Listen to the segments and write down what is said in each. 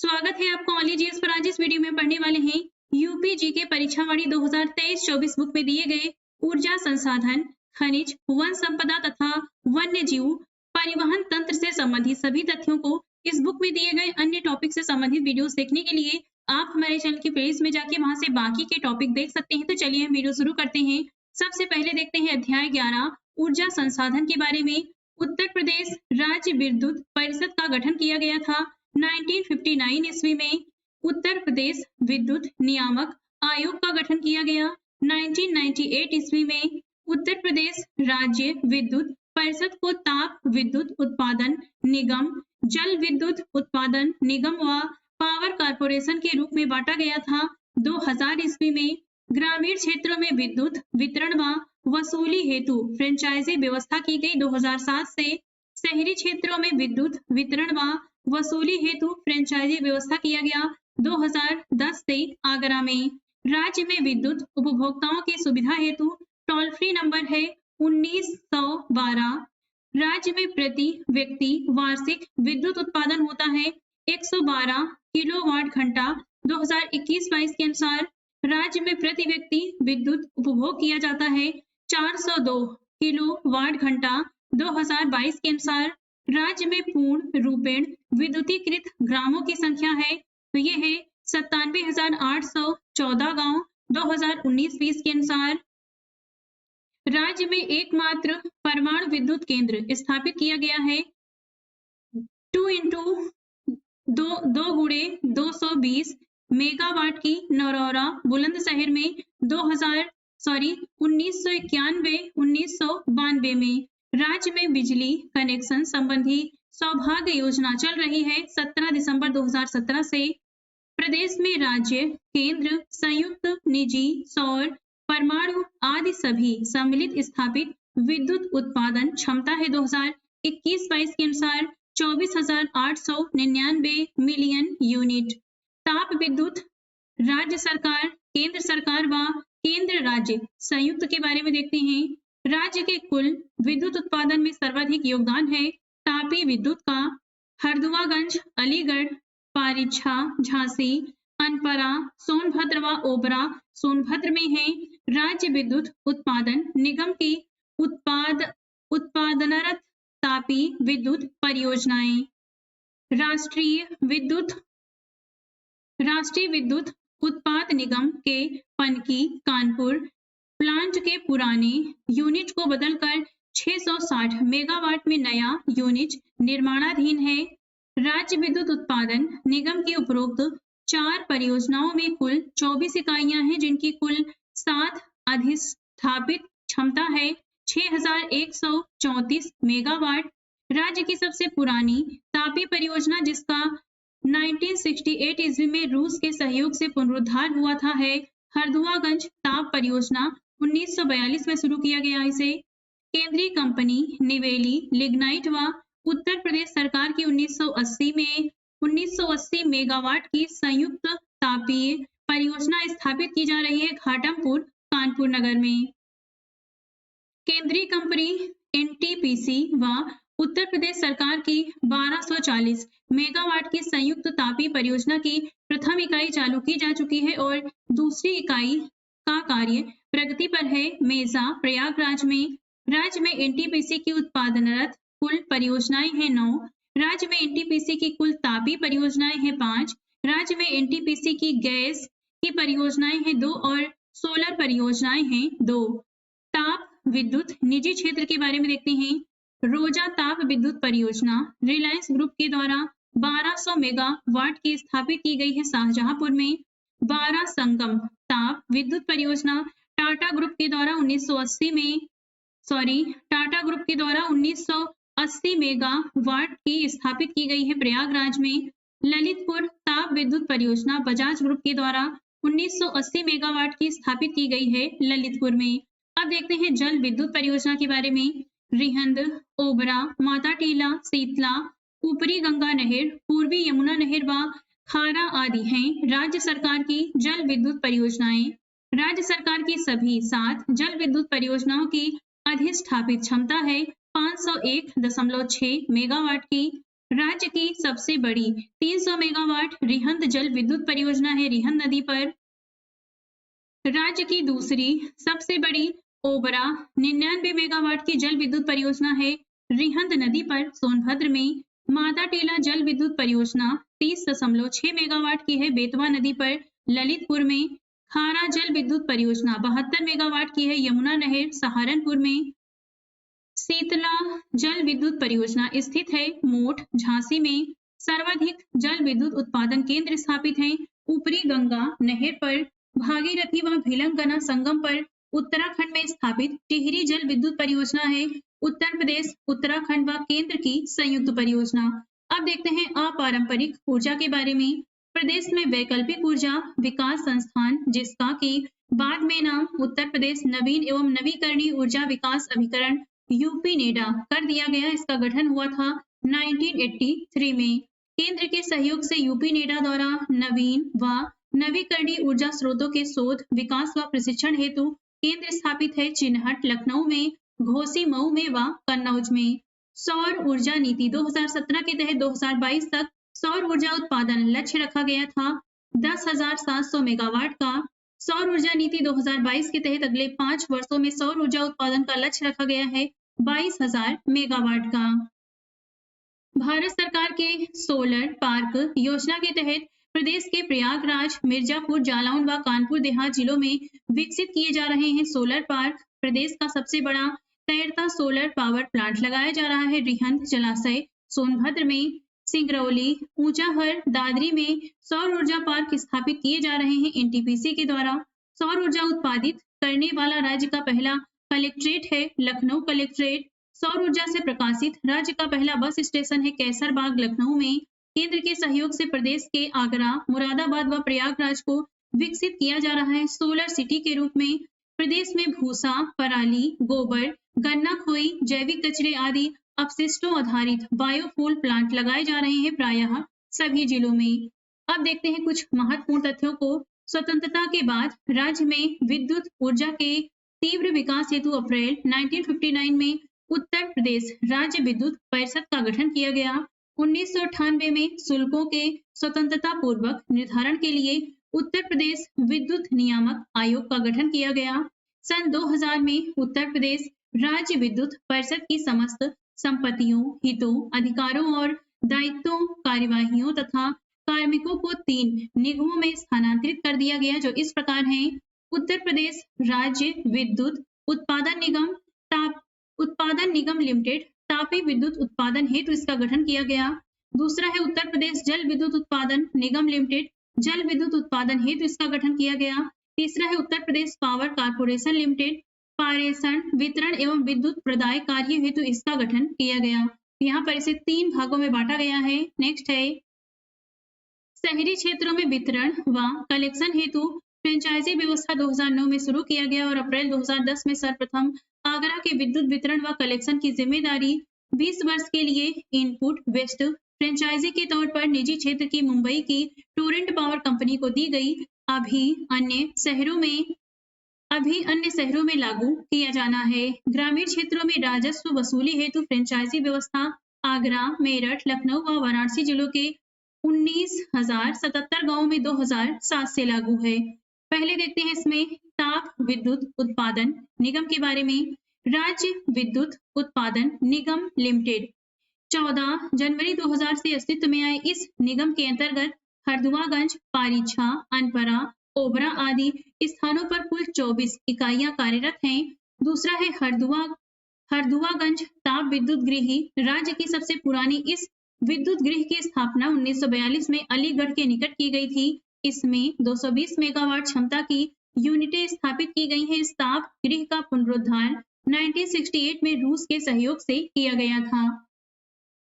स्वागत है आपका ऑलीजीएस पर। आज इस वीडियो में पढ़ने वाले हैं यूपी जीके परीक्षावाणी 2023-24 बुक में दिए गए ऊर्जा संसाधन, खनिज, वन संपदा तथा वन्य जीव परिवहन तंत्र से संबंधित सभी तथ्यों को इस बुक में दिए गए अन्य टॉपिक से संबंधित वीडियोस देखने के लिए आप हमारे चैनल की प्लेलिस्ट में जाके वहां से बाकी के टॉपिक देख सकते हैं। तो चलिए हम वीडियो शुरू करते हैं। सबसे पहले देखते हैं अध्याय 11 ऊर्जा संसाधन के बारे में। उत्तर प्रदेश राज्य विद्युत परिषद का गठन किया गया था 1959 ईस्वी में। उत्तर प्रदेश विद्युत नियामक आयोग का गठन किया गया 1998 ईस्वी में। उत्तर प्रदेश राज्य विद्युत परिषद को ताप विद्युत उत्पादन निगम, जल विद्युत उत्पादन निगम व पावर कॉर्पोरेशन के रूप में बांटा गया था 2000 ईस्वी में। ग्रामीण क्षेत्रों में विद्युत वितरण व वसूली हेतु फ्रेंचाइजी व्यवस्था की गई 2007 से। शहरी क्षेत्रों में विद्युत वितरण व वसूली हेतु फ्रेंचाइजी व्यवस्था किया गया 2010 से। आगरा में राज्य में विद्युत उपभोक्ताओं की सुविधा हेतु टोल फ्री नंबर है 1912। राज्य में प्रति व्यक्ति वार्षिक विद्युत उत्पादन होता है 112 किलोवाट घंटा 2021-22 के अनुसार। राज्य में प्रति व्यक्ति विद्युत उपभोग किया जाता है 402 किलोवाट घंटा 2022 के अनुसार। राज्य में पूर्ण रूपेण विद्युतीकृत ग्रामों की संख्या है तो ये है 97,814 गांव 2019-20 के अनुसार। राज्य में एकमात्र परमाणु विद्युत केंद्र स्थापित किया गया है 2x220 मेगावाट की नरौरा बुलंदशहर में 1991-1992 में। राज्य में बिजली कनेक्शन संबंधी सौभाग्य योजना चल रही है 17 दिसंबर 2017 से। प्रदेश में राज्य केंद्र संयुक्त निजी सौर परमाणु आदि सभी सम्मिलित स्थापित विद्युत उत्पादन क्षमता है 2021-22 के अनुसार 24,899 मिलियन यूनिट। ताप विद्युत राज्य सरकार, केंद्र सरकार व केंद्र राज्य संयुक्त के बारे में देखते हैं। राज्य के कुल विद्युत उत्पादन में सर्वाधिक योगदान है तापी विद्युत का। हरदुआगंज, अलीगढ़, पारिछा, झांसी, अनपरा, सोनभद्र व ओबरा सोनभद्र में है। राज्य विद्युत उत्पादन निगम की उत्पादनरत तापी विद्युत परियोजनाएं। राष्ट्रीय विद्युत उत्पाद निगम के पनकी कानपुर प्लांट के पुराने यूनिट को बदलकर 660 मेगावाट में नया यूनिट निर्माणाधीन है। राज्य विद्युत उत्पादन निगम की उपरोक्त 4 परियोजनाओं में कुल 24 इकाइयां हैं जिनकी कुल 7 अधिस्थापित क्षमता है 6,134 मेगावाट। राज्य की सबसे पुरानी तापी परियोजना जिसका 1968 ईस्वी में रूस के सहयोग से पुनरुद्धार हुआ था है हरदुआगंज ताप परियोजना। 1942 में शुरू किया गया इसे। केंद्रीय कंपनी निवेली लिग्नाइट व उत्तर प्रदेश सरकार की 1980 मेगावाट की संयुक्त तापीय परियोजना स्थापित की जा रही है घाटमपुर कानपुर नगर में। केंद्रीय कंपनी एनटीपीसी व उत्तर प्रदेश सरकार की 1240 मेगावाट की संयुक्त तापी परियोजना की प्रथम इकाई चालू की जा चुकी है और दूसरी इकाई का कार्य प्रगति पर है मेजा प्रयागराज में। राज्य में एनटीपीसी की उत्पादनरत कुल परियोजनाएं हैं 9। राज्य में एनटीपीसी की कुल तापी परियोजनाएं हैं 5। राज्य में एनटीपीसी की गैस की परियोजनाएं हैं 2 और सोलर परियोजनाएं हैं 2। ताप विद्युत निजी क्षेत्र के बारे में देखते हैं। रोजा ताप विद्युत परियोजना रिलायंस ग्रुप के द्वारा 1200 मेगावाट की स्थापित की गई है शाहजहांपुर में। 12 संगम ताप विद्युत परियोजना टाटा ग्रुप के द्वारा 1980 मेगावाट की स्थापित की गई है प्रयागराज में। ललितपुर ताप विद्युत परियोजना बजाज ग्रुप के द्वारा 1980 मेगावाट की स्थापित की गई है ललितपुर में। अब देखते हैं जल विद्युत परियोजना के बारे में। रिहंद, ओबरा, माता टीला, शीतला, ऊपरी गंगा नहर, पूर्वी यमुना नहर व खारा आदि हैं राज्य सरकार की जल विद्युत परियोजनाएं। राज्य सरकार की सभी 7 जल विद्युत परियोजनाओं की अधिष्ठापित क्षमता है 501.6 मेगावाट की। राज्य की सबसे बड़ी 300 मेगावाट रिहंद जल विद्युत परियोजना है रिहंद नदी पर। राज्य की दूसरी सबसे बड़ी ओबरा 99 मेगावाट की जल विद्युत परियोजना है रिहंद नदी पर सोनभद्र में। मादा टीला जल विद्युत परियोजना 30.6 मेगावाट की है बेतवा नदी पर ललितपुर में। खारा जल विद्युत परियोजना 72 मेगावाट की है यमुना नहर सहारनपुर में। शीतला जल विद्युत परियोजना स्थित है मोठ झांसी में। सर्वाधिक जल विद्युत उत्पादन केंद्र स्थापित हैं ऊपरी गंगा नहर पर भागीरथी व भिलंगना संगम पर। उत्तराखंड में स्थापित टिहरी जल विद्युत परियोजना है उत्तर प्रदेश उत्तराखंड व केंद्र की संयुक्त परियोजना। अब देखते हैं अपारंपरिक ऊर्जा के बारे में। प्रदेश में वैकल्पिक ऊर्जा विकास संस्थान जिसका कि बाद में नाम उत्तर प्रदेश नवीन एवं नवीकरणीय ऊर्जा विकास अभिकरण यूपी नेडा कर दिया गया। इसका गठन हुआ था 1983 में। केंद्र के सहयोग से यूपी नेडा द्वारा नवीन व नवीकरणीय ऊर्जा स्रोतों के शोध विकास व प्रशिक्षण हेतु केंद्र स्थापित है चिन्हट लखनऊ में, घोसी मऊ में व कन्नौज में। सौर ऊर्जा नीति 2017 के तहत 2022 तक सौर ऊर्जा उत्पादन लक्ष्य रखा गया था 10,700 मेगावाट का। सौर ऊर्जा नीति 2022 के तहत अगले 5 वर्षों में सौर ऊर्जा उत्पादन का लक्ष्य रखा गया है 22,000 मेगावाट का। भारत सरकार के सोलर पार्क योजना के तहत प्रदेश के प्रयागराज, मिर्जापुर, जालौन व कानपुर देहात जिलों में विकसित किए जा रहे हैं सोलर पार्क। प्रदेश का सबसे बड़ा तैरता सोलर पावर प्लांट लगाया जा रहा है रिहंद जलाशय सोनभद्र में। सिंगरौली, ऊंचाहर, दादरी में सौर ऊर्जा पार्क स्थापित किए जा रहे हैं एनटीपीसी के द्वारा। सौर ऊर्जा उत्पादित करने वाला राज्य का पहला कलेक्ट्रेट है लखनऊ कलेक्ट्रेट। सौर ऊर्जा से प्रकाशित राज्य का पहला बस स्टेशन है कैसरबाग लखनऊ में। केंद्र के सहयोग से प्रदेश के आगरा, मुरादाबाद व प्रयागराज को विकसित किया जा रहा है सोलर सिटी के रूप में। प्रदेश में भूसा, पराली, गोबर, गन्ना खोई, जैविक कचरे आदि अपशिष्टों आधारित बायोफ्यूल प्लांट लगाए जा रहे हैं प्रायः सभी जिलों में। अब देखते हैं कुछ महत्वपूर्ण तथ्यों को। स्वतंत्रता के बाद राज्य में विद्युत ऊर्जा के तीव्र विकास हेतु अप्रैल 1959 में उत्तर प्रदेश राज्य विद्युत परिषद का गठन किया गया। 1998 में शुल्कों के स्वतंत्रता पूर्वक निर्धारण के लिए उत्तर प्रदेश विद्युत नियामक आयोग का गठन किया गया। सन 2000 में उत्तर प्रदेश राज्य विद्युत परिषद की समस्त संपत्तियों, हितों, अधिकारों और दायित्वों, कार्यवाहियों तथा कार्मिकों को 3 निगमों में स्थानांतरित कर दिया गया जो इस प्रकार हैं। उत्तर प्रदेश राज्य विद्युत उत्पादन निगम लिमिटेड तापी विद्युत उत्पादन हेतु इसका गठन किया गया। दूसरा है उत्तर प्रदेश जल विद्युत उत्पादन निगम लिमिटेड, जल विद्युत उत्पादन हेतु इसका गठन किया गया। तीसरा है उत्तर प्रदेश पावर कारपोरेशन लिमिटेड, पारेषण, वितरण एवं विद्युत प्रदाय कार्य हेतु इसका गठन किया गया। यहाँ पर इसे 3 भागों में बांटा गया है। नेक्स्ट है शहरी क्षेत्रों में वितरण व कलेक्शन हेतु फ्रेंचाइजी व्यवस्था 2009 में शुरू किया गया और अप्रैल 2010 में सर्वप्रथम आगरा के विद्युत वितरण व कलेक्शन की जिम्मेदारी 20 वर्ष के लिए इनपुट वेस्ट फ्रेंचाइजी के तौर पर निजी क्षेत्र की मुंबई की टोरेंट पावर कंपनी को दी गई। अभी अन्य शहरों में लागू किया जाना है। ग्रामीण क्षेत्रों में राजस्व वसूली हेतु फ्रेंचाइजी व्यवस्था आगरा, मेरठ, लखनऊ व वाराणसी जिलों के 19,077 गांवों में 2007 से लागू है। पहले देखते हैं इसमें ताप विद्युत उत्पादन निगम के बारे में। राज्य विद्युत उत्पादन निगम लिमिटेड 14 जनवरी 2000 से अस्तित्व में आए। इस निगम के अंतर्गत हरदुआगंज, पारीछा, अनपरा, ओबरा आदि स्थानों पर कुल 24 इकाइयां कार्यरत हैं। दूसरा है हरदुआगंज ताप विद्युत गृह। राज्य की सबसे पुरानी इस विद्युत गृह की स्थापना 1942 में अलीगढ़ के निकट की गई थी। इसमें 220 मेगावाट क्षमता की यूनिटें स्थापित की गई हैं। इस ताप गृह का पुनरुद्धार 1968 में रूस के सहयोग से किया गया था।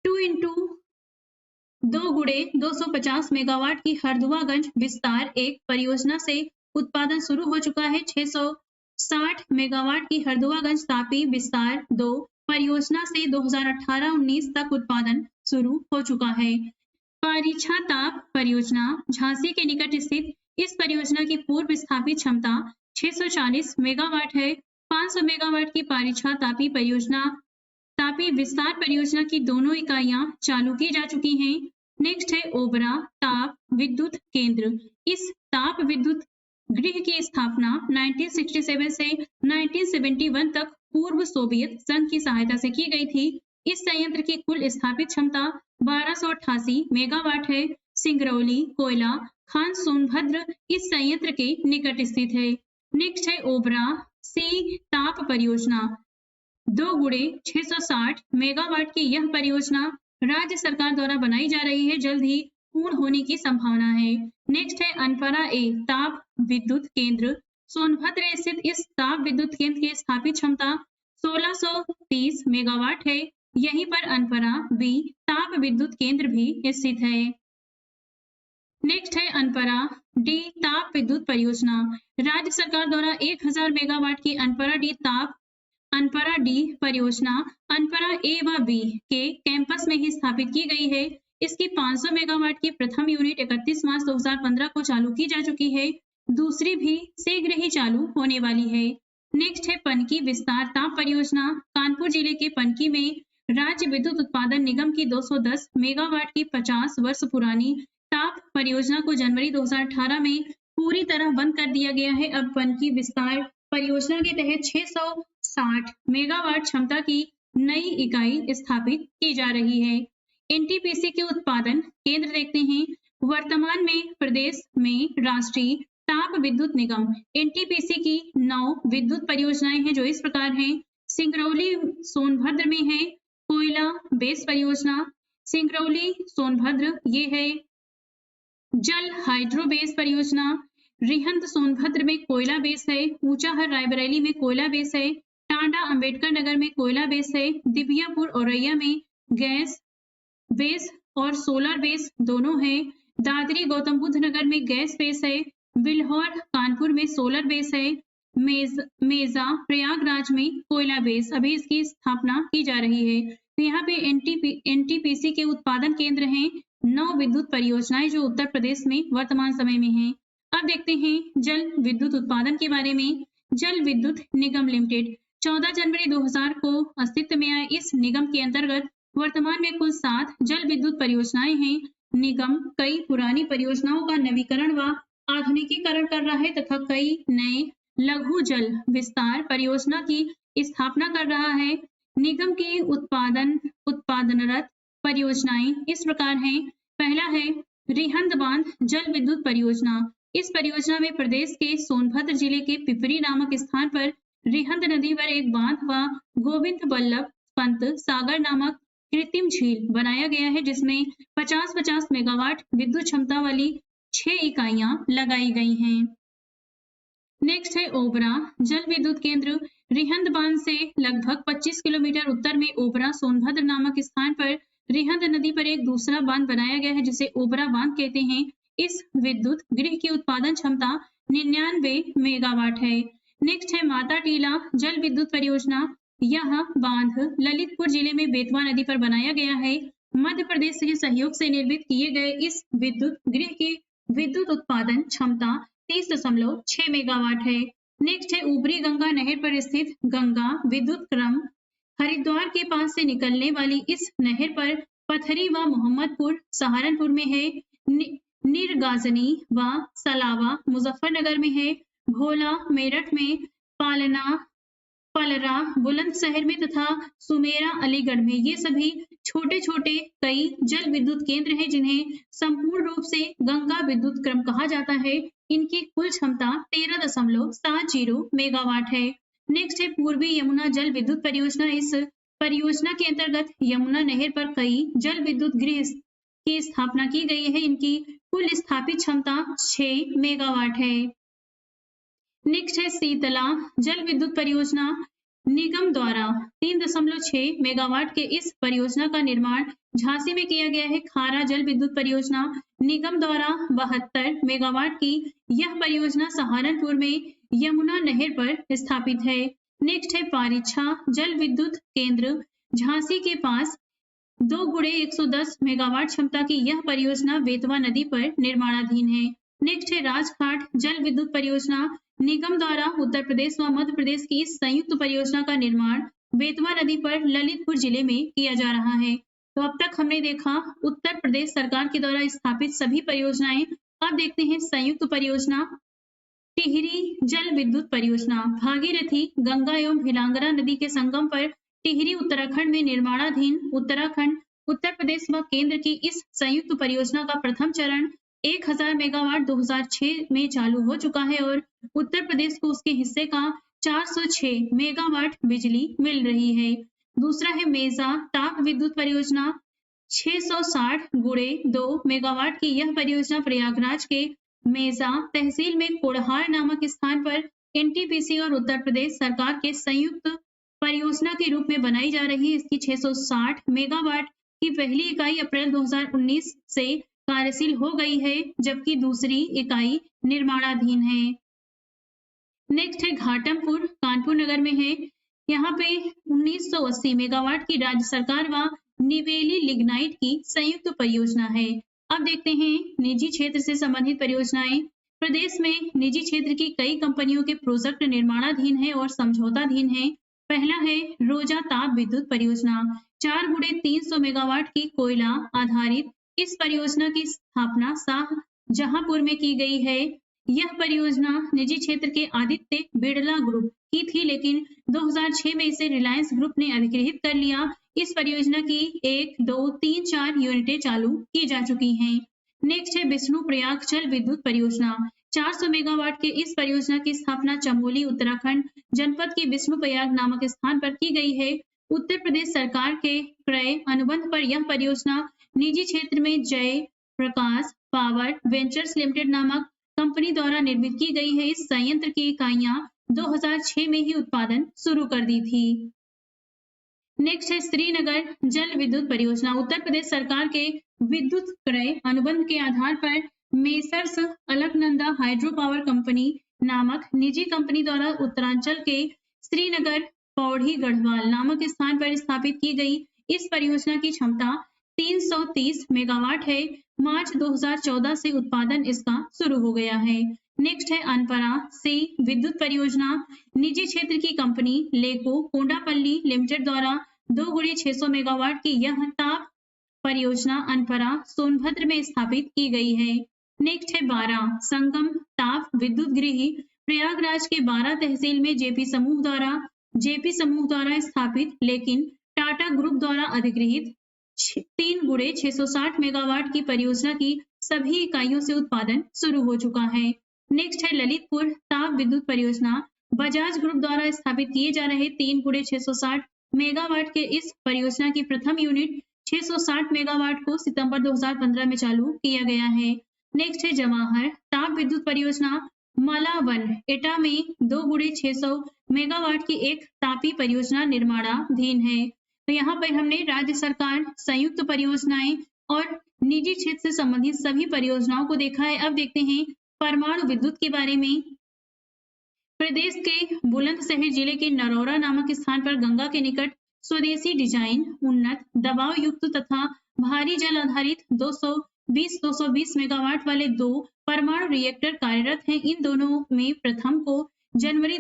2x250 मेगावाट की हरदुआगंज विस्तार 1 परियोजना से उत्पादन शुरू हो चुका है। 660 मेगावाट की हरदुआगंज तापी विस्तार 2 परियोजना से 2018-19 तक उत्पादन शुरू हो चुका है। पारीछा ताप परियोजना झांसी के निकट स्थित इस परियोजना की पूर्व स्थापित क्षमता 640 मेगावाट है। 500 मेगावाट की पारीछा तापी परियोजना तापी विस्तार परियोजना की दोनों इकाइयां चालू की जा चुकी हैं। नेक्स्ट है ओबरा ताप विद्युत केंद्र। इस ताप विद्युत गृह की स्थापना 1967 से 1971 तक पूर्व सोवियत संघ की सहायता से की गई थी। इस संयंत्र की कुल स्थापित क्षमता 1288 मेगावाट है। सिंगरौली कोयला खान सोनभद्र इस संयंत्र के निकट स्थित है। नेक्स्ट है ओबरा सी ताप परियोजना। 2x660 मेगावाट की यह परियोजना राज्य सरकार द्वारा बनाई जा रही है, जल्द ही पूर्ण होने की संभावना है। नेक्स्ट है अनपरा ए ताप विद्युत केंद्र। सोनभद्र स्थित इस ताप विद्युत केंद्र की स्थापित क्षमता 1630 मेगावाट है। यहीं पर अनपरा बी ताप विद्युत केंद्र भी स्थित है। नेक्स्ट है अनपरा डी ताप विद्युत परियोजना। राज्य सरकार द्वारा 1000 मेगावाट की अनपरा डी परियोजना अनपरा ए व बी के कैंपस में ही स्थापित की गई है। इसकी 500 मेगावाट की प्रथम यूनिट 31 मार्च 2015 को चालू की जा चुकी है। दूसरी भी शीघ्र ही चालू होने वाली है। नेक्स्ट है पनकी विस्तार ताप परियोजना। कानपुर जिले के पनकी में राज्य विद्युत उत्पादन निगम की 210 मेगावाट की 50 वर्ष पुरानी ताप परियोजना को जनवरी 2018 में पूरी तरह बंद कर दिया गया है। अब पनकी विस्तार परियोजना के तहत 660 मेगावाट क्षमता की नई इकाई स्थापित की जा रही है। एनटीपीसी के उत्पादन केंद्र देखते हैं। वर्तमान में प्रदेश में राष्ट्रीय ताप विद्युत निगम एनटीपीसी की 9 विद्युत परियोजनाएं हैं, जो इस प्रकार हैं। सिंगरौली सोनभद्र में है कोयला बेस परियोजना। सिंगरौली सोनभद्र ये है जल हाइड्रो बेस परियोजना। रिहंद सोनभद्र में कोयला बेस है। ऊंचाहर रायबरेली में कोयला बेस है। टांडा अंबेडकर नगर में कोयला बेस है। दिव्यापुर औरैया में गैस बेस और सोलर बेस दोनों है। दादरी गौतम बुद्ध नगर में गैस बेस है। बिल्हौर कानपुर में सोलर बेस है। मेजा प्रयागराज में कोयला बेस अभी इसकी स्थापना की जा रही है। तो यहाँ पे एनटीपीसी के उत्पादन केंद्र हैं 9 विद्युत परियोजनाएं जो उत्तर प्रदेश में वर्तमान समय में हैं। अब देखते हैं जल विद्युत उत्पादन के बारे में। जल विद्युत निगम लिमिटेड 14 जनवरी 2000 को अस्तित्व में आए। इस निगम के अंतर्गत वर्तमान में कुल 7 जल विद्युत परियोजनाएं हैं। निगम कई पुरानी परियोजनाओं का नवीकरण व आधुनिकीकरण कर रहा है तथा कई नए लघु जल विस्तार परियोजना की स्थापना कर रहा है। निगम की उत्पादनरत परियोजनाएं इस प्रकार हैं। पहला है रिहंद बांध जल विद्युत परियोजना। इस परियोजना में प्रदेश के सोनभद्र जिले के पिपरी नामक स्थान पर रिहंद नदी पर एक बांध व गोविंद बल्लभ पंत सागर नामक कृत्रिम झील बनाया गया है, जिसमें 50-50 मेगावाट विद्युत क्षमता वाली 6 इकाइयां लगाई गई हैं। नेक्स्ट है ओबरा जल विद्युत केंद्र। रिहंद बांध से लगभग 25 किलोमीटर उत्तर में ओबरा सोनभद्र नामक स्थान पर रिहंद नदी पर एक दूसरा बांध बनाया गया है, जिसे ओबरा बांध कहते हैं। इस विद्युत गृह की उत्पादन क्षमता 99 मेगावाट है। नेक्स्ट है माता टीला जल विद्युत परियोजना। यह बांध ललितपुर जिले में बेतवा नदी पर बनाया गया है। मध्य प्रदेश के सहयोग से निर्मित किए गए इस विद्युत गृह की विद्युत उत्पादन क्षमता 30.6 मेगावाट है। नेक्स्ट है ऊपरी गंगा नहर पर स्थित गंगा विद्युत क्रम। हरिद्वार के पास से निकलने वाली इस नहर पर पथरी व मोहम्मदपुर सहारनपुर में है। निरगाजनी व सलावा मुजफ्फरनगर में है। भोला मेरठ में, पलरा बुलंदशहर में तथा सुमेरा अलीगढ़ में। ये सभी छोटे छोटे कई जल विद्युत केंद्र हैं जिन्हें संपूर्ण रूप से गंगा विद्युत क्रम कहा जाता है। इनकी कुल क्षमता 13.70 मेगावाट है। नेक्स्ट है पूर्वी यमुना जल विद्युत परियोजना। इस परियोजना के अंतर्गत यमुना नहर पर कई जल विद्युत गृह की स्थापना की गई है। इनकी कुल स्थापित क्षमता 6 मेगावाट है। नेक्स्ट है शीतला जल विद्युत परियोजना। निगम द्वारा 3.6 मेगावाट के इस परियोजना का निर्माण झांसी में किया गया है। खारा जल विद्युत परियोजना। निगम द्वारा 72 मेगावाट की यह परियोजना सहारनपुर में यमुना नहर पर स्थापित है। नेक्स्ट है पारिछा जल विद्युत केंद्र। झांसी के पास 2x110 मेगावाट क्षमता की यह परियोजना बेतवा नदी पर निर्माणाधीन है। नेक्स्ट है राजघाट जल विद्युत परियोजना। निगम द्वारा उत्तर प्रदेश व मध्य प्रदेश की इस संयुक्त परियोजना का निर्माण बेतवा नदी पर ललितपुर जिले में किया जा रहा है। तो अब तक हमने देखा उत्तर प्रदेश सरकार के द्वारा स्थापित सभी परियोजनाएं। अब देखते हैं संयुक्त परियोजना टिहरी जल विद्युत परियोजना। भागीरथी गंगा एवं भिलांगरा नदी के संगम पर टिहरी उत्तराखंड में निर्माणाधीन उत्तराखंड, उत्तर प्रदेश व केंद्र की इस संयुक्त परियोजना का प्रथम चरण 1000 मेगावाट 2006 में चालू हो चुका है और उत्तर प्रदेश को उसके हिस्से का 406 मेगावाट बिजली मिल रही है। दूसरा है मेजा ताप विद्युत परियोजना 660 गुणे 2 मेगावाट की यह परियोजना प्रयागराज के मेजा तहसील में कोढ़ार नामक स्थान पर एनटीपीसी और उत्तर प्रदेश सरकार के संयुक्त परियोजना के रूप में बनाई जा रही है। इसकी 660 मेगावाट की पहली इकाई अप्रैल 2019 से कार्यशील हो गई है, जबकि दूसरी इकाई निर्माणाधीन है। नेक्स्ट है घाटमपुर, कानपुर नगर में है। यहाँ पे 1980 मेगावाट की राज्य सरकार व निवेली लिग्नाइट की संयुक्त परियोजना है। अब देखते हैं निजी क्षेत्र से संबंधित परियोजनाएं। प्रदेश में निजी क्षेत्र की कई कंपनियों के प्रोजेक्ट निर्माणाधीन है और समझौताधीन है। पहला है रोजा ताप विद्युत परियोजना 4 गुणे 300 मेगावाट की कोयला आधारित इस परियोजना की स्थापना शाहजहांपुर में की गई है। यह परियोजना निजी क्षेत्र के आदित्य बिड़ला ग्रुप की थी, लेकिन 2006 में इसे रिलायंस ग्रुप ने अधिग्रहित कर लिया। इस परियोजना की 1, 2, 3, 4 यूनिटें चालू की जा चुकी हैं। नेक्स्ट है विष्णु प्रयाग जल विद्युत परियोजना 400 मेगावाट के इस परियोजना की स्थापना चमोली उत्तराखंड जनपद के विष्णु प्रयाग नामक स्थान पर की गई है। उत्तर प्रदेश सरकार के क्रय अनुबंध पर यह परियोजना निजी क्षेत्र में जय प्रकाश पावर वेंचर्स लिमिटेड नामक कंपनी द्वारा निर्मित की गई है। इस संयंत्र की इकाइयां 2006 में ही उत्पादन शुरू कर दी थी। नेक्स्ट है श्रीनगर जल विद्युत परियोजना उत्तर प्रदेश सरकार के विद्युत क्रय अनुबंध के आधार पर messrs Alaknanda hydro power company नामक निजी कंपनी द्वारा उत्तरांचल के श्रीनगर पौड़ी गढ़वाल नामक स्थान पर स्थापित की गई इस परियोजना की क्षमता 330 मेगावाट है। मार्च 2014 से उत्पादन इसका शुरू हो गया है। नेक्स्ट है अनपरा सी विद्युत परियोजना निजी क्षेत्र की कंपनी लेको कोंडापल्ली लिमिटेड द्वारा 2 गुणे 600 मेगावाट की यह ताप परियोजना अनपरा सोनभद्र में स्थापित की गई है। नेक्स्ट है 12 संगम ताप विद्युत गृह प्रयागराज के 12 तहसील में जेपी समूह द्वारा स्थापित लेकिन टाटा ग्रुप द्वारा अधिग्रहित 3 गुणे 660 मेगावाट की परियोजना की सभी इकाइयों से उत्पादन शुरू हो चुका है। नेक्स्ट है ललितपुर ताप विद्युत परियोजना बजाज ग्रुप द्वारा स्थापित किए जा रहे 3 गुणे 660 मेगावाट के इस परियोजना की प्रथम यूनिट 660 मेगावाट को सितंबर 2015 में चालू किया गया है। नेक्स्ट है जवाहर ताप विद्युत परियोजना मलावन एटा में 2 गुणे 600 मेगावाट की एक तापी परियोजना निर्माणाधीन है। तो यहाँ पर हमने राज्य सरकार संयुक्त परियोजनाएं और निजी क्षेत्र से संबंधित सभी परियोजनाओं को देखा है। अब देखते हैं परमाणु विद्युत के बारे में। प्रदेश के बुलंदशहर जिले के नरौरा नामक स्थान पर गंगा के निकट स्वदेशी डिजाइन उन्नत दबाव युक्त तथा भारी जल आधारित 220 मेगावाट वाले 2 परमाणु रिएक्टर कार्यरत हैं। इन दोनों में प्रथम को जनवरी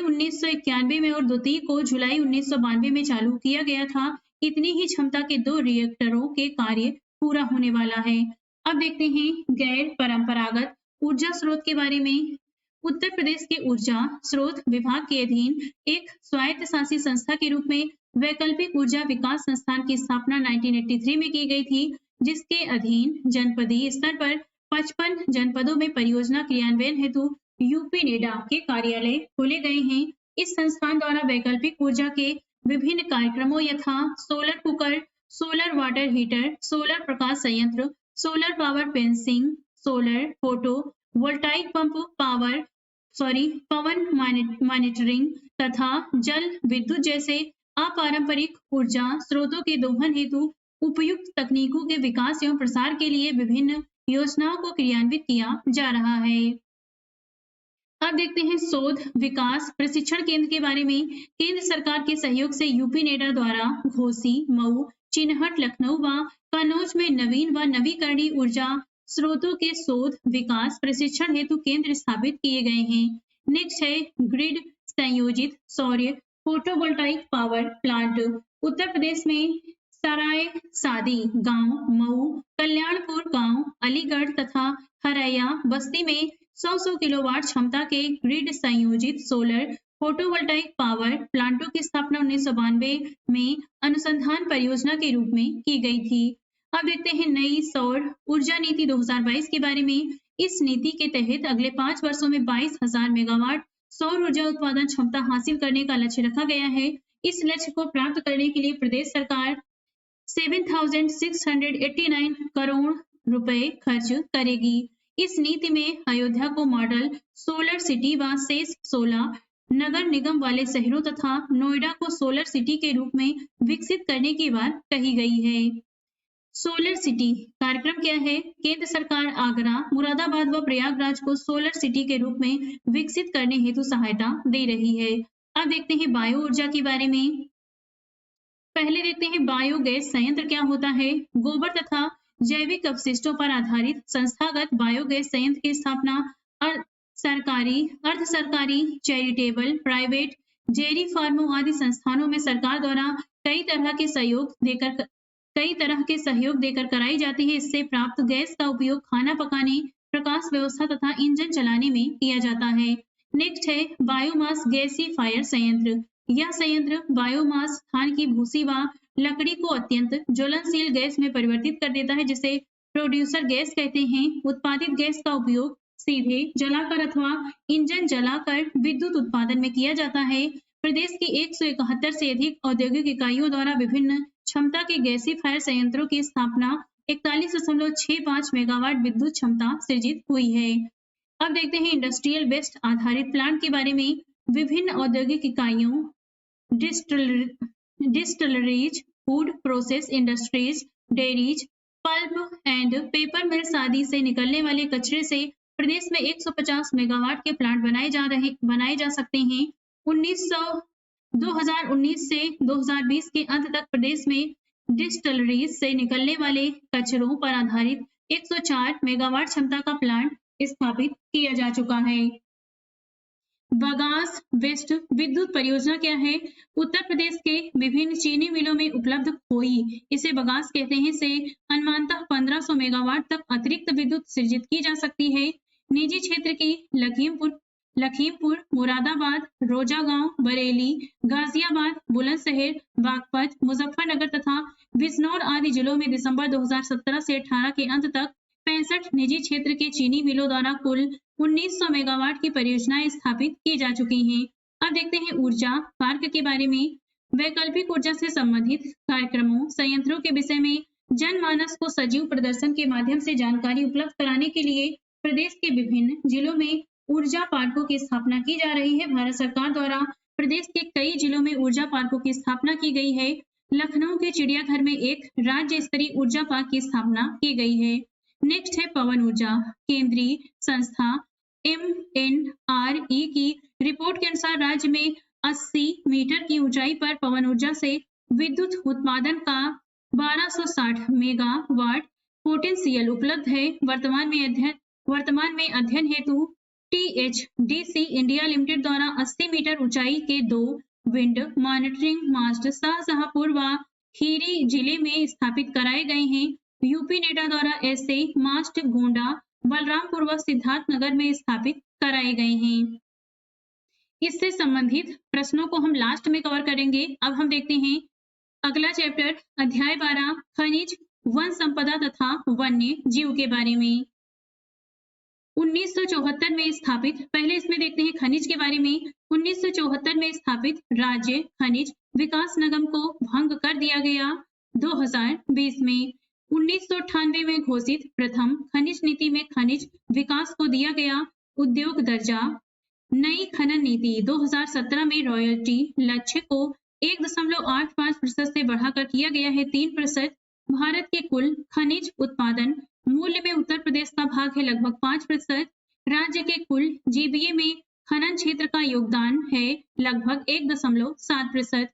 1991 में और द्वितीय को जुलाई 1992 में चालू किया गया था। इतनी ही क्षमता के 2 रिएक्टरों के कार्य पूरा होने वाला है। अब देखते हैं गैर परंपरागत ऊर्जा स्रोत के बारे में। उत्तर प्रदेश के ऊर्जा स्रोत विभाग के अधीन एक स्वायत्त शासी संस्था के रूप में वैकल्पिक ऊर्जा विकास संस्थान की स्थापना 1983 में की गई थी, जिसके अधीन जनपदीय स्तर पर 55 जनपदों में परियोजना क्रियान्वयन हेतु यूपीनेडा के कार्यालय खोले गए हैं। इस संस्थान द्वारा वैकल्पिक ऊर्जा के विभिन्न कार्यक्रमों यथा solar cooker, solar water heater, solar प्रकाश संयंत्र, solar power fencing, solar photovoltaic pump पवन मॉनिटरिंग तथा जल विद्युत जैसे अपारंपरिक ऊर्जा स्रोतों के दोहन हेतु उपयुक्त तकनीकों के विकास एवं प्रसार के लिए विभिन्न योजनाओं को क्रियान्वित किया जा रहा है। अब देखते हैं शोध विकास प्रशिक्षण केंद्र के बारे में। केंद्र सरकार के सहयोग से यूपीनेडा द्वारा घोसी, मऊ, चिनहट, लखनऊ व कन्नौज में नवीन व नवीकरणीय ऊर्जा स्रोतों के शोध विकास प्रशिक्षण हेतु केंद्र स्थापित किए गए हैं। नेक्स्ट है ग्रिड संयोजित सौर photovoltaic power plant. Uttar Pradesh में सराय सादी गांव, मऊ, कल्याणपुर गांव, अलीगढ़ तथा हरैया बस्ती में 100 किलोवाट क्षमता के ग्रिड संयोजित सोलर फोटोवोल्टाइक पावर प्लांटों की स्थापना 1992 में अनुसंधान परियोजना के रूप में की गई थी। अब देखते हैं नई सौर ऊर्जा नीति 2022 के बारे में। इस नीति के तहत अगले 5 वर्षों में 22,000 मेगावाट सौर ऊर्जा उत्पादन क्षमता हासिल करने का लक्ष्य रखा गया है। इस लक्ष्य को प्राप्त करने के लिए प्रदेश सरकार 7,689 करोड़ रुपए खर्च करेगी। इस नीति में अयोध्या को मॉडल सोलर सिटी व शेष 16 नगर निगम वाले शहरों तथा नोएडा को सोलर सिटी के रूप में विकसित करने की बात कही गई है। सोलर सिटी कार्यक्रम क्या है? केंद्र सरकार आगरा, मुरादाबाद व प्रयागराज को सोलर सिटी के रूप में विकसित करने हेतु सहायता दे रही है। अब देखते हैं बायो ऊर्जा के बारे में। पहले देखते हैं बायोगैस संयंत्र क्या होता है। गोबर तथा जैविक अवशिष्टों पर आधारित संस्थागत बायोगैस संयंत्र की स्थापना सरकारी, अर्ध सरकारी, चैरिटेबल, प्राइवेट, डेयरी फार्मों आदि संस्थानों में सरकार द्वारा कई तरह के सहयोग देकर कराई जाती है। इससे प्राप्त गैस का उपयोग खाना पकाने, प्रकाश व्यवस्था तथा इंजन चलाने में किया जाता है। नेक्स्ट है बायोमास गैसीफायर संयंत्र। यह संयंत्र बायोमास खान की भूसी व लकड़ी को अत्यंत ज्वलनशील गैस में परिवर्तित कर देता है, जिसे प्रोड्यूसर गैस कहते हैं। उत्पादित गैस का उपयोग सीधे जलाकर अथवा इंजन जलाकर विद्युत उत्पादन में किया जाता है। प्रदेश की 171 से अधिक औद्योगिक इकाइयों द्वारा विभिन्न क्षमता के गैसीफायर संयंत्रों की स्थापना 41.65 मेगावाट विद्युत क्षमता सृजित हुई है। अब देखते हैं इंडस्ट्रियल वेस्ट आधारित प्लांट के बारे में। विभिन्न औद्योगिक इकाइयों, distilleries, food process industries, dairies, pulp and paper mills आदि से निकलने वाले कचरे से प्रदेश में 150 मेगावाट के प्लांट बनाए जा सकते हैं। 2019 से 2020 के अंत तक प्रदेश में डिस्टिलरीज से निकलने वाले कचरों पर आधारित 104 मेगावाट क्षमता का प्लांट स्थापित किया जा चुका है। बगास वेस्ट विद्युत परियोजना क्या है? उत्तर प्रदेश के विभिन्न चीनी मिलों में उपलब्ध खोई, इसे बगास कहते हैं, से अनुमानतः 1500 मेगावाट तक अतिरिक्त विद्युत सृजित की जा सकती है। निजी क्षेत्र की लखीमपुर, मुरादाबाद, रोजागांव, बरेली, गाजियाबाद, बुलंदशहर, बागपत, मुजफ्फरनगर तथा बिजनौर आदि जिलों में दिसंबर 2017 से 18 के अंत तक 65 निजी क्षेत्र के चीनी मिलों द्वारा कुल 1900 मेगावाट की परियोजनाएं स्थापित की जा चुकी हैं। अब देखते हैं ऊर्जा पार्क के बारे में। वैकल्पिक ऊर्जा से संबंधित कार्यक्रमों, संयंत्रों के विषय में जनमानस को सजीव प्रदर्शन के माध्यम से जानकारी उपलब्ध कराने के लिए प्रदेश के विभिन्न जिलों में ऊर्जा पार्कों की स्थापना की जा रही है। भारत सरकार द्वारा प्रदेश के कई जिलों में ऊर्जा पार्कों की स्थापना की गई है। लखनऊ के चिड़ियाघर में एक राज्य स्तरीय ऊर्जा पार्क की स्थापना की गई है। नेक्स्ट है पवन ऊर्जा। केंद्रीय संस्था MNRE की रिपोर्ट के अनुसार राज्य में 80 मीटर की ऊंचाई पर पवन ऊर्जा से विद्युत उत्पादन का 1260 मेगावाट पोटेंशियल उपलब्ध है। वर्तमान में अध्ययन हेतु THDC इंडिया लिमिटेड द्वारा 80 मीटर ऊंचाई के 2 विंड मॉनिटरिंग मास्ट शाहजहांपुर व खीरी जिले में स्थापित कराए गए हैं। यूपी नेटा द्वारा ऐसे मास्ट गोंडा, बलरामपुर व सिद्धार्थनगर में स्थापित कराए गए हैं। इससे संबंधित प्रश्नों को हम लास्ट में कवर करेंगे। अब हम देखते हैं अगला चैप्टर, अध्याय 12 खनिज, वन संपदा तथा वन्य जीव के बारे में। 1974 में स्थापित, पहले इसमें देखते हैं खनिज के बारे में। 1974 में स्थापित राज्य खनिज विकास निगम को भंग कर दिया गया 2020 में। 1998 में घोषित प्रथम खनिज नीति में खनिज विकास को दिया गया उद्योग दर्जा। नई खनन नीति 2017 में रॉयल्टी लक्ष्य को 1.85% से बढ़ाकर किया गया है 3%। भारत के कुल खनिज उत्पादन मूल्य में उत्तर प्रदेश का भाग है लगभग 5%। राज्य के कुल GBA में खनन क्षेत्र का योगदान है लगभग 1.7%।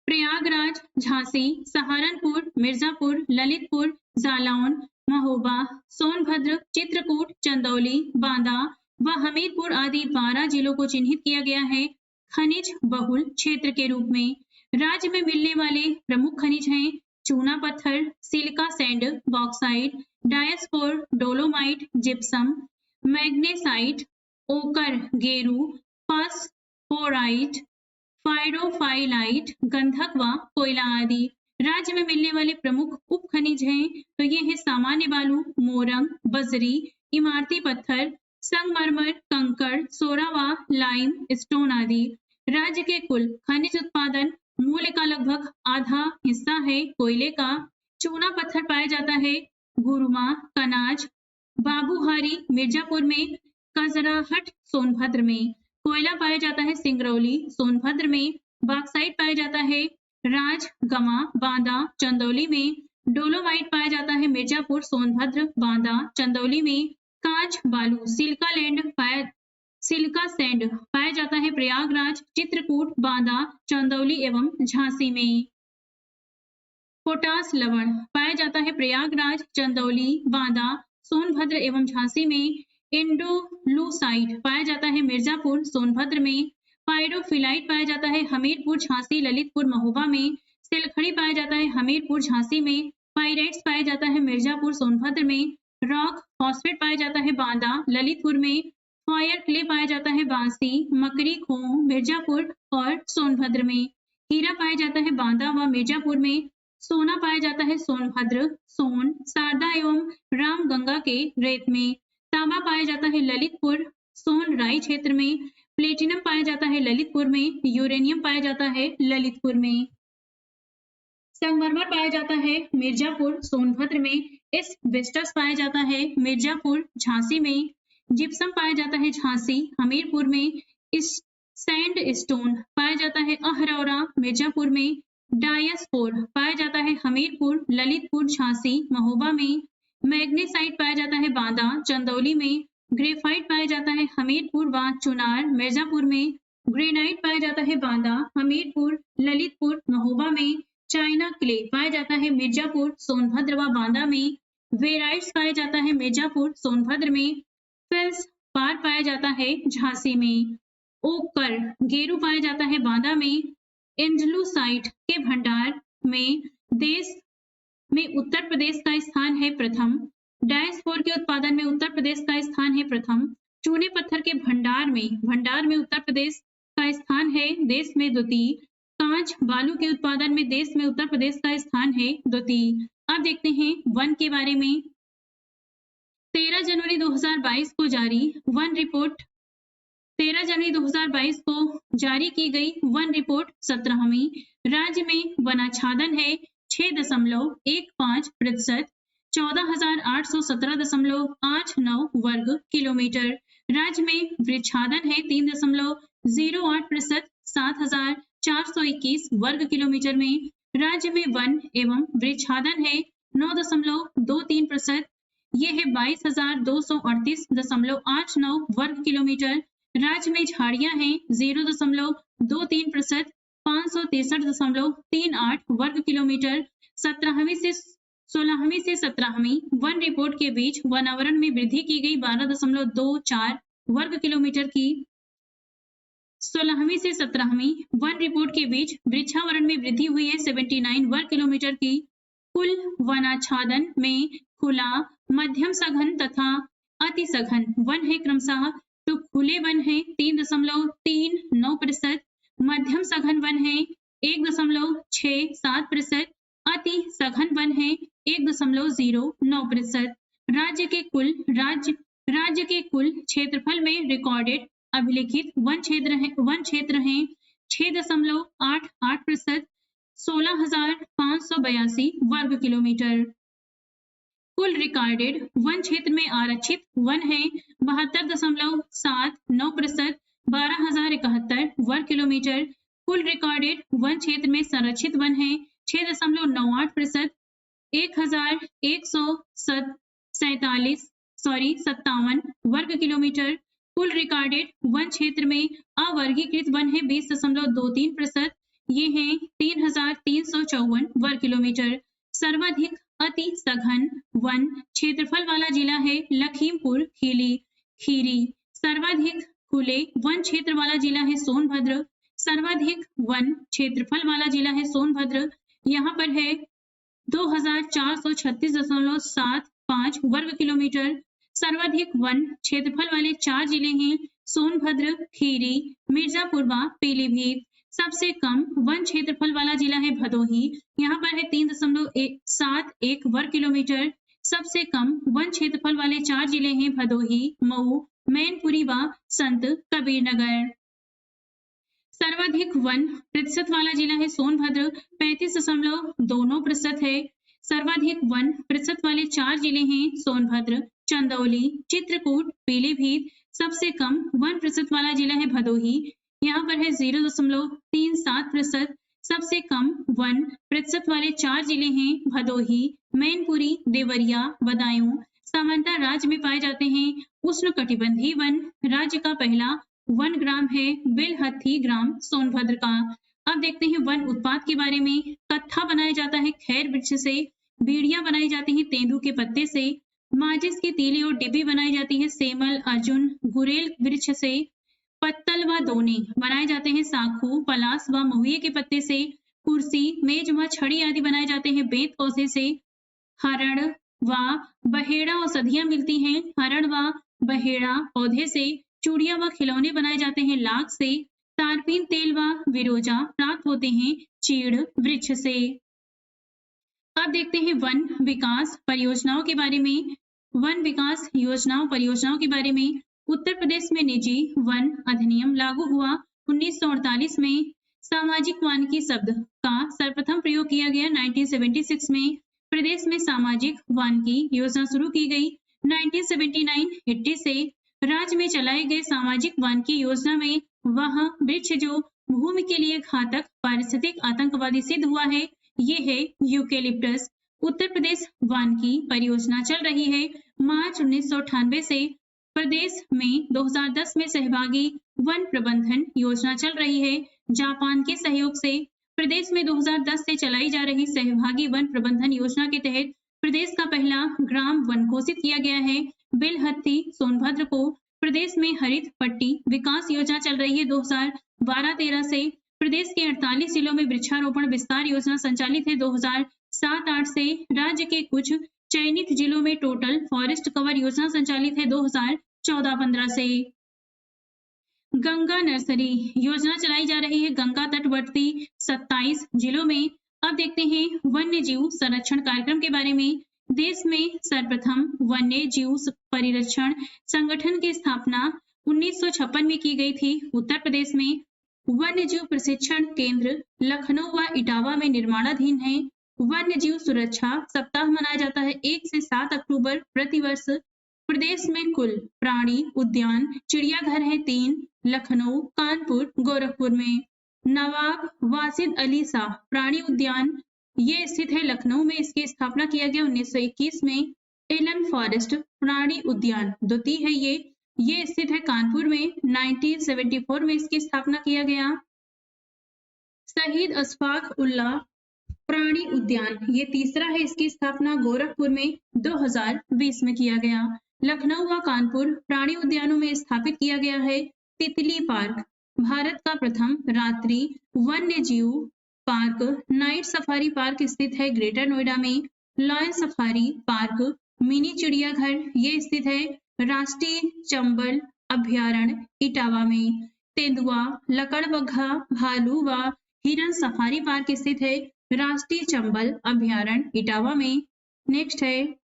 प्रयागराज, झांसी, सहारनपुर, मिर्जापुर, ललितपुर, जालौन, महोबा, सोनभद्र, चित्रकूट, चंदौली, बांदा, व हमीरपुर आदि 12 जिलों को चिन्हित किया गया है खनिज बहुल क्षेत्र के रूप में। राज्य में मिलने वाले प्रमुख खनिज हैं चूना पत्थर, silica sand, bauxite, diaspore, dolomite, gypsum, magnesite, ओकर, गेरू, फास्फोराइट, फाइरोफाइलाइट, गंधक व कोयला आदि। राज्य में मिलने वाले प्रमुख उप खनिज हैं तो ये है सामान्य बालू, मोरंग, बजरी, इमारती पत्थर, संगमरमर, कंकड़, सोरा व लाइम स्टोन आदि। राज्य के कुल खनिज उत्पादन मूल्य का लगभग आधा हिस्सा है कोयले का। चूना पत्थर पाया जाता है गुरुमा, कनाज, बाबूहारी, मिर्जापुर में, कजराहट, सोनभद्र में। कोयला पाया जाता है सिंगरौली, सोनभद्र में। बॉक्साइट पाया जाता है राजगमा, बांदा, चंदौली में। डोलोमाइट पाया जाता है मिर्जापुर, सोनभद्र, बांदा, चंदौली में। कांच बालू, सिलिका सैंड पाया जाता है प्रयागराज, चित्रकूट, बांदा, चंदौली एवं झांसी में। पोटास लवण पाया जाता है प्रयागराज, चंदौली, बांदा, सोनभद्र एवं झांसी में। इंडोलूसाइड पाया जाता है मिर्जापुर, सोनभद्र में। पायरोफिलाइट पाया जाता है हमीरपुर, झांसी, ललितपुर, महोबा में। सिलखड़ी पाया जाता है हमीरपुर, झांसी में। पायरेट्स पाया जाता है मिर्जापुर, सोनभद्र में। रॉक फॉस्फेट पाया जाता है बांदा, ललितपुर में। फायर क्ले पाया जाता है बांसी, मकरी खोह, मिर्जापुर और सोनभद्र में। हीरा पाया जाता है बांदा व मिर्जापुर में। सोना पाया जाता है सोनभद्र, सोन, शारदा एवं रामगंगा के रेत में। तांबा पाया जाता है ललितपुर, सोन राई क्षेत्र में। प्लेटिनम पाया जाता है ललितपुर में। यूरेनियम पाया जाता है ललितपुर में। संगमरमर पाया जाता है मिर्जापुर, सोनभद्र में। एस्बेस्टस पाया जाता है मिर्जापुर, झांसी में। जिप्सम पाया जाता है झांसी, हमीरपुर में। सैंड स्टोन पाया जाता है अहरौरा, मिर्जापुर में। डायस्पोर पाया जाता है हमीरपुर, ललितपुर, झांसी, महोबा में। मैग्नेसाइट पाया जाता है बांदा, चंदौली में। ग्रेफाइट पाया जाता है हमीरपुर व चुनार, मिर्जापुर में। ग्रेनाइट पाया जाता है बांदा, हमीरपुर, ललितपुर, महोबा में। चाइना क्ले पाया जाता है मिर्जापुर, सोनभद्र व बांदा में। वेराइट्स पाया जाता है मिर्जापुर, सोनभद्र में। फेल्सपार पाया जाता है झांसी में। ओकर, गेरू पाया जाता है बांदा में। एंडलूसाइट के भंडार में देश में उत्तर प्रदेश का स्थान है प्रथम। डायस्पोर के उत्पादन में उत्तर प्रदेश का स्थान है प्रथम। चूने पत्थर के भंडार में उत्तर प्रदेश का स्थान है देश में द्वितीय। कांच बालू के उत्पादन में देश में उत्तर प्रदेश का स्थान है द्वितीय। अब देखते हैं वन के बारे में। 13 जनवरी 2022 को जारी वन रिपोर्ट 13 जनवरी 2022 को जारी की गई वन रिपोर्ट 17वीं। राज्य में वनाच्छादन है 6.15%, 14,817.89 वर्ग किलोमीटर। राज्य में वृक्षादन है 3.08%, 7,421 वर्ग किलोमीटर में। राज्य में वन एवं वृक्षादन है 9.23%, ये है 22,238.89 वर्ग किलोमीटर। राज्य में झाड़ियां हैं 0.23%, 563.38 वर्ग किलोमीटर। 16वीं से 17वीं वन रिपोर्ट के बीच वनावरण में वृद्धि की गई 12.24 वर्ग किलोमीटर की। 16वीं से 17वीं वन रिपोर्ट के बीच वृक्षावरण में वृद्धि हुई है 79 वर्ग किलोमीटर की। कुल वनाच्छादन में खुला, मध्यम सघन तथा अति सघन वन है क्रमशः। तो खुले वन है 3.39%, मध्यम सघन वन है 1.67%, अति सघन वन है 1.09%। राज्य के कुल क्षेत्रफल में रिकॉर्डेड अभिलिखित वन क्षेत्र हैं 6.88%, 16,582 वर्ग किलोमीटर। कुल रिकॉर्डेड वन क्षेत्र में आरक्षित वन है 72.79%, 12,071 वर्ग किलोमीटर। कुल रिकॉर्डेड वन क्षेत्र में संरक्षित वन है 6.98%, 1,157 वर्ग किलोमीटर। कुल रिकॉर्डेड वन क्षेत्र में अवर्गीकृत वन है 20.23%, ये है 3,354 वर्ग किलोमीटर। सर्वाधिक अति सघन वन क्षेत्रफल वाला जिला है लखीमपुर खीरी, सर्वाधिक खुले वन क्षेत्र वाला जिला है सोनभद्र। सर्वाधिक वन क्षेत्रफल वाला जिला है सोनभद्र। यहाँ पर है 2436.75 वर्ग किलोमीटर। सर्वाधिक वन क्षेत्रफल वाले 4 जिले हैं सोनभद्र, खीरी, मिर्जापुर व पीलीभीत। सबसे कम वन क्षेत्रफल वाला जिला है भदोही। यहाँ पर है 3.71 वर्ग किलोमीटर। सबसे कम वन क्षेत्रफल वाले 4 जिले हैं भदोही, मऊ, मैनपुरी व संत कबीरनगर। सर्वाधिक वन प्रतिशत वाला जिला है सोनभद्र, 35.2% है। सर्वाधिक वन प्रतिशत वाले 4 जिले हैं सोनभद्र, चंदौली, चित्रकूट, पीलीभीत। सबसे कम वन प्रतिशत वाला जिला है भदोही, यहाँ पर है 0.37%। सबसे कम वन प्रतिशत वाले 4 जिले हैं भदोही, मैनपुरी, देवरिया, बदायूं। सामान्यतः राज्य में पाए जाते हैं। उष्णकटिबंधीय वन राज्य का पहला वन ग्राम है बिलहथी ग्राम सोनभद्र का। अब देखते हैं वन उत्पाद के बारे में। कत्था बनाया जाता है खैर वृक्ष से, बीड़ियां बनाई जाती हैं तेंदू के पत्ते से, माचिस की तीली और डिब्बी बनाई जाती है सेमल, अर्जुन, गुरेल वृक्ष से, पत्तल व दोने बनाए जाते हैं साखू, पलास व महुए के पत्ते से, कुर्सी, मेज व छड़ी आदि बनाए जाते हैं बेत पौधे से, हरण व बहेड़ा औषधियां मिलती हैं हरण व बहेड़ा पौधे से, चूड़ियां व खिलौने बनाए जाते हैं लाख से, तारपीन तेल व विरोजा प्राप्त होते हैं चीड़ वृक्ष से। अब देखते हैं वन विकास परियोजनाओं के बारे में। वन विकास योजनाओं परियोजनाओं के बारे में। उत्तर प्रदेश में निजी वन अधिनियम लागू हुआ 1948 में। सामाजिक वानिकी शब्द का सर्वप्रथम प्रयोग किया गया 1976 में। प्रदेश में सामाजिक वानिकी योजना शुरू की गई 1979-80 से। राज्य में चलाए गए सामाजिक वानिकी योजना में वह वृक्ष जो भूमि के लिए घातक पारिस्थितिक आतंकवादी सिद्ध हुआ है, ये है यूकेलिप्टस। उत्तर प्रदेश वानिकी परियोजना चल रही है मार्च 1998 से। प्रदेश में 2010 में सहभागी वन प्रबंधन योजना चल रही है जापान के सहयोग से। प्रदेश में 2010 से चलाई जा रही सहभागी वन प्रबंधन योजना के तहत प्रदेश का पहला ग्राम वन घोषित किया गया है बिलहत्थी सोनभद्र को। प्रदेश में हरित पट्टी विकास योजना चल रही है 2012-13 से। प्रदेश के 48 जिलों में वृक्षारोपण विस्तार योजना संचालित है 2007-8 से। राज्य के कुछ चयनित जिलों में टोटल फॉरेस्ट कवर योजना संचालित है 2014-15 से। गंगा नर्सरी योजना चलाई जा रही है गंगा तटवर्ती 27 जिलों में। अब देखते हैं वन्य जीव संरक्षण कार्यक्रम के बारे में। देश में सर्वप्रथम वन्य जीव परिरक्षण संगठन की स्थापना 1956 में की गई थी। उत्तर प्रदेश में वन्य जीव प्रशिक्षण केंद्र लखनऊ व इटावा में निर्माणाधीन है। वन्य जीव सुरक्षा सप्ताह मनाया जाता है 1 से 7 अक्टूबर प्रतिवर्ष। प्रदेश में कुल प्राणी उद्यान चिड़ियाघर है 3 लखनऊ, कानपुर, गोरखपुर में। नवाब वासिद अली शाह प्राणी उद्यान ये स्थित है लखनऊ में। इसकी स्थापना किया गया 1921 में। एलन फॉरेस्ट प्राणी उद्यान द्वितीय है ये स्थित है कानपुर में। 1974 में इसकी स्थापना किया गया। शहीद अशफाक उल्लाह प्राणी उद्यान ये तीसरा है। इसकी स्थापना गोरखपुर में 2020 में किया गया। लखनऊ व कानपुर प्राणी उद्यानों में स्थापित किया गया है तितली पार्क। भारत का प्रथम रात्रि वन्य जीव पार्क नाइट सफारी पार्क स्थित है ग्रेटर नोएडा में। लॉयन सफारी पार्क मिनी चिड़ियाघर ये स्थित है राष्ट्रीय चंबल अभ्यारण्य इटावा में। तेंदुआ, लकड़बग्घा, भालू व हिरन सफारी पार्क स्थित है राष्ट्रीय चंबल अभ्यारण्य इटावा में। नेक्स्ट है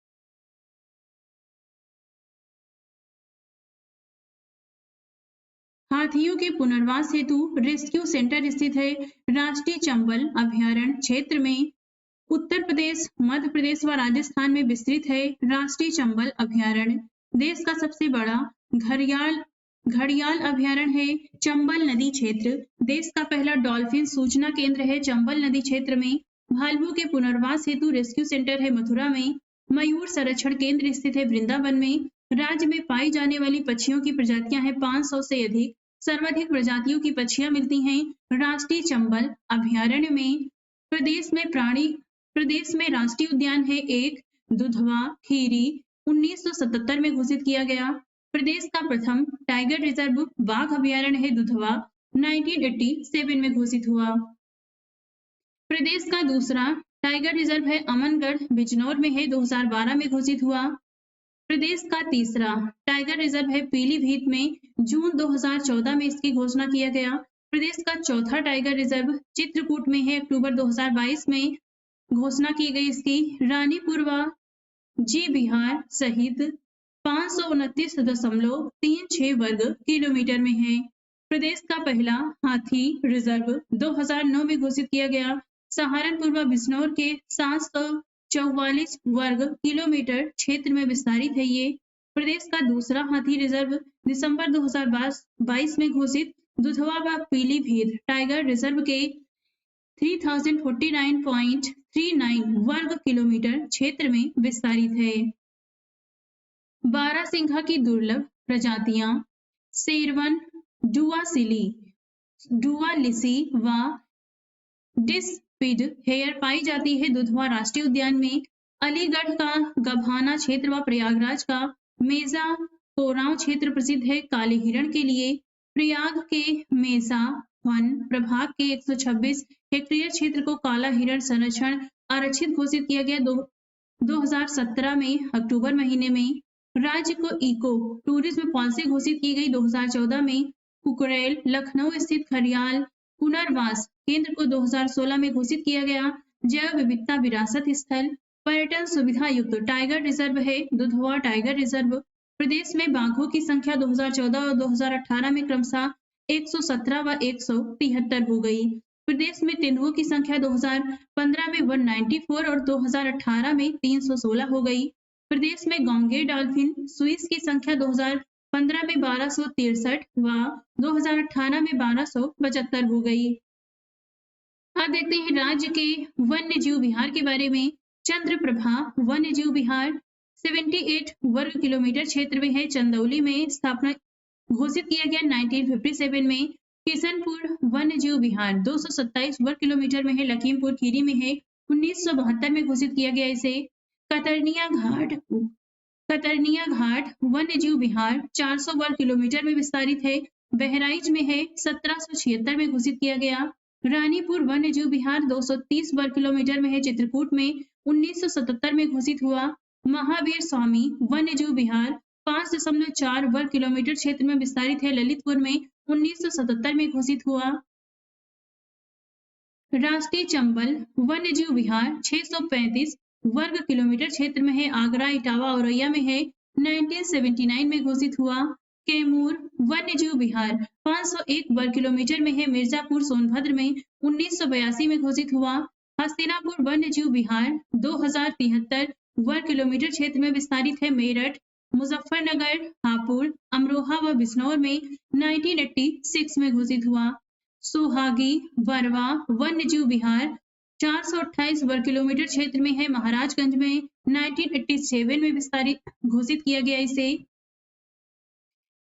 हाथियों के पुनर्वास हेतु रेस्क्यू सेंटर स्थित है राष्ट्रीय चंबल अभ्यारण्य क्षेत्र में। उत्तर प्रदेश, मध्य प्रदेश व राजस्थान में विस्तृत है राष्ट्रीय चंबल अभ्यारण्य। देश का सबसे बड़ा घड़ियाल अभ्यारण्य है चंबल नदी क्षेत्र। देश का पहला डॉल्फिन सूचना केंद्र है चंबल नदी क्षेत्र में। भालुओं के पुनर्वास हेतु रेस्क्यू सेंटर है मथुरा में। मयूर संरक्षण केंद्र स्थित है वृंदावन में। राज्य में पाई जाने वाली पक्षियों की प्रजातियां हैं 500 से अधिक। सर्वाधिक प्रजातियों की पक्षियां मिलती हैं राष्ट्रीय चंबल अभ्यारण्य में। प्रदेश में राष्ट्रीय उद्यान है एक दुधवा खीरी 1977 में घोषित किया गया। प्रदेश का प्रथम टाइगर रिजर्व बाघ अभयारण्य है दुधवा, 1987 में घोषित हुआ। प्रदेश का दूसरा टाइगर रिजर्व है अमनगढ़, बिजनौर में है, 2012 में घोषित हुआ। प्रदेश का तीसरा टाइगर रिजर्व है पीलीभीत में, जून 2014 में इसकी घोषणा किया गया। प्रदेश का चौथा टाइगर रिजर्व चित्रकूट में है, अक्टूबर 2022 में घोषणा की गई इसकी। रानीपुर व जी बिहार सहित 529.36 वर्ग किलोमीटर में है। प्रदेश का पहला हाथी रिजर्व 2009 में घोषित किया गया। सहारनपुर व बिजनौर के 744 वर्ग किलोमीटर क्षेत्र में विस्तारित है ये। प्रदेश का दूसरा हाथी रिजर्व दिसंबर 2022 में घोषित दुधवा व पीलीभीत टाइगर रिजर्व के 3049.39 वर्ग किलोमीटर क्षेत्र में विस्तारित है। बारहसिंघा की दुर्लभ प्रजातियां शेरवन, डुआलिसी व डिस्पिड हेयर पाई जाती है दुधवा राष्ट्रीय उद्यान में। अलीगढ़ का गभाना क्षेत्र व प्रयागराज का मेजा कोरांव क्षेत्र प्रसिद्ध है काले हिरण के लिए। प्रयाग के मेजा वन प्रभाग के 126 हेक्टेयर क्षेत्र को काला हिरण संरक्षण आरक्षित घोषित किया गया 2017 में अक्टूबर महीने में। राज्य को इको टूरिज्म पॉलिसी घोषित की गई 2014 में। कुकरेल लखनऊ स्थित खरियाल पुनर्वास केंद्र को 2016 में घोषित किया गया। जैव विविधता विरासत स्थल पर्यटन सुविधा युक्त टाइगर रिजर्व है दुधवा टाइगर रिजर्व। प्रदेश में बाघों की संख्या 2014 और 2018 में क्रमशः 117 व 173 हो गई। प्रदेश में तेंदुओं की संख्या 2015 में 194 और 2018 में 316 हो गई। प्रदेश में गौंगे डॉल्फिन स्विस की संख्या 2015 में 1263 व 2018 में 1275 हो गई। अब देखते हैं राज्य के वन्य जीव विहार के बारे में। चंद्रप्रभा वन्य जीव विहार 78 वर्ग किलोमीटर क्षेत्र में है। चंदौली में स्थापना घोषित किया गया 1957 में। किशनपुर वन्य जीव विहार 227 वर्ग किलोमीटर में है। लखीमपुर खीरी में है, 1972 में घोषित किया गया इसे। कतरनिया घाट वन्य जीव विहार 400 वर्ग किलोमीटर में विस्तारित है। बहराइच में है, 1776 में घोषित किया गया। रानीपुर वन्य जीव विहार 230 वर्ग किलोमीटर में है। चित्रकूट में 1977 में घोषित हुआ। महावीर स्वामी वन्य जीव विहार 5.4 वर्ग किलोमीटर क्षेत्र में विस्तारित है। ललितपुर में 1977 में घोषित हुआ। राष्ट्रीय चंबल वन्य जीव विहार 635 वर्ग किलोमीटर क्षेत्र में है। आगरा, इटावा, औरैया में है, 1979 में घोषित हुआ। कैमूर वन्य जीव विहार 501 वर्ग किलोमीटर में है। मिर्जापुर सोनभद्र में 1982 में घोषित हुआ। हस्तिनापुर वन्य जीव विहार 2073 वर्ग किलोमीटर क्षेत्र में विस्तारित है। मेरठ, मुजफ्फरनगर, हापुड़, अमरोहा व बिजनौर में 1986 में घोषित हुआ। सुहागी बरवा वन्य जीव विहार 428 वर्ग किलोमीटर क्षेत्र में है। महाराजगंज में 1987 में विस्तारित घोषित किया गया इसे।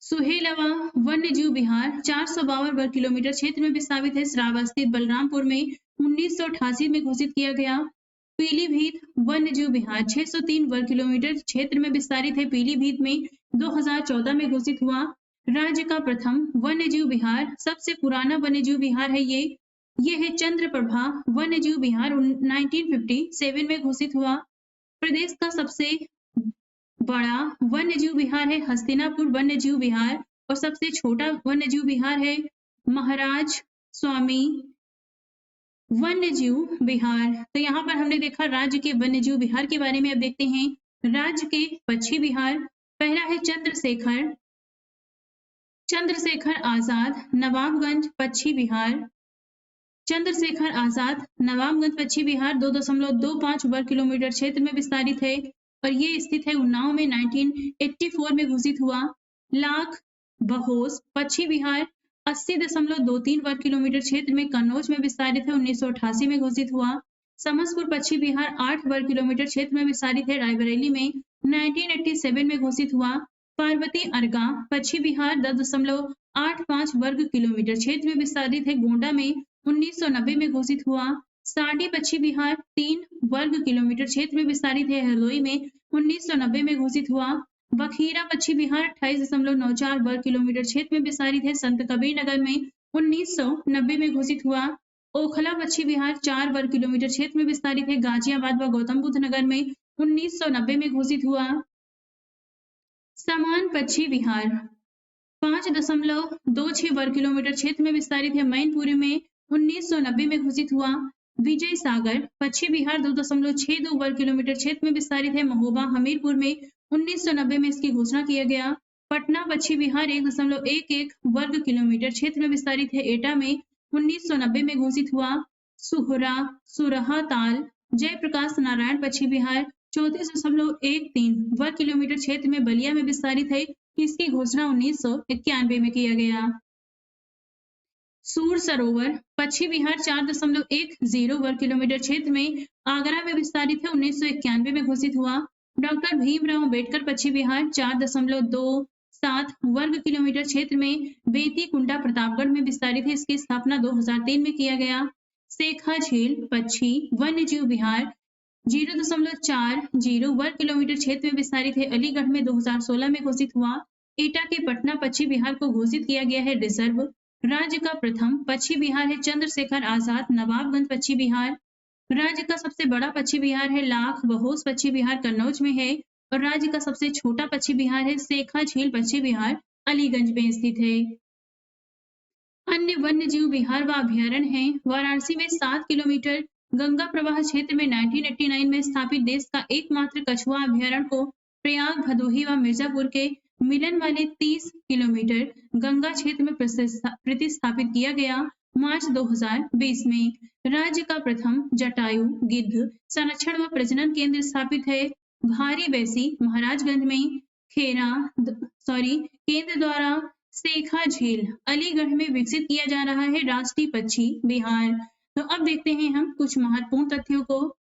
सुहेलवा वन्य जीव विहार 452 वर्ग किलोमीटर क्षेत्र में विस्तारित है। श्रावस्ती बलरामपुर में 1988 में घोषित किया गया। पीलीभीत वन्य जीव विहार 603 वर्ग किलोमीटर क्षेत्र में विस्तारित है। पीलीभीत में 2014 में घोषित हुआ। राज्य का प्रथम वन्य जीव विहार सबसे पुराना वन्य जीव विहार है ये है चंद्रप्रभा वन्य जीव विहार 1957 में घोषित हुआ। प्रदेश का सबसे बड़ा वन्य जीव विहार है हस्तिनापुर वन्य जीव विहार और सबसे छोटा वन्य जीव विहार है महाराज स्वामी वन्य जीव विहार। तो यहाँ पर हमने देखा राज्य के वन्य जीव विहार के बारे में। अब देखते हैं राज्य के पक्षी विहार। पहला है चंद्रशेखर आजाद नवाबगंज पक्षी विहार। चंद्रशेखर आजाद नवाबगंज पक्षी विहार 2.25 वर्ग किलोमीटर क्षेत्र में विस्तारित है और ये स्थित है उन्नाव में, 1984 में घोषित हुआ। लाख बहोस पक्षी विहार 80.23 वर्ग किलोमीटर क्षेत्र में कन्नौज में विस्तारित है, 1988 में घोषित हुआ। समसपुर पक्षी विहार 8 वर्ग किलोमीटर क्षेत्र में विस्तारित है, रायबरेली में 1987 में घोषित हुआ। पार्वती अर्गा पक्षी विहार 10.85 वर्ग किलोमीटर क्षेत्र में विस्तारित है, गोंडा में 1990 में घोषित हुआ। साडी पक्षी विहार 3 वर्ग किलोमीटर क्षेत्र में विस्तारित है, हरदोई में 1990 में घोषित हुआ। बखीरा पश्चिम बिहार 28.94 वर्ग किलोमीटर क्षेत्र में विस्तारित है। संत कबीर नगर में 1990 में घोषित हुआ। ओखला पश्चिम बिहार 4 वर्ग किलोमीटर क्षेत्र में विस्तारित है। गाजियाबाद व गौतम बुद्ध नगर में 1990 में घोषित हुआ। समान पश्चिम बिहार 5.26 वर्ग किलोमीटर क्षेत्र में विस्तारित है। मैनपुरी में 1990 में घोषित हुआ। विजय सागर पश्चिम बिहार 2.62 वर्ग किलोमीटर क्षेत्र में विस्तारित है। महोबा हमीरपुर में 1990 में इसकी घोषणा किया गया। पटना पश्चिम बिहार 1.11 वर्ग किलोमीटर क्षेत्र में विस्तारित है। एटा में 1990 में घोषित हुआ। सुहरा सुरहा ताल जयप्रकाश नारायण पश्चिम बिहार 34.13 वर्ग किलोमीटर क्षेत्र में बलिया में विस्तारित है। इसकी घोषणा 1991 में किया गया। सूर सरोवर पश्चिम बिहार 4.10 वर्ग किलोमीटर क्षेत्र में आगरा में विस्तारित है। 1991 में घोषित हुआ। डॉक्टर भीमराव अंबेडकर पश्चिम बिहार 4.27 वर्ग किलोमीटर क्षेत्र में बेती कुंडा प्रतापगढ़ में विस्तारित है। इसकी स्थापना 2003 में किया गया। सेखा झील पश्चिम वन्य जीव विहार 0.40 वर्ग किलोमीटर क्षेत्र में विस्तारित है। अलीगढ़ में 2016 में घोषित हुआ। एटा के पटना पश्चिम बिहार को घोषित किया गया है रिजर्व। राज्य का प्रथम पश्चिम बिहार है चंद्रशेखर आजाद नवाबगंज पश्चिम बिहार। राज्य का सबसे बड़ा पश्चिम बिहार है लाख बहोश पश्चिम बिहार कन्नौज में है। और राज्य का सबसे छोटा पश्चिम बिहार है सेखा झील पश्चिम बिहार अलीगंज में स्थित है। अन्य वन्य जीव विहार व अभ्यारण्य है। वाराणसी में 7 किलोमीटर गंगा प्रवाह क्षेत्र में 1989 में स्थापित देश का एकमात्र कछुआ अभ्यारण्य को प्रयाग भदोही व मिर्जापुर के मिलन वाले 30 किलोमीटर गंगा क्षेत्र में प्रतिस्थापित किया गया मार्च 2020 में। राज्य का प्रथम जटायु गिद्ध संरक्षण व प्रजनन केंद्र स्थापित है भारी वैसी महाराजगंज में। केंद्र द्वारा सेखा झील अलीगढ़ में विकसित किया जा रहा है राष्ट्रीय पक्षी विहार। तो अब देखते हैं हम कुछ महत्वपूर्ण तथ्यों को।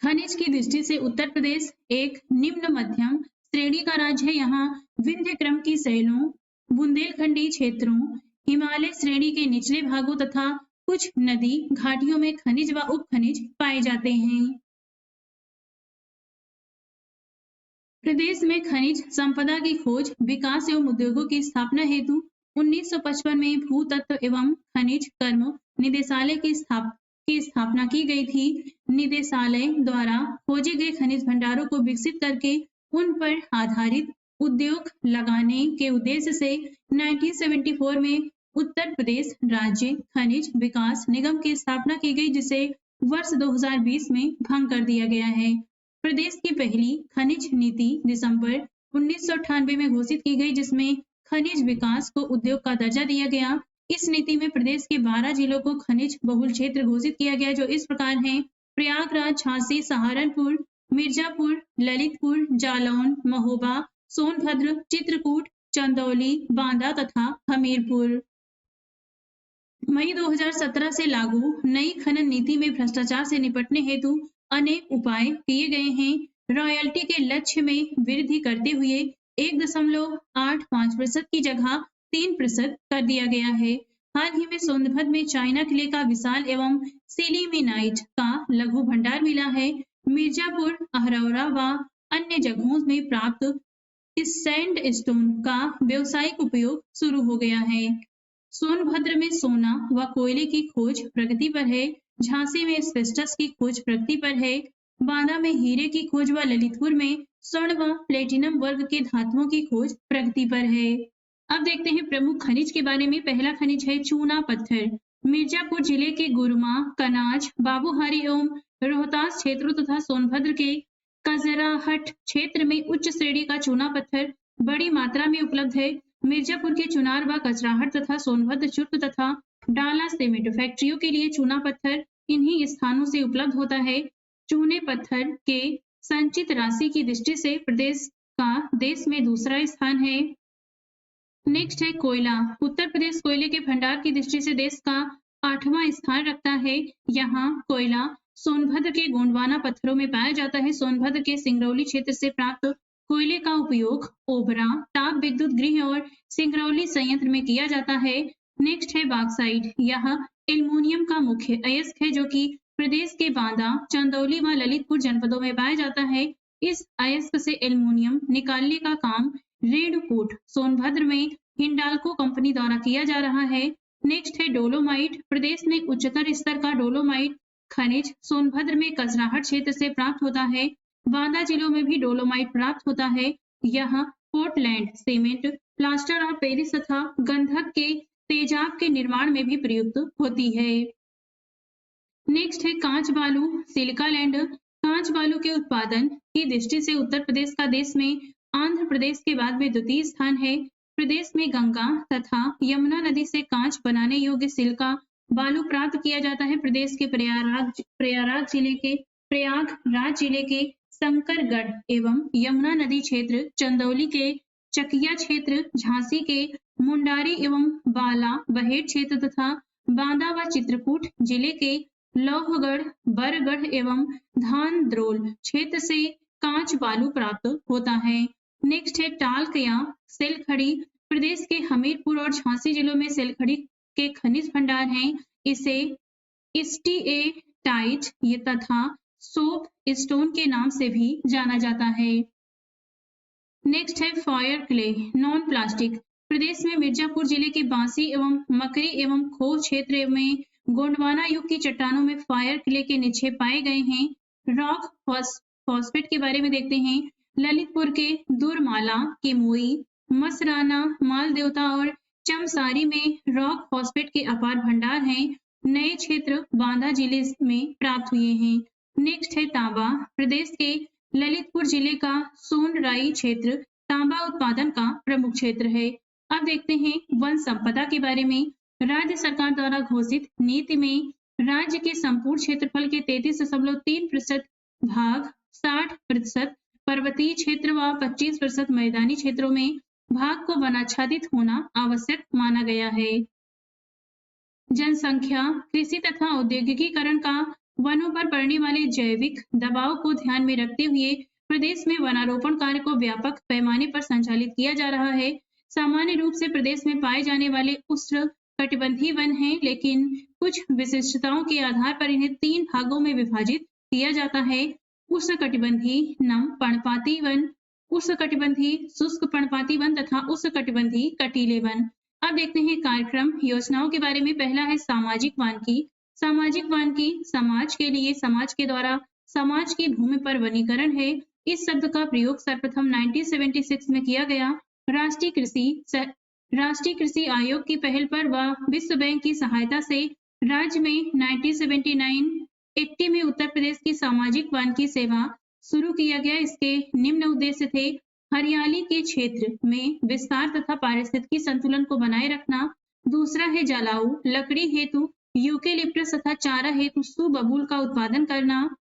खनिज की दृष्टि से उत्तर प्रदेश एक निम्न मध्यम श्रेणी का राज्य है। यहाँ विंध्य क्रम की शैलों बुंदेलखंडी क्षेत्रों हिमालय श्रेणी के निचले भागों तथा कुछ नदी घाटियों में खनिज व उपखनिज पाए जाते हैं। प्रदेश में खनिज संपदा की खोज विकास एवं उद्योगों की स्थापना हेतु 1955 में भूतत्व एवं खनिज कर्म निदेशालय की स्थापना की गई थी। निदेशालय द्वारा खोजे गए खनिज भंडारों को विकसित करके उन पर आधारित उद्योग लगाने के उद्देश्य से 1974 में उत्तर प्रदेश राज्य खनिज विकास निगम की स्थापना की गई, जिसे वर्ष 2020 में भंग कर दिया गया है। प्रदेश की पहली खनिज नीति दिसंबर 1998 में घोषित की गई, जिसमें खनिज विकास को उद्योग का दर्जा दिया गया। इस नीति में प्रदेश के 12 जिलों को खनिज बहुल क्षेत्र घोषित किया गया, जो इस प्रकार हैं: प्रयागराज, झांसी, सहारनपुर, मिर्जापुर, ललितपुर, जालौन, महोबा, सोनभद्र, चित्रकूट, चंदौली, बांदा तथा हमीरपुर। मई 2017 से लागू नई खनन नीति में भ्रष्टाचार से निपटने हेतु अनेक उपाय किए गए हैं। रॉयल्टी के लक्ष्य में वृद्धि करते हुए 1.85% की जगह 3% कर दिया गया है। हाल ही में सोनभद्र में चाइना किले का विशाल एवं सिलीमेनाइट का लघु भंडार मिला है। मिर्जापुर, अहरौरा व अन्य जगहों में प्राप्त सैंड स्टोन का व्यवसायिक उपयोग शुरू हो गया है। सोनभद्र में सोना व कोयले की खोज प्रगति पर है। झांसी में एस्बेस्टस की खोज प्रगति पर है। बांदा में हीरे की खोज व ललितपुर में स्वर्ण व प्लेटिनम वर्ग के धातुओं की खोज प्रगति पर है। अब देखते हैं प्रमुख खनिज के बारे में। पहला खनिज है चूना पत्थर। मिर्जापुर जिले के गुरमा, कनाज, बाबूहारी एवं रोहतास क्षेत्रों तथा सोनभद्र के कजराहट क्षेत्र में उच्च श्रेणी का चूना पत्थर बड़ी मात्रा में उपलब्ध है। मिर्जापुर के चुनार व कचराहट तथा सोनभद्र चुर्क तथा डाला सीमेंट फैक्ट्रियों के लिए चूना पत्थर इन्हीं स्थानों से उपलब्ध होता है। चूने पत्थर के संचित राशि की दृष्टि से प्रदेश का देश में दूसरा स्थान है। नेक्स्ट है कोयला। उत्तर प्रदेश कोयले के भंडार की दृष्टि से देश का 8वां स्थान रखता है। यहाँ कोयला सोनभद्र के गोंडवाना पत्थरों में पाया जाता है। सोनभद्र के सिंगरौली क्षेत्र से प्राप्त कोयले का उपयोग ओबरा, ताप विद्युत गृह और सिंगरौली संयंत्र में किया जाता है। नेक्स्ट है बॉक्साइट। यह एल्युमिनियम का मुख्य अयस्क है, जो कि प्रदेश के बांदा, चंदौली व ललितपुर जनपदों में पाया जाता है। इस अयस्क से एल्युमिनियम निकालने का काम रेडकोट सोनभद्र में हिंडाल्को कंपनी द्वारा किया जा रहा है। नेक्स्ट है डोलोमाइट। प्रदेश में उच्चतर स्तर का डोलोमाइट खनिज सोनभद्र में कसराहट क्षेत्र से प्राप्त होता है। बांदा जिलों में भी डोलोमाइट प्राप्त होता है। यह पोर्टलैंड, सीमेंट, प्लास्टर और पेरिस तथा गंधक के तेजाब के निर्माण में भी प्रयुक्त होती है। नेक्स्ट है कांच बालू सिलिका लैंड। कांच बालू के उत्पादन की दृष्टि से उत्तर प्रदेश का देश में आंध्र प्रदेश के बाद में द्वितीय स्थान है। प्रदेश में गंगा तथा यमुना नदी से कांच बनाने योग्य सिलिका बालू प्राप्त किया जाता है। प्रदेश के प्रयागराज जिले के शंकरगढ़ एवं यमुना नदी क्षेत्र, चंदौली के चकिया क्षेत्र, झांसी के मुंडारी एवं बाला बहेड़ क्षेत्र तथा बांदा व चित्रकूट जिले के लौहगढ़, बरगढ़ एवं धानद्रोल क्षेत्र से कांच बालू प्राप्त होता है। नेक्स्ट है टाल्क या सेलखड़ी। प्रदेश के हमीरपुर और झांसी जिलों में सेलखड़ी के खनिज भंडार हैं। इसे स्टीएटाइट तथा सोप स्टोन के नाम से भी जाना जाता है। नेक्स्ट है फायर क्ले नॉन प्लास्टिक। प्रदेश में मिर्जापुर जिले के बांसी एवं मकरी एवं खोह क्षेत्र में गोंडवाना युग की चट्टानों में फायर क्ले के निक्षेप पाए गए हैं। रॉक फॉस्फेट के बारे में देखते हैं। ललितपुर के दुरमाला, किमोई, मसराना, मालदेवता और चमसारी में रॉक फॉस्फेट के अपार भंडार हैं। नए क्षेत्र बांदा जिले में प्राप्त हुए हैं। नेक्स्ट है तांबा। प्रदेश के ललितपुर जिले का सोनराई क्षेत्र तांबा उत्पादन का प्रमुख क्षेत्र है। अब देखते हैं वन संपदा के बारे में। राज्य सरकार द्वारा घोषित नीति में राज्य के संपूर्ण क्षेत्रफल के 33.3% भाग, 60% पर्वतीय क्षेत्र व 25% मैदानी क्षेत्रों में भाग को वनाच्छादित होना आवश्यक माना गया है। जनसंख्या, कृषि तथा औद्योगिकीकरण का वनों पर पड़ने वाले जैविक दबाव को ध्यान में रखते हुए प्रदेश में वनारोपण कार्य को व्यापक पैमाने पर संचालित किया जा रहा है। सामान्य रूप से प्रदेश में पाए जाने वाले उष्णकटिबंधीय वन हैं, लेकिन कुछ विशिष्टताओं के आधार पर इन्हें 3 भागों में विभाजित किया जाता है। उष्णकटिबंधीय नम पर्णपाती वन, उष्णकटिबंधीय शुष्क पर्णपाती वन तथा उष्णकटिबंधीय कटीले वन। अब देखते हैं कार्यक्रम योजनाओं के बारे में। पहला है सामाजिक वानिकी। सामाजिक वानिकी समाज के लिए, समाज के द्वारा, समाज की भूमि पर वनीकरण है। इस शब्द का प्रयोग सर्वप्रथम 1976 में किया गया। राष्ट्रीय कृषि आयोग की पहल पर व विश्व बैंक की सहायता से राज्य में 1979-80 में उत्तर प्रदेश की सामाजिक वानिकी सेवा शुरू किया गया। इसके निम्न उद्देश्य थे: हरियाली के क्षेत्र में विस्तार तथा पारिस्थितिकी संतुलन को बनाए रखना। दूसरा है जलाऊ लकड़ी हेतु यूकेलिप्टस तथा चारा हेतु सुबबूल का उत्पादन करना।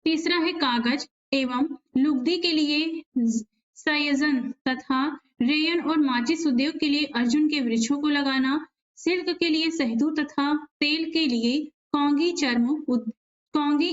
तीसरा है कागज एवं लुगदी के लिए सयजन तथा रेयन और माचिस उद्योग के लिए अर्जुन के वृक्षों को लगाना। सिल्क के लिए शहतूत तथा तेल के लिए कौंगी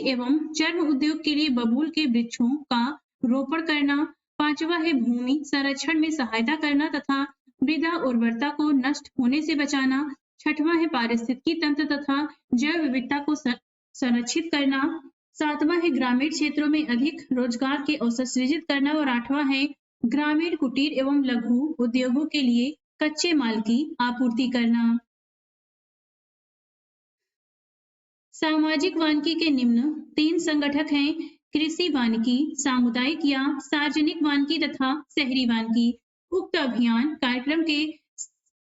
एवं चर्म उद्योग के लिए बबूल के वृक्षों का रोपण करना। पांचवा है भूमि संरक्षण में सहायता करना तथा मृदा उर्वरता को नष्ट होने से बचाना। छठवां है पारिस्थितिकी तंत्र तथा जैव विविधता को संरक्षित करना। सातवां है ग्रामीण क्षेत्रों में अधिक रोजगार के अवसर सृजित करना। और आठवां है ग्रामीण कुटीर एवं लघु उद्योगों के लिए कच्चे माल की आपूर्ति करना। सामाजिक वानिकी के निम्न 3 संगठक हैं: कृषि वानिकी, सामुदायिक या सार्वजनिक वानिकी तथा शहरी वानिकी। उक्त अभियान कार्यक्रम के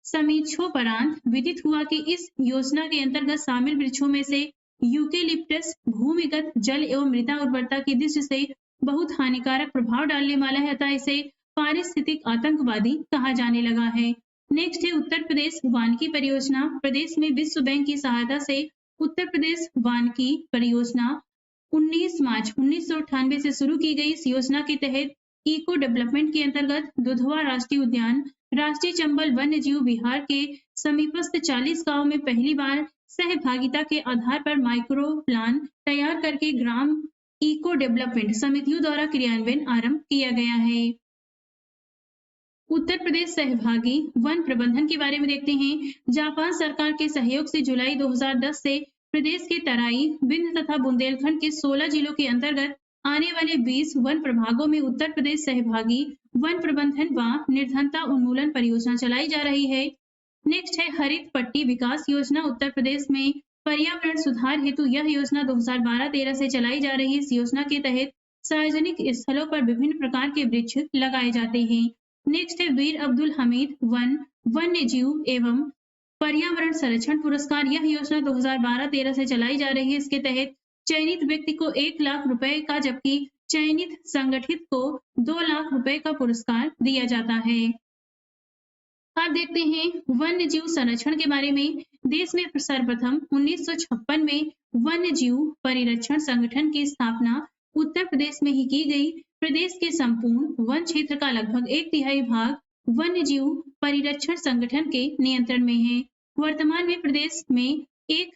समीक्षोपरांत विदित हुआ कि इस योजना के अंतर्गत शामिल वृक्षों में से यूकेलिप्टस भूमिगत जल एवं मृदा उर्वरता की दृष्टि से बहुत हानिकारक प्रभाव डालने वाला है, अतः इसे पारिस्थितिक आतंकवादी कहा जाने लगा है। नेक्स्ट है उत्तर प्रदेश वानिकी परियोजना। प्रदेश में विश्व बैंक की सहायता से उत्तर प्रदेश वानिकी परियोजना 19 मार्च 1998 से शुरू की गई। इस योजना के तहत इको डेवलपमेंट के अंतर्गत दुधवा राष्ट्रीय उद्यान, राष्ट्रीय चंबल वन्य जीव विहार के समीपस्थ 40 गांव में पहली बार सहभागिता के आधार पर माइक्रो प्लान तैयार करके ग्राम इको डेवलपमेंट समितियों द्वारा क्रियान्वयन आरंभ किया गया है। उत्तर प्रदेश सहभागी वन प्रबंधन के बारे में देखते हैं। जापान सरकार के सहयोग से जुलाई 2010 से प्रदेश के तराई, विंध्य तथा बुंदेलखंड के 16 जिलों के अंतर्गत आने वाले 20 वन प्रभागों में उत्तर प्रदेश सहभागी वन प्रबंधन व निर्धनता उन्मूलन परियोजना चलाई जा रही है। नेक्स्ट है हरित पट्टी विकास योजना उत्तर प्रदेश में पर्यावरण सुधार हेतु यह योजना 2012-13 से चलाई जा रही है। इस योजना के तहत सार्वजनिक स्थलों पर विभिन्न प्रकार के वृक्ष लगाए जाते हैं। नेक्स्ट है वीर अब्दुल हमीद वन्य जीव एवं पर्यावरण संरक्षण पुरस्कार। यह योजना 2012-13 से चलाई जा रही है। इसके तहत चयनित व्यक्ति को 1 लाख रुपए का जबकि चयनित संगठित को 2 लाख रुपए का पुरस्कार दिया जाता है। अब देखते हैं वन्य जीव संरक्षण के बारे में। देश में सर्वप्रथम 1956 में वन्य जीव परिरक्षण संगठन की स्थापना उत्तर प्रदेश में ही की गई। प्रदेश के संपूर्ण वन क्षेत्र का लगभग 1/3 भाग वन्य जीव परिरक्षण संगठन के नियंत्रण में है। वर्तमान में प्रदेश में एक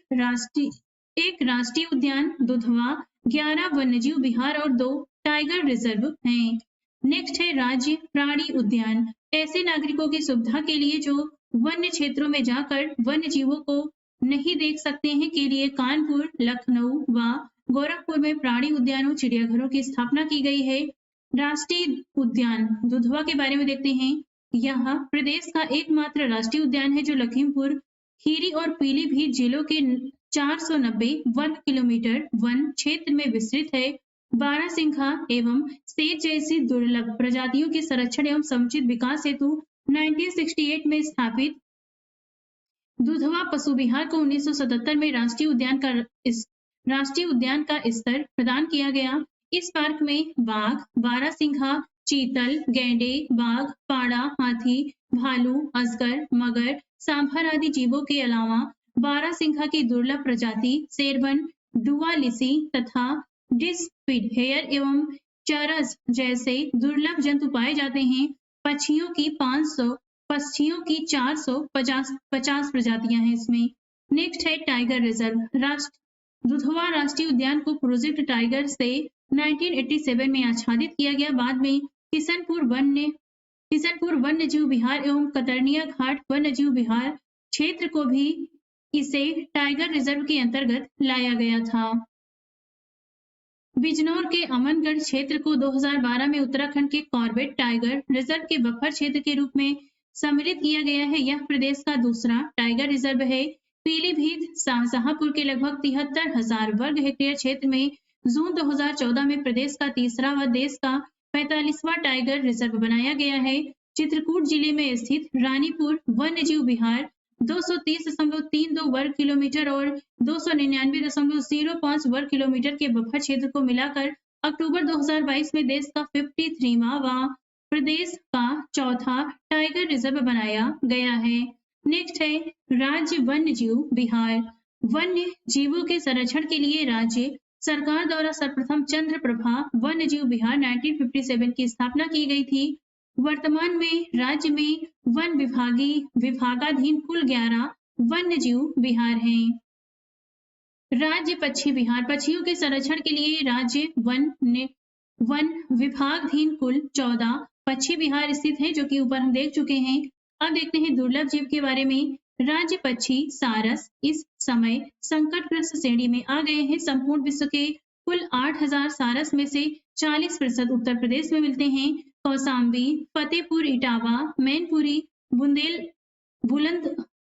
राष्ट्रीय उद्यान, दुधवा, 11 वन्यजीव विहार और 2 टाइगर रिजर्व हैं। नेक्स्ट है राज्य प्राणी उद्यान। ऐसे नागरिकों की सुविधा के लिए जो वन्य क्षेत्रों में जाकर वन्य जीवों को नहीं देख सकते हैं के लिए कानपुर, लखनऊ व गोरखपुर में प्राणी उद्यानों, चिड़ियाघरों की स्थापना की गई है। राष्ट्रीय उद्यान दुधवा के बारे में देखते हैं। यह प्रदेश का एकमात्र राष्ट्रीय उद्यान है जो लखीमपुर खीरी और पीलीभीत जिलों के 490 वर्ग किलोमीटर वन क्षेत्र में विस्तृत है। बारहसिंघा एवं सेज जैसी दुर्लभ प्रजातियों के संरक्षण एवं समुचित विकास हेतु 1968 में स्थापित दुधवा पशु विहार को 1977 में राष्ट्रीय उद्यान का स्तर प्रदान किया गया। इस पार्क में बाघ, बारहसिंघा, चीतल, गैंडे, बाघ, पाड़ा, हाथी, भालू, अजगर, मगर, सांभर आदि जीवों के अलावा बारहसिंघा की दुर्लभ प्रजाति शेरवन, डुआलिसी तथा डिस्कफिड हेयर एवं चरस जैसे दुर्लभ जंतु पाए जाते हैं। पक्षियों की 450 प्रजातियां हैं इसमें। नेक्स्ट है टाइगर रिजर्व। दुधवा राष्ट्रीय उद्यान को प्रोजेक्ट टाइगर से 1987 में आच्छादित किया गया। बाद में किशनपुर वन्य जीव विहार एवं कतरनिया घाट वन्य जीव विहार क्षेत्र को भी इसे टाइगर रिजर्व के अंतर्गत लाया गया था। बिजनौर के अमनगढ़ क्षेत्र को 2012 में उत्तराखंड के कॉर्बेट टाइगर रिजर्व के बफर क्षेत्र के रूप में सम्मिलित किया गया है। यह प्रदेश का दूसरा टाइगर रिजर्व है। पीलीभीत शाहजहांपुर के लगभग 73,000 वर्ग हेक्टेयर क्षेत्र में जून 2014 में प्रदेश का तीसरा व देश का 45वां टाइगर रिजर्व बनाया गया है। चित्रकूट जिले में स्थित रानीपुर वन्य जीव विहार 230.32 वर्ग किलोमीटर और 299.05 वर्ग किलोमीटर के बफर क्षेत्र को मिलाकर अक्टूबर 2022 में देश का 53वां व प्रदेश का चौथा टाइगर रिजर्व बनाया गया है। नेक्स्ट है राज्य वन्य जीव विहार। वन्य जीवों के संरक्षण के लिए राज्य सरकार द्वारा सर्वप्रथम चंद्रप्रभा वन्य जीव विहार 1957 की स्थापना की गई थी। वर्तमान में राज्य में वन विभागाधीन कुल 11 वन्य जीव विहार हैं। राज्य पक्षी विहार। पक्षियों के संरक्षण के लिए राज्य वन विभागाधीन कुल 14 पक्षी विहार स्थित हैं, जो कि ऊपर हम देख चुके हैं। अब देखते हैं दुर्लभ जीव के बारे में। राज्य पक्षी सारस इस समय संकटग्रस्त श्रेणी में आ गए हैं। संपूर्ण विश्व के कुल 8,000 सारस में से 40% उत्तर प्रदेश में मिलते हैं। कौसाम्बी, फतेहपुर इटावा, मैनपुरी,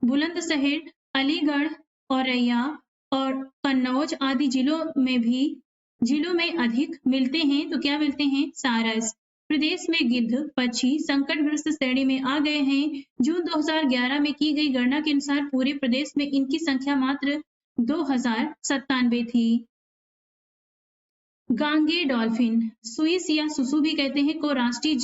बुलंदशहर, अलीगढ़, औरैया और कन्नौज आदि जिलों में अधिक मिलते हैं। तो क्या मिलते हैं? सारस। प्रदेश में गिद्ध पक्षी संकटग्रस्त श्रेणी में आ गए हैं। जून 2011 में की गई गणना के अनुसार पूरे प्रदेश में इनकी संख्या मात्र 2097 थी। गांगे डॉल्फिन, स्विस या सुसु भी कहते हैं, को राष्ट्रीय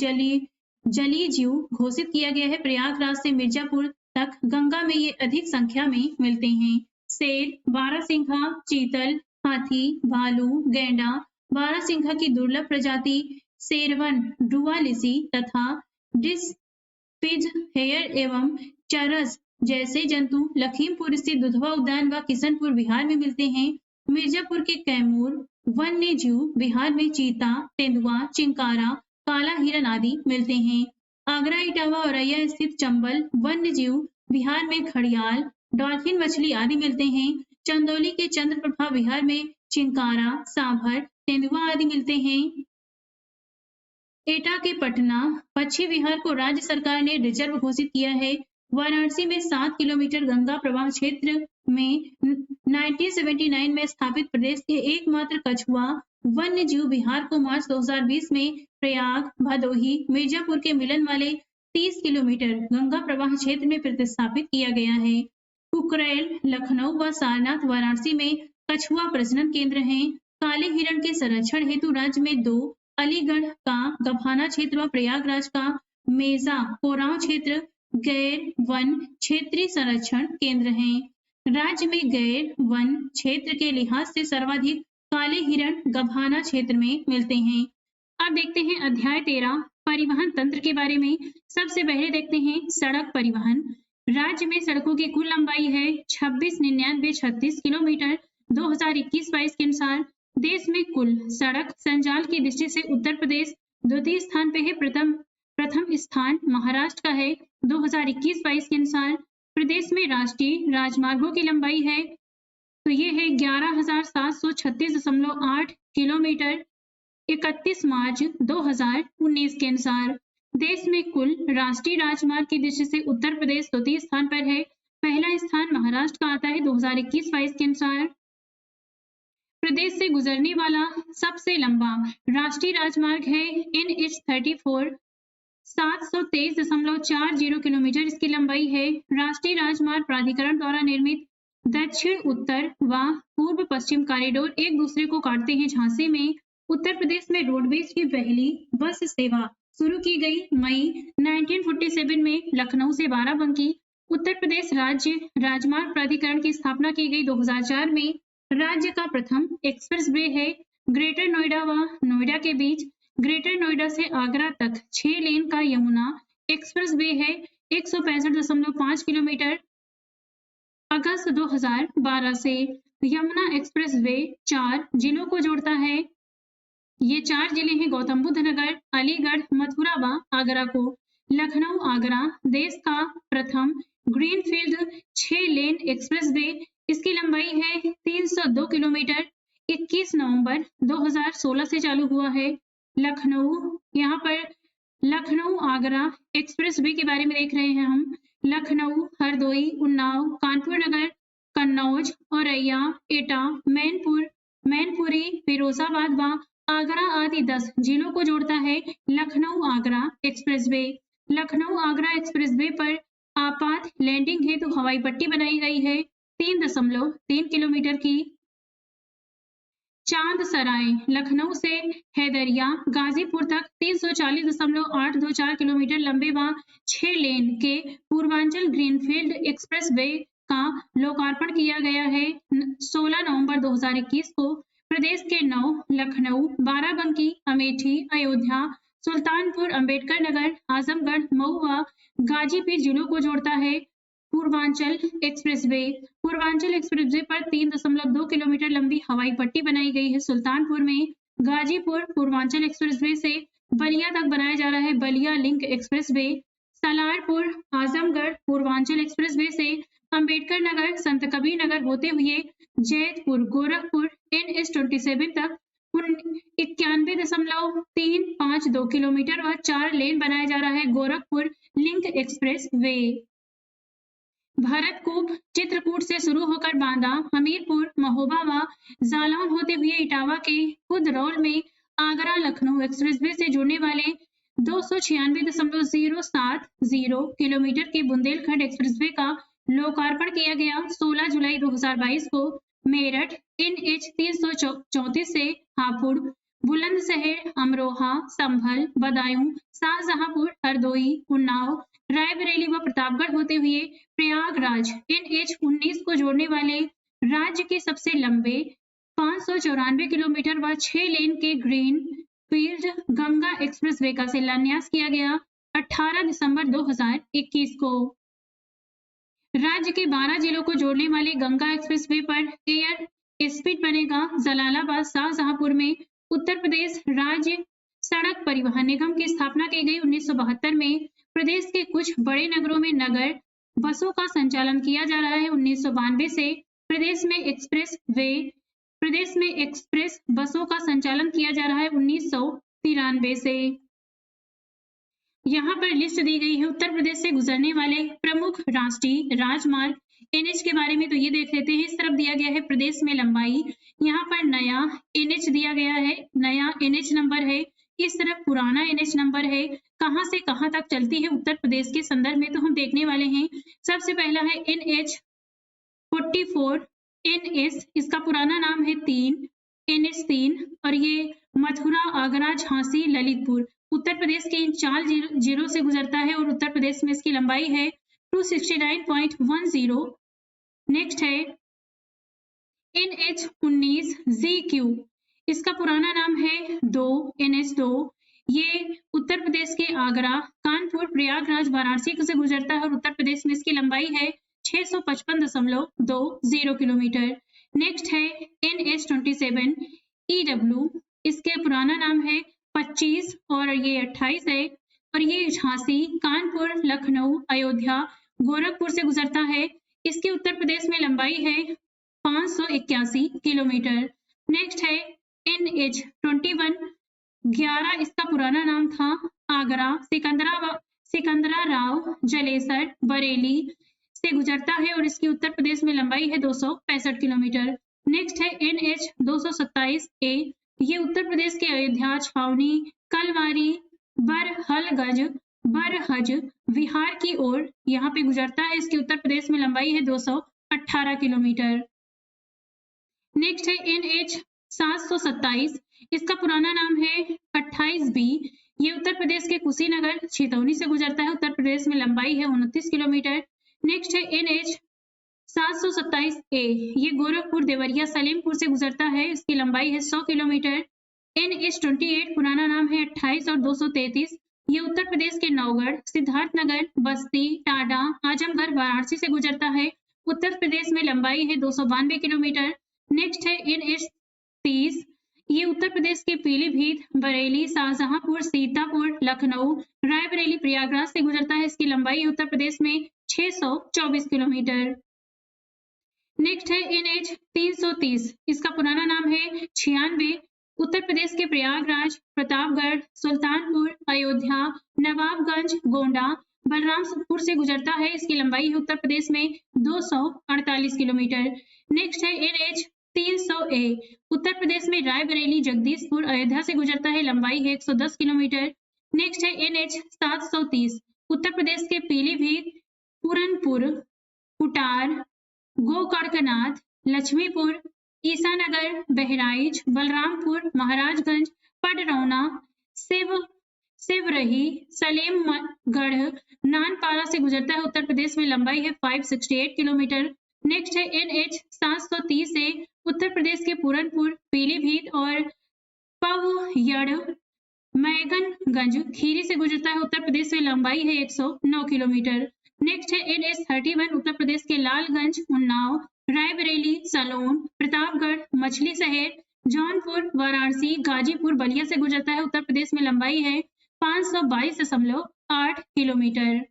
जलीय जीव घोषित किया गया है। प्रयागराज से मिर्जापुर तक गंगा में ये अधिक संख्या में मिलते हैं। शेर, बारहसिंघा, चीतल, हाथी, भालू, गैंडा, बारहसिंघा की दुर्लभ प्रजाति शेरवन, डुआलिसी तथा डिस्कफिड हेयर एवं चरस जैसे जंतु लखीमपुर स्थित दुधवा उद्यान व किशनपुर विहार में मिलते हैं। मिर्जापुर के कैमूर वन्य जीव विहार में चीता, तेंदुआ, चिंकारा, काला हिरन आदि मिलते हैं। आगरा, इटावा, औरैया स्थित चंबल वन्य जीव विहार में घड़ियाल, डॉल्फिन मछली आदि मिलते हैं। चंदौली के चंद्रप्रभा विहार में चिंकारा, साभर, तेंदुआ आदि मिलते हैं। एटा के पटना, पश्चिम बिहार को राज्य सरकार ने रिजर्व घोषित किया है। वाराणसी में 7 किलोमीटर गंगा प्रवाह क्षेत्र में 1979 में स्थापित प्रदेश के एकमात्र कछुआ वन्य जीव विहार को मार्च 2020 में प्रयाग, भदोही, मिर्जापुर के मिलन वाले 30 किलोमीटर गंगा प्रवाह क्षेत्र में प्रतिस्थापित किया गया है। कुकरेल, लखनऊ व सारनाथ वाराणसी में कछुआ प्रजनन केंद्र हैं। काले हिरण के संरक्षण हेतु राज्य में 2, अलीगढ़ का गभाना क्षेत्र व प्रयागराज का मेजा कोरांव क्षेत्र गैर वन क्षेत्रीय संरक्षण केंद्र हैं। राज्य में गैर वन क्षेत्र के लिहाज से सर्वाधिक काले हिरण गभाना क्षेत्र में मिलते हैं। अब देखते हैं अध्याय 13 परिवहन तंत्र के बारे में। सबसे पहले देखते हैं सड़क परिवहन। राज्य में सड़कों की कुल लंबाई है 26,9936 किलोमीटर 2021-22 के अनुसार। देश में कुल सड़क संजाल की दृष्टि से उत्तर प्रदेश द्वितीय स्थान पे है। प्रथम स्थान महाराष्ट्र का है। 2021-22 के अनुसार प्रदेश में राष्ट्रीय राजमार्गों की लंबाई है तो ये है 11,736.8 किलोमीटर 31 मार्च 2019 के अनुसार। देश में कुल राष्ट्रीय राजमार्ग की दृष्टि से उत्तर प्रदेश द्वितीय स्थान पर है। पहला स्थान महाराष्ट्र का आता है 2021-22 के अनुसार। प्रदेश से गुजरने वाला सबसे लंबा राष्ट्रीय राजमार्ग है NH-34 723.40 किलोमीटर इसकी लंबाई है। राष्ट्रीय राजमार्ग प्राधिकरण द्वारा निर्मित दक्षिण उत्तर व पूर्व पश्चिम कॉरिडोर एक दूसरे को काटते हैं। झांसी में उत्तर प्रदेश में रोडवेज की पहली बस सेवा शुरू की गई मई 1947 में। लखनऊ से बाराबंकी उत्तर प्रदेश राज्य राजमार्ग प्राधिकरण की स्थापना की गई 2004 में। राज्य का प्रथम एक्सप्रेस वे है। ग्रेटर नोएडा व नोएडा के बीच ग्रेटर नोएडा से आगरा तक 6 लेन का यमुना एक्सप्रेस वे है 165.5 किलोमीटर। अगस्त 2012 से यमुना एक्सप्रेस वे 4 जिलों को जोड़ता है। ये 4 जिले हैं गौतम बुद्ध नगर, अलीगढ़, मथुरा व आगरा को। लखनऊ आगरा देश का प्रथम ग्रीनफील्ड 6 लेन एक्सप्रेस वे। इसकी लंबाई है 302 किलोमीटर। 21 नवंबर 2016 से चालू हुआ है। लखनऊ, यहाँ पर लखनऊ आगरा एक्सप्रेस वे के बारे में देख रहे हैं हम। लखनऊ, हरदोई, उन्नाव, कानपुर नगर, कन्नौज, औरैया, एटा, मैनपुरी, फिरोजाबाद व आगरा आदि 10 जिलों को जोड़ता है लखनऊ आगरा एक्सप्रेसवे। लखनऊ आगरा एक्सप्रेसवे पर आपात लैंडिंग हेतु हवाई पट्टी बनाई गई है 3.3 किलोमीटर की। चांद सराय लखनऊ से हैदरिया गाजीपुर तक 340.824 किलोमीटर लंबे व 6 लेन के पूर्वांचल ग्रीनफील्ड एक्सप्रेसवे का लोकार्पण किया गया है 16 नवंबर 2021 को। प्रदेश के 9 लखनऊ, बाराबंकी, अमेठी, अयोध्या, सुल्तानपुर, अंबेडकर नगर, आजमगढ़, मऊ व गाजीपुर जिलों को जोड़ता है पूर्वांचल एक्सप्रेसवे। पूर्वांचल एक्सप्रेसवे पर 3.2 किलोमीटर लंबी हवाई पट्टी बनाई गई है सुल्तानपुर में। गाजीपुर पूर्वांचल एक्सप्रेसवे से बलिया तक बनाया जा रहा है Ballia link expressway. Salarpur Azamgarh Purvanchal expressway से अंबेडकर नगर, संत कबीर नगर होते हुए जैतपुर गोरखपुर NH-27 तक 91.352 किलोमीटर व 4 लेन बनाया जा रहा है Gorakhpur link express way. Bharatkoop Chitrakoot से शुरू होकर बांदा, हमीरपुर, महोबा व जालौन होते हुए इटावा के कुदरौल में आगरा लखनऊ एक्सप्रेसवे से जुड़ने वाले 296.070 किलोमीटर के बुंदेलखंड एक्सप्रेसवे का लोकार्पण किया गया 16 जुलाई 2022 को। मेरठ NH-334 से हापुड़, बुलंदशहर, अमरोहा, संभल, बदायूं, शाहजहांपुर, हरदोई, उन्नाव, रायबरेली व प्रतापगढ़ होते हुए प्रयागराज NH-19 को जोड़ने वाले राज्य के सबसे लंबे 594 किलोमीटर व 6 लेन के ग्रीन फील्ड गंगा एक्सप्रेसवे का शिलान्यास किया गया 18 दिसंबर 2021 को। राज्य के 12 जिलों को जोड़ने वाले गंगा एक्सप्रेसवे पर एयर स्पीड बनेगा। जलालाबाद शाहजहांपुर में उत्तर प्रदेश राज्य सड़क परिवहन निगम की स्थापना की गई 1972 में। प्रदेश के कुछ बड़े नगरों में नगर बसों का संचालन किया जा रहा है 1992 से। प्रदेश में एक्सप्रेस वे प्रदेश में एक्सप्रेस बसों का संचालन किया जा रहा है 1993 से। यहाँ पर लिस्ट दी गई है उत्तर प्रदेश से गुजरने वाले प्रमुख राष्ट्रीय राजमार्ग एनएच के बारे में। तो ये देख लेते हैं। इस तरफ दिया गया है प्रदेश में लंबाई, यहाँ पर नया एनएच दिया गया है, नया एनएच नंबर है। इस तरफ पुराना एनएच नंबर है। कहां से कहां तक चलती है उत्तर प्रदेश के संदर्भ में तो हम देखने वाले हैं। सबसे पहला है NH 44 NS, इसका पुराना नाम है 3 NH 3 और ये मथुरा, आगरा, झांसी, ललितपुर उत्तर प्रदेश के इन 4 जिलों से गुजरता है और उत्तर प्रदेश में इसकी लंबाई है 269.10। नेक्स्ट है NH 19 ZQ, इसका पुराना नाम है 2 NH 2। ये उत्तर प्रदेश के आगरा, कानपुर, प्रयागराज, वाराणसी से गुजरता है और उत्तर प्रदेश में इसकी लंबाई है 655.20 किलोमीटर। नेक्स्ट है NH 27 EW, इसके पुराना नाम है 25 और ये 28 है और ये झांसी, कानपुर, लखनऊ, अयोध्या, गोरखपुर से गुजरता है। इसकी उत्तर प्रदेश में लंबाई है 581 किलोमीटर। नेक्स्ट है NH 21 11, इसका पुराना नाम था आगरा, सिकंदराराव, जलेसर, बरेली से गुजरता है और इसकी उत्तर प्रदेश में लंबाई है 265 किलोमीटर। नेक्स्ट है NH 227A, ये उत्तर प्रदेश के अयोध्या, छावनी, कलवारी, बरहज विहार की ओर यहाँ पे गुजरता है। इसकी उत्तर प्रदेश में लंबाई है 218 किलोमीटर। नेक्स्ट है NH 727, इसका पुराना नाम है 28B, ये उत्तर प्रदेश के कुशीनगर, छितौनी से गुजरता है। उत्तर प्रदेश में लंबाई है 29 किलोमीटर। नेक्स्ट है NH 727A, ये गोरखपुर, देवरिया, सलेमपुर से गुजरता है। इसकी लंबाई है 100 किलोमीटर। NH 28, पुराना नाम है 28 और 233, ये उत्तर प्रदेश के नौगढ़, सिद्धार्थनगर, बस्ती, टाडा, आजमगढ़, वाराणसी से गुजरता है। उत्तर प्रदेश में लंबाई है 292 किलोमीटर। नेक्स्ट है NH 30, ये उत्तर प्रदेश के पीलीभीत, बरेली, शाहजहांपुर, सीतापुर, लखनऊ, रायबरेली, प्रयागराज से गुजरता है। इसकी लंबाई उत्तर प्रदेश में 624 किलोमीटर। नेक्स्ट है NH 330, इसका पुराना नाम है 96, उत्तर प्रदेश के प्रयागराज, प्रतापगढ़, सुल्तानपुर, अयोध्या, नवाबगंज, गोंडा, बलरामपुर से गुजरता है। इसकी लंबाई है उत्तर प्रदेश में 248 किलोमीटर। नेक्स्ट है NH 300A, उत्तर प्रदेश में रायबरेली, जगदीशपुर, अयोध्या से गुजरता है। लंबाई है 110 किलोमीटर। नेक्स्ट है NH 730, उत्तर प्रदेश के पीलीभीत, पूरनपुर, कुटार, गोकर्णनाथ, लक्ष्मीपुर, ईसानगर, बहराइच, बलरामपुर, महाराजगंज, पडरौना, सिवरही, सलेमगढ़, नानपारा से गुजरता है। उत्तर प्रदेश में लंबाई है 568 किलोमीटर। नेक्स्ट है NH 730 से उत्तर प्रदेश के पूरनपुर, पीलीभीत और पवयड़, मैगनगंज, खीरी से गुजरता है। उत्तर प्रदेश में लंबाई है 109 किलोमीटर। नेक्स्ट है NH 31, उत्तर प्रदेश के लालगंज, उन्नाव, रायबरेली, सलोन, प्रतापगढ़, मछली शहर, जौनपुर, वाराणसी, गाजीपुर, बलिया से गुजरता है। उत्तर प्रदेश में लंबाई है 522.8 किलोमीटर।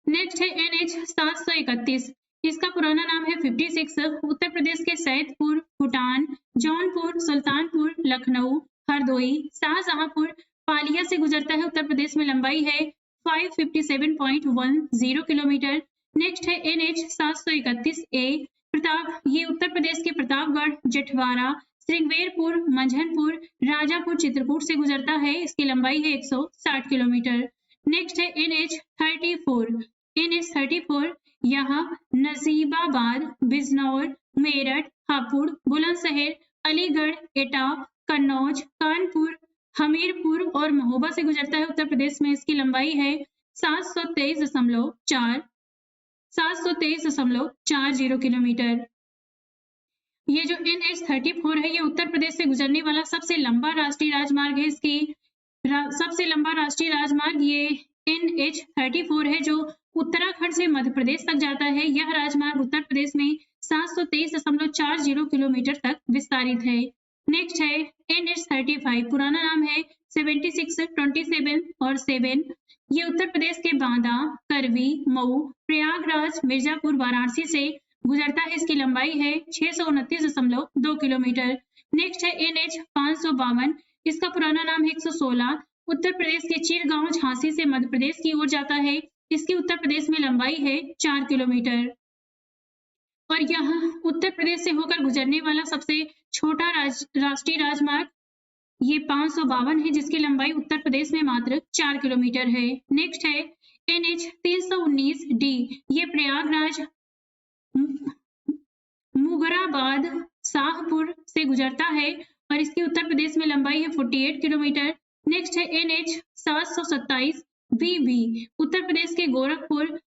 नेक्स्ट है NH 731, इसका पुराना नाम है 56, उत्तर प्रदेश के सैदपुर, भूटान, जौनपुर, सुल्तानपुर, लखनऊ, हरदोई, शाहजहांपुर, पालिया से गुजरता है। उत्तर प्रदेश में लंबाई है 557.10 किलोमीटर। नेक्स्ट है NH 731A, ये उत्तर प्रदेश के प्रतापगढ़, जेठवाड़ा, श्रृंगेरपुर, मंझनपुर, राजापुर, चित्रकूट से गुजरता है। इसकी लंबाई है 160 किलोमीटर। नेक्स्ट है NH 34, यहाँ नजीबाबाद, बिजनौर, मेरठ, हापुड़, बुलंदशहर, अलीगढ़, एटा, कन्नौज, कानपुर, हमीरपुर और महोबा से गुजरता है। उत्तर प्रदेश में इसकी लंबाई है 723.40 किलोमीटर। ये जो NH 34 है, ये उत्तर प्रदेश से गुजरने वाला सबसे लंबा राष्ट्रीय राजमार्ग है। इसकी सबसे लंबा राष्ट्रीय राजमार्ग ये NH 34 है, जो उत्तराखंड से मध्य प्रदेश तक जाता है। यह राजमार्ग उत्तर प्रदेश में 723.40 किलोमीटर तक विस्तारित है। नेक्स्ट है NH 35, पुराना नाम है 76, 27 और 7, ये उत्तर प्रदेश के बांदा, करवी, मऊ, प्रयागराज, मिर्जापुर, वाराणसी से गुजरता है। इसकी लंबाई है 629.2 किलोमीटर। नेक्स्ट है NH 552, इसका पुराना नाम है 116। उत्तर प्रदेश के चिरगांव झांसी से मध्य प्रदेश की ओर जाता है। इसकी उत्तर प्रदेश में लंबाई है 4 किलोमीटर और यह उत्तर प्रदेश से होकर गुजरने वाला सबसे छोटा राष्ट्रीय राजमार्ग ये 552 है, जिसकी लंबाई उत्तर प्रदेश में मात्र 4 किलोमीटर है। नेक्स्ट है NH 319D, ये प्रयागराज मुगराबाद शाहपुर से गुजरता है और इसकी उत्तर प्रदेश में लंबाई है 48 किलोमीटर। नेक्स्ट है NH 727BB, उत्तर प्रदेश के गोरखपुर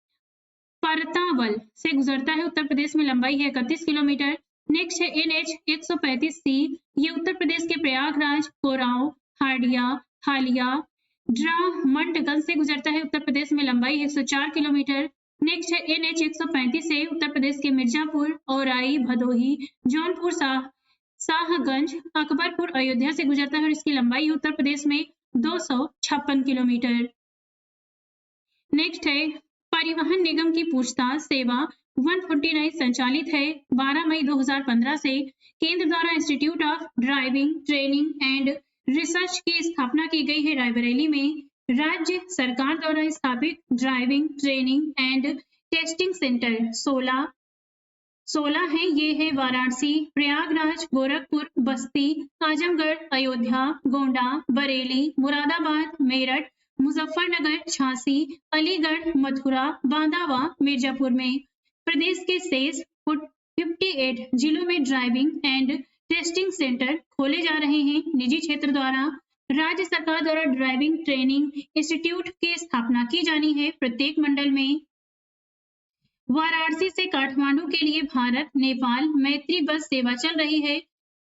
परतावल से गुजरता है। उत्तर प्रदेश में लंबाई है 31 किलोमीटर। नेक्स्ट है NH 135C, ये उत्तर प्रदेश के प्रयागराज, कोराव, हाडिया, हालिया, ड्रामंडगंज से गुजरता है। उत्तर प्रदेश में लंबाई 104 किलोमीटर। नेक्स्ट है NH 135 से उत्तर प्रदेश के मिर्जापुर, औराई, भदोही, जौनपुर, शाहगंज, अकबरपुर, अयोध्या से गुजरता है और इसकी लंबाई है उत्तर प्रदेश में 256 किलोमीटर। नेक्स्ट है परिवहन निगम की पूछताछ सेवा 149 संचालित है। 12 मई 2015 से केंद्र द्वारा institute of driving training and research की स्थापना की गई है। रायबरेली में राज्य सरकार द्वारा स्थापित driving training and testing centre 16 है। ये है वाराणसी, प्रयागराज, गोरखपुर, बस्ती, आजमगढ़, अयोध्या, गोंडा, बरेली, मुरादाबाद, मेरठ, मुजफ्फरनगर, झांसी, अलीगढ़, मथुरा, बांदावा, मिर्जापुर में। प्रदेश के शेष 58 जिलों में ड्राइविंग एंड टेस्टिंग सेंटर खोले जा रहे हैं। निजी क्षेत्र द्वारा राज्य सरकार द्वारा ड्राइविंग ट्रेनिंग इंस्टीट्यूट की स्थापना की जानी है प्रत्येक मंडल में। वाराणसी से काठमांडू के लिए भारत नेपाल मैत्री बस सेवा चल रही है।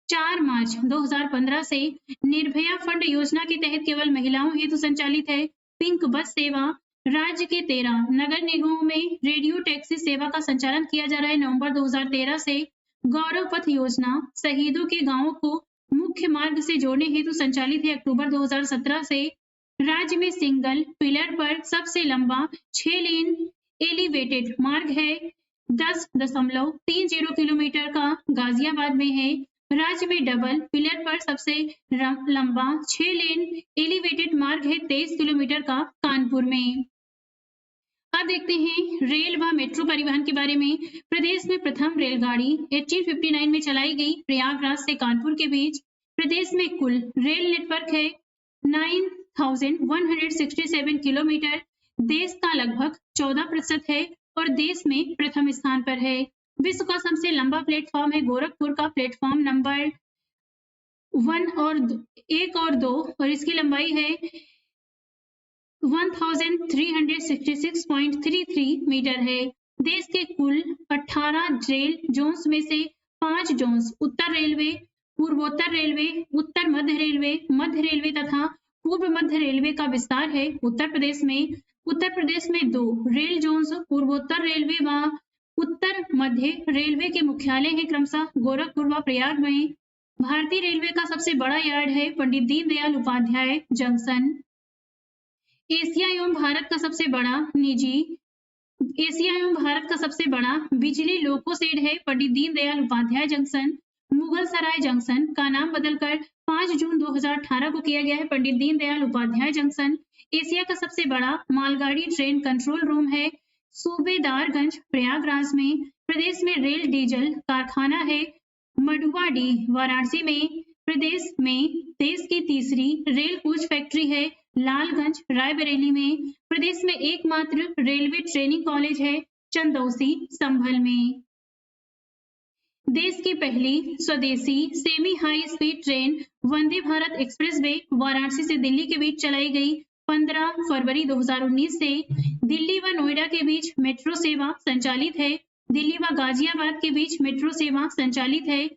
4 मार्च 2015 से निर्भया फंड योजना के तहत केवल महिलाओं हेतु संचालित है पिंक बस सेवा। राज्य के 13 नगर निगमों में रेडियो टैक्सी सेवा का संचालन किया जा रहा है। नवंबर 2013 से गौरव पथ योजना शहीदों के गांवों को मुख्य मार्ग से जोड़ने हेतु संचालित है। अक्टूबर 2017 से राज्य में सिंगल पिलर पर सबसे लंबा 6 लेन एलिवेटेड मार्ग है 10.30 किलोमीटर का गाजियाबाद में है। राज्य में डबल पिलर पर सबसे लंबा 6 लेन एलिवेटेड मार्ग है 23 किलोमीटर का कानपुर में। अब देखते हैं रेल व मेट्रो परिवहन के बारे में। प्रदेश में प्रथम रेलगाड़ी 1859 में चलाई गई प्रयागराज से कानपुर के बीच। प्रदेश में कुल रेल नेटवर्क है 9167 किलोमीटर। देश का लगभग 14% है और देश में प्रथम स्थान पर है। विश्व का सबसे लंबा प्लेटफॉर्म है गोरखपुर का प्लेटफॉर्म नंबर 1 और 2 और इसकी लंबाई है 1366.33 मीटर है। देश के कुल 18 रेल जोन्स में से 5 जोन्स उत्तर रेलवे, पूर्वोत्तर रेलवे, उत्तर मध्य रेलवे तथा पूर्व मध्य रेलवे का विस्तार है। उत्तर प्रदेश में 2 रेल जोन्स पूर्वोत्तर रेलवे व उत्तर मध्य रेलवे के मुख्यालय है क्रमशः गोरखपुर व प्रयाग में। भारतीय रेलवे का सबसे बड़ा यार्ड है पंडित दीनदयाल उपाध्याय जंक्शन। एशिया एवं भारत का सबसे बड़ा बिजली लोको शेड है पंडित दीनदयाल उपाध्याय जंक्शन। मुगल सराय जंक्शन का नाम बदलकर 5 जून 2018 को किया गया है पंडित दीनदयाल उपाध्याय जंक्शन। एशिया का सबसे बड़ा मालगाड़ी ट्रेन कंट्रोल रूम है सूबेदारगंज प्रयागराज में। प्रदेश में रेल डीजल कारखाना है मडुवाडीह वाराणसी में। प्रदेश में देश की तीसरी रेल कोच फैक्ट्री है लालगंज रायबरेली में। प्रदेश में एकमात्र रेलवे ट्रेनिंग कॉलेज है चंदौसी संभल में। देश की पहली स्वदेशी semi high speed train Vande Bharat expressway Varanasi से दिल्ली के बीच चलाई गई। 15 फरवरी 2019 से दिल्ली व नोएडा के बीच मेट्रो सेवा संचालित है। दिल्ली व गाजियाबाद के बीच मेट्रो सेवा संचालित है।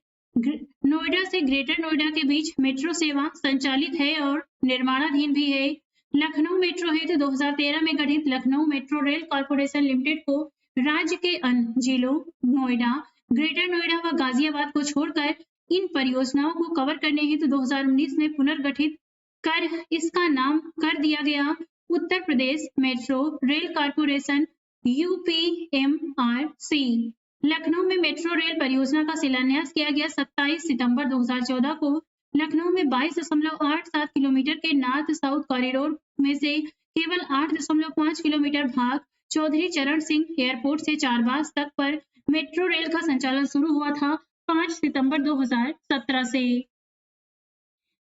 नोएडा से ग्रेटर नोएडा के बीच मेट्रो सेवा संचालित है और निर्माणाधीन भी है। लखनऊ मेट्रो हेतु 2013 में गठित Lucknow metro rail corporation limited को राज्य के अन्य जिलों नोएडा, ग्रेटर नोएडा व गाजियाबाद को छोड़कर इन परियोजनाओं को कवर करने हेतु 2019 में पुनर्गठित कर इसका नाम कर दिया गया Uttar Pradesh metro rail corporation UPMRC। Lucknow में मेट्रो रेल परियोजना का शिलान्यास किया गया। 27 सितंबर 2014 को लखनऊ में 22.87 किलोमीटर के नॉर्थ साउथ कॉरिडोर में से केवल 8.5 किलोमीटर भाग चौधरी चरण सिंह एयरपोर्ट से चारबाग तक पर मेट्रो रेल का संचालन शुरू हुआ था 5 सितंबर 2017 से।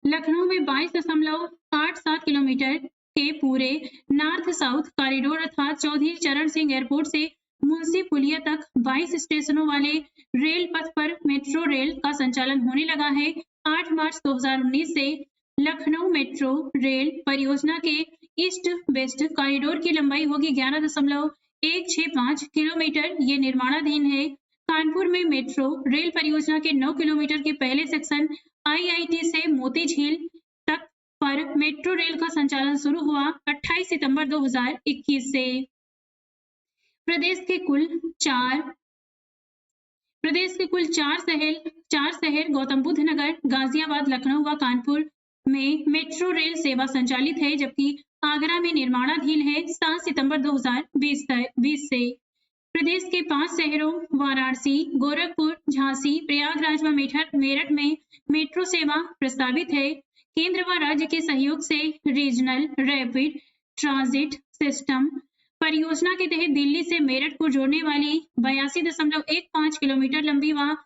लखनऊ में 22.87 किलोमीटर के पूरे नॉर्थ साउथ कॉरिडोर अर्थात चौधरी चरण सिंह एयरपोर्ट से मुंशी पुलिया तक 22 स्टेशनों वाले रेल पथ पर मेट्रो रेल का संचालन होने लगा है। 8 मार्च 2019 से लखनऊ मेट्रो रेल परियोजना के ईस्ट वेस्ट कॉरिडोर की लंबाई होगी 11.165 किलोमीटर। ये निर्माणाधीन है। कानपुर में मेट्रो रेल परियोजना के 9 किलोमीटर के पहले सेक्शन आईआईटी से मोती झील तक पर मेट्रो रेल का संचालन शुरू हुआ 28 सितंबर 2021 से। प्रदेश के कुल चार शहर गौतम बुद्ध नगर, गाजियाबाद, लखनऊ व कानपुर में मेट्रो रेल सेवा संचालित है, जबकि आगरा में निर्माणाधीन है। 7 सितंबर 2020 से प्रदेश के 5 शहरों वाराणसी, गोरखपुर, झांसी, प्रयागराज व मेरठ में मेट्रो सेवा प्रस्तावित है। केंद्र व राज्य के सहयोग से रीजनल रैपिड ट्रांजिट सिस्टम परियोजना के तहत दिल्ली से मेरठ को जोड़ने वाली 82.15 किलोमीटर लंबी व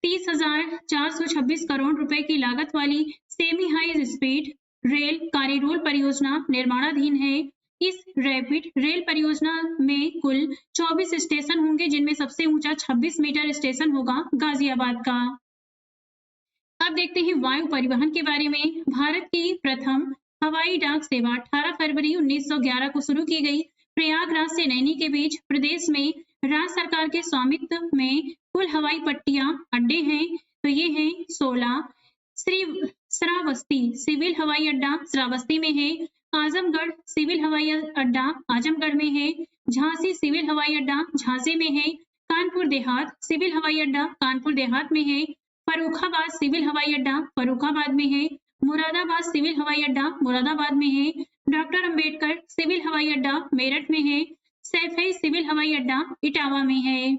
30,426 करोड़ रुपए की लागत वाली semi high speed rail corridor परियोजना निर्माणाधीन है। इस रैपिड रेल परियोजना में कुल 24 स्टेशन होंगे, जिनमें सबसे ऊंचा 26 मीटर स्टेशन होगा गाजियाबाद का। अब देखते हैं वायु परिवहन के बारे में। भारत की प्रथम हवाई डाक सेवा 18 फरवरी 1911 को शुरू की गई। प्रयागराज से नैनी के बीच प्रदेश में राज्य सरकार के स्वामित्व में कुल हवाई पट्टियां अड्डे हैं, तो ये हैं 16। श्रावस्ती सिविल हवाई अड्डा श्रावस्ती में है। आजमगढ़ सिविल हवाई अड्डा आजमगढ़ में है। झांसी सिविल हवाई अड्डा झांसी में है। कानपुर देहात सिविल हवाई अड्डा कानपुर देहात में है। फर्रुखाबाद सिविल हवाई अड्डा फर्रुखाबाद में है। मुरादाबाद सिविल हवाई अड्डा मुरादाबाद में है। डॉक्टर अंबेडकर सिविल हवाई अड्डा मेरठ में है। सैफई सिविल हवाई अड्डा इटावा में है।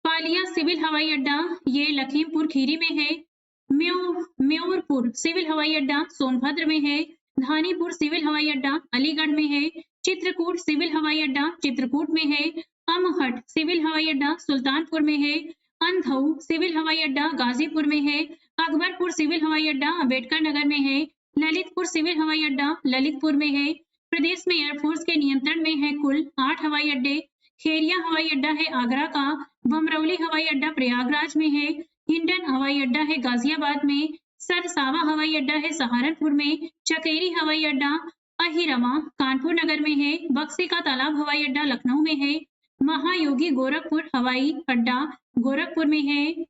पालिया सिविल हवाई अड्डा ये लखीमपुर खीरी में है। म्योरपुर सिविल हवाई अड्डा सोनभद्र में है। धानीपुर सिविल हवाई अड्डा अलीगढ़ में है। चित्रकूट सिविल हवाई अड्डा चित्रकूट में है। अमहट सिविल हवाई अड्डा सुल्तानपुर में है। अंधऊ सिविल हवाई अड्डा गाजीपुर में है। अकबरपुर सिविल हवाई अड्डा अम्बेडकर नगर में है। ललितपुर सिविल हवाई अड्डा ललितपुर में है। प्रदेश में एयरफोर्स के नियंत्रण में है कुल 8 हवाई अड्डे। खेरिया हवाई अड्डा है आगरा का। बमरौली हवाई अड्डा प्रयागराज में है। हिंडन हवाई अड्डा है गाजियाबाद में। सरसावा हवाई अड्डा है सहारनपुर में। चकेरी हवाई अड्डा अहिरवा कानपुर नगर में है। बक्सी का तालाब हवाई अड्डा लखनऊ में है। महायोगी गोरखपुर हवाई अड्डा गोरखपुर में है।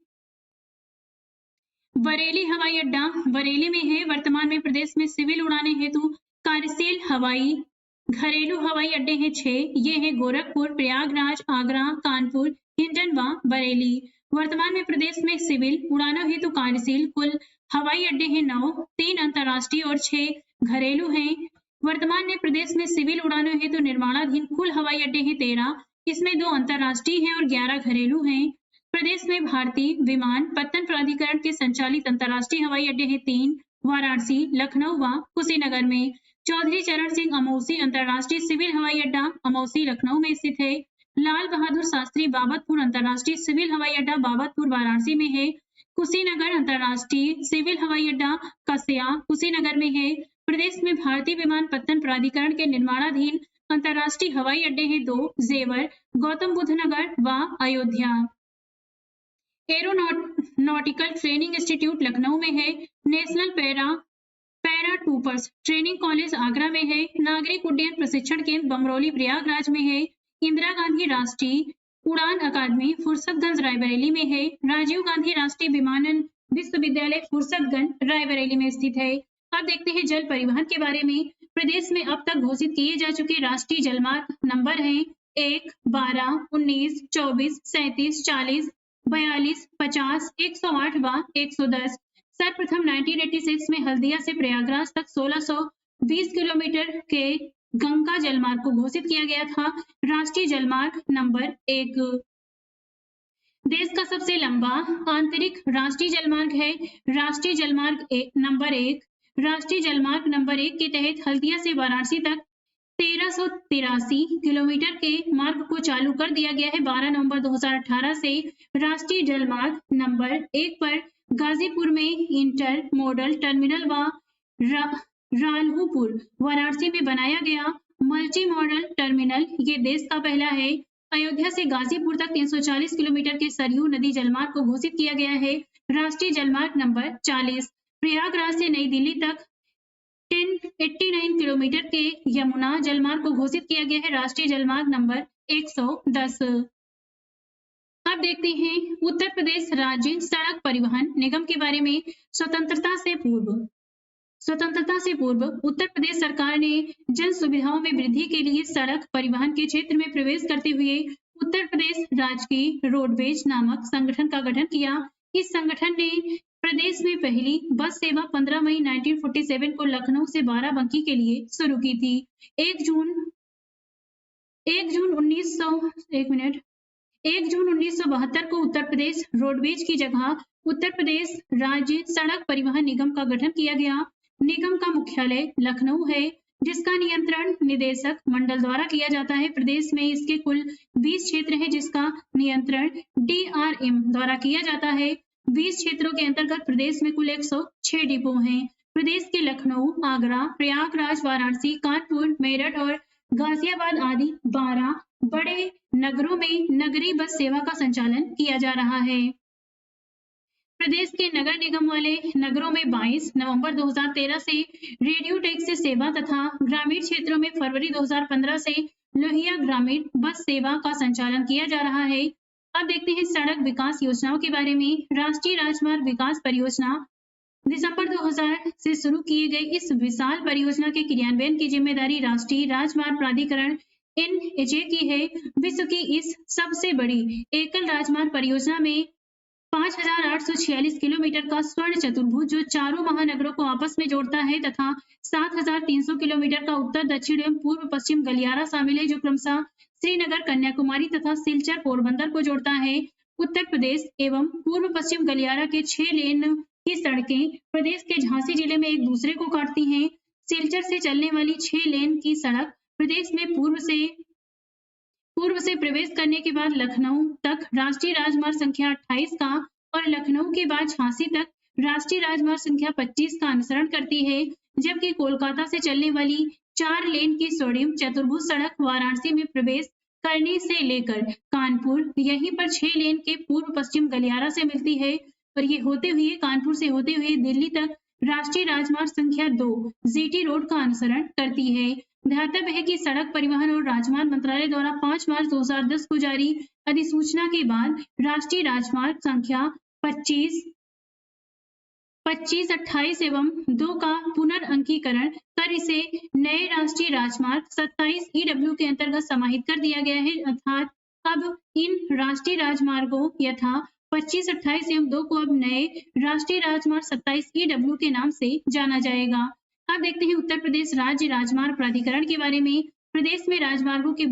बरेली हवाई अड्डा बरेली में है। वर्तमान में प्रदेश में सिविल उड़ाने हेतु कार्यशील हवाई घरेलू हवाई अड्डे हैं 6। ये हैं गोरखपुर, प्रयागराज, आगरा, कानपुर, हिंडन व बरेली। वर्तमान में प्रदेश में सिविल उड़ानों हेतु कार्यशील कुल हवाई अड्डे हैं 9, 3 अंतर्राष्ट्रीय और 6 घरेलू हैं। वर्तमान में प्रदेश में सिविल उड़ानों हेतु निर्माणाधीन कुल हवाई अड्डे हैं 13, इसमें 2 अंतर्राष्ट्रीय हैं और 11 घरेलू हैं। प्रदेश में भारतीय विमानपत्तन प्राधिकरण के संचालित अंतर्राष्ट्रीय हवाई अड्डे हैं 3, वाराणसी, लखनऊ व कुशीनगर में। चौधरी चरण सिंह अमौसी अंतर्राष्ट्रीय सिविल हवाई अड्डा अमौसी लखनऊ में स्थित है। लाल बहादुर शास्त्री बाबतपुर अंतर्राष्ट्रीय सिविल हवाई अड्डा बाबतपुर वाराणसी में है। कुशीनगर अंतर्राष्ट्रीय सिविल हवाई अड्डा कसिया कुशीनगर में है। प्रदेश में भारतीय विमानपत्तन प्राधिकरण के निर्माणाधीन अंतर्राष्ट्रीय हवाई अड्डे हैं 2, जेवर, गौतम बुद्ध नगर व Ayodhya. Aeronautical training institute Lucknow में है। National para troopers training college Agra में है। नागरिक उड्डयन प्रशिक्षण केंद्र बमरौली प्रयागराज में है। इंदिरा गांधी राष्ट्रीय उड़ान अकादमी फुर्सतगंज रायबरेली में है। राजीव गांधी राष्ट्रीय विमानन विश्वविद्यालय फुर्सतगंज रायबरेली में स्थित है। अब देखते हैं जल परिवहन के बारे में। प्रदेश में अब तक घोषित किए जा चुके राष्ट्रीय जलमार्ग नंबर हैं 1, 12, 19, 24, 37, 40, 42, 50, 108 व 110। सर्वप्रथम 1986 में हल्दिया से प्रयागराज तक 1620 किलोमीटर के गंगा जलमार्ग को घोषित किया गया था राष्ट्रीय जलमार्ग नंबर 1। देश का सबसे लंबा आंतरिक राष्ट्रीय जलमार्ग है राष्ट्रीय जलमार्ग नंबर 1। राष्ट्रीय जलमार्ग नंबर 1 के तहत हल्दिया से वाराणसी तक 1383 किलोमीटर के मार्ग को चालू कर दिया गया है। 12 नवंबर 2018 से राष्ट्रीय जलमार्ग नंबर 1 पर गाजीपुर में इंटर मॉडल टर्मिनल व राल्हुपुर वाराणसी में बनाया गया मल्टी मॉडल टर्मिनल ये देश का पहला है। अयोध्या से गाजीपुर तक 340 किलोमीटर के सरयू नदी जलमार्ग को घोषित किया गया है राष्ट्रीय जलमार्ग नंबर 40। प्रयागराज से नई दिल्ली तक 1089 किलोमीटर के यमुना जलमार्ग को घोषित किया गया है राष्ट्रीय जलमार्ग नंबर 110। अब देखते हैं उत्तर प्रदेश राज्य सड़क परिवहन निगम के बारे में। स्वतंत्रता से पूर्व उत्तर प्रदेश सरकार ने जन सुविधाओं में वृद्धि के लिए सड़क परिवहन के क्षेत्र में प्रवेश करते हुए उत्तर प्रदेश राजकीय रोडवेज नामक संगठन का गठन किया। इस संगठन ने प्रदेश में पहली बस सेवा 15 मई 1947 को लखनऊ से बाराबंकी के लिए शुरू की थी। 1 जून 1972 को उत्तर प्रदेश रोडवेज की जगह उत्तर प्रदेश राज्य सड़क परिवहन निगम का गठन किया गया। निगम का मुख्यालय लखनऊ है जिसका नियंत्रण निदेशक मंडल द्वारा किया जाता है। प्रदेश में इसके कुल 20 क्षेत्र है जिसका नियंत्रण DRM द्वारा किया जाता है। 20 क्षेत्रों के अंतर्गत प्रदेश में कुल 106 डिपो हैं। प्रदेश के लखनऊ, आगरा, प्रयागराज, वाराणसी, कानपुर, मेरठ और गाजियाबाद आदि 12 बड़े नगरों में नगरीय बस सेवा का संचालन किया जा रहा है। प्रदेश के नगर निगम वाले नगरों में 22 नवंबर 2013 से रेडियो टैक्सी सेवा तथा ग्रामीण क्षेत्रों में फरवरी 2015 से लोहिया ग्रामीण बस सेवा का संचालन किया जा रहा है। अब देखते हैं सड़क विकास योजनाओं के बारे में। राष्ट्रीय राजमार्ग विकास परियोजना दिसंबर 2000 से शुरू किए गए इस विशाल परियोजना के क्रियान्वयन की जिम्मेदारी राष्ट्रीय राजमार्ग प्राधिकरण NHA की है। विश्व की इस सबसे बड़ी एकल राजमार्ग परियोजना में 5846 किलोमीटर का स्वर्ण चतुर्भुज जो चारों महानगरों को आपस में जोड़ता है तथा 7300 किलोमीटर का उत्तर दक्षिण एवं पूर्व पश्चिम गलियारा शामिल है जो क्रमशः श्रीनगर, कन्याकुमारी तथा सिलचर, पोरबंदर को जोड़ता है। उत्तर प्रदेश एवं पूर्व पश्चिम गलियारा के 6 लेन की सड़कें प्रदेश के झांसी जिले में एक दूसरे को काटती हैं। सिलचर से चलने वाली 6 लेन की सड़क प्रदेश में पूर्व से प्रवेश करने के बाद लखनऊ तक राष्ट्रीय राजमार्ग संख्या 28 का और लखनऊ के बाद झांसी तक राष्ट्रीय राजमार्ग संख्या 25 का अनुसरण करती है। जबकि कोलकाता से चलने वाली 4 लेन की स्वर्णिम चतुर्भुज सड़क वाराणसी में प्रवेश करने से लेकर कानपुर यहीं पर 6 लेन के पूर्व पश्चिम गलियारा से मिलती है और ये होते हुए कानपुर से होते हुए दिल्ली तक राष्ट्रीय राजमार्ग संख्या 2 GT रोड का अनुसरण करती है। ध्यातव्य है कि सड़क परिवहन और राजमार्ग मंत्रालय द्वारा 5 मार्च 2010 को जारी अधिसूचना के बाद राष्ट्रीय राजमार्ग संख्या 25, 28 एवं 2 का पुनर्अंकीकरण कर इसे नए राष्ट्रीय राजमार्ग 27 EW के अंतर्गत समाहित कर दिया गया है। अर्थात अब इन राष्ट्रीय राजमार्गों यथा 25, 28 एवं 2 को अब नए राष्ट्रीय राजमार्ग 27 EW के नाम से जाना जाएगा। अब देखते हैं उत्तर प्रदेश राज्य राजमार्ग प्राधिकरण के बारे में। प्रदेश में राजमार्गों के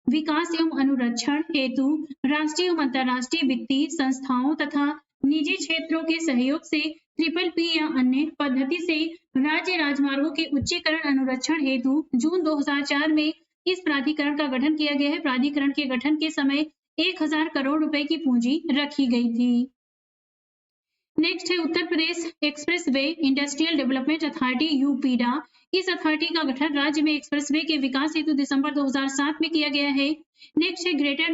विकास एवं अनुरक्षण हेतु राष्ट्रीय एवं अंतर्राष्ट्रीय वित्तीय संस्थाओं तथा निजी क्षेत्रों के सहयोग से PPP या अन्य पद्धति से राज्य राजमार्गों के उच्चीकरण अनुरक्षण हेतु जून 2004 में इस प्राधिकरण का गठन किया गया है। प्राधिकरण के गठन के समय 1000 करोड़ रुपए की पूंजी रखी गई थी। नेक्स्ट है Uttar Pradesh expressway industrial development authority UPEDA। इस अथॉरिटी का गठन राज्य में एक्सप्रेसवे के विकास हेतु दिसंबर 2007 में किया गया है। नेक्स्ट है ग्रेटर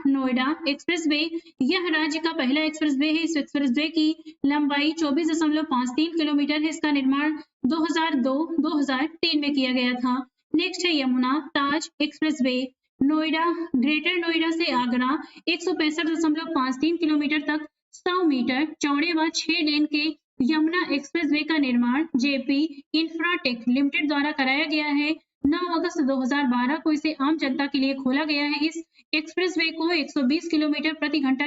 नोएडा एक्सप्रेसवे। यह राज्य का पहला एक्सप्रेसवे है। इस एक्सप्रेसवे की लंबाई 24.53 किलोमीटर है। इसका निर्माण 2002-2003 में किया गया था। नेक्स्ट है यमुना ताज एक्सप्रेसवे। नोएडा ग्रेटर नोएडा से आगरा 165.53 किलोमीटर तक 100 मीटर चौड़े व 6 लेन के यमुना एक्सप्रेसवे का निर्माण JP इंफ्राटेक लिमिटेड द्वारा कराया गया है। 9 अगस्त 2012 को इसे आम जनता के लिए खोला गया है। इस एक्सप्रेसवे को 120 किलोमीटर प्रति घंटा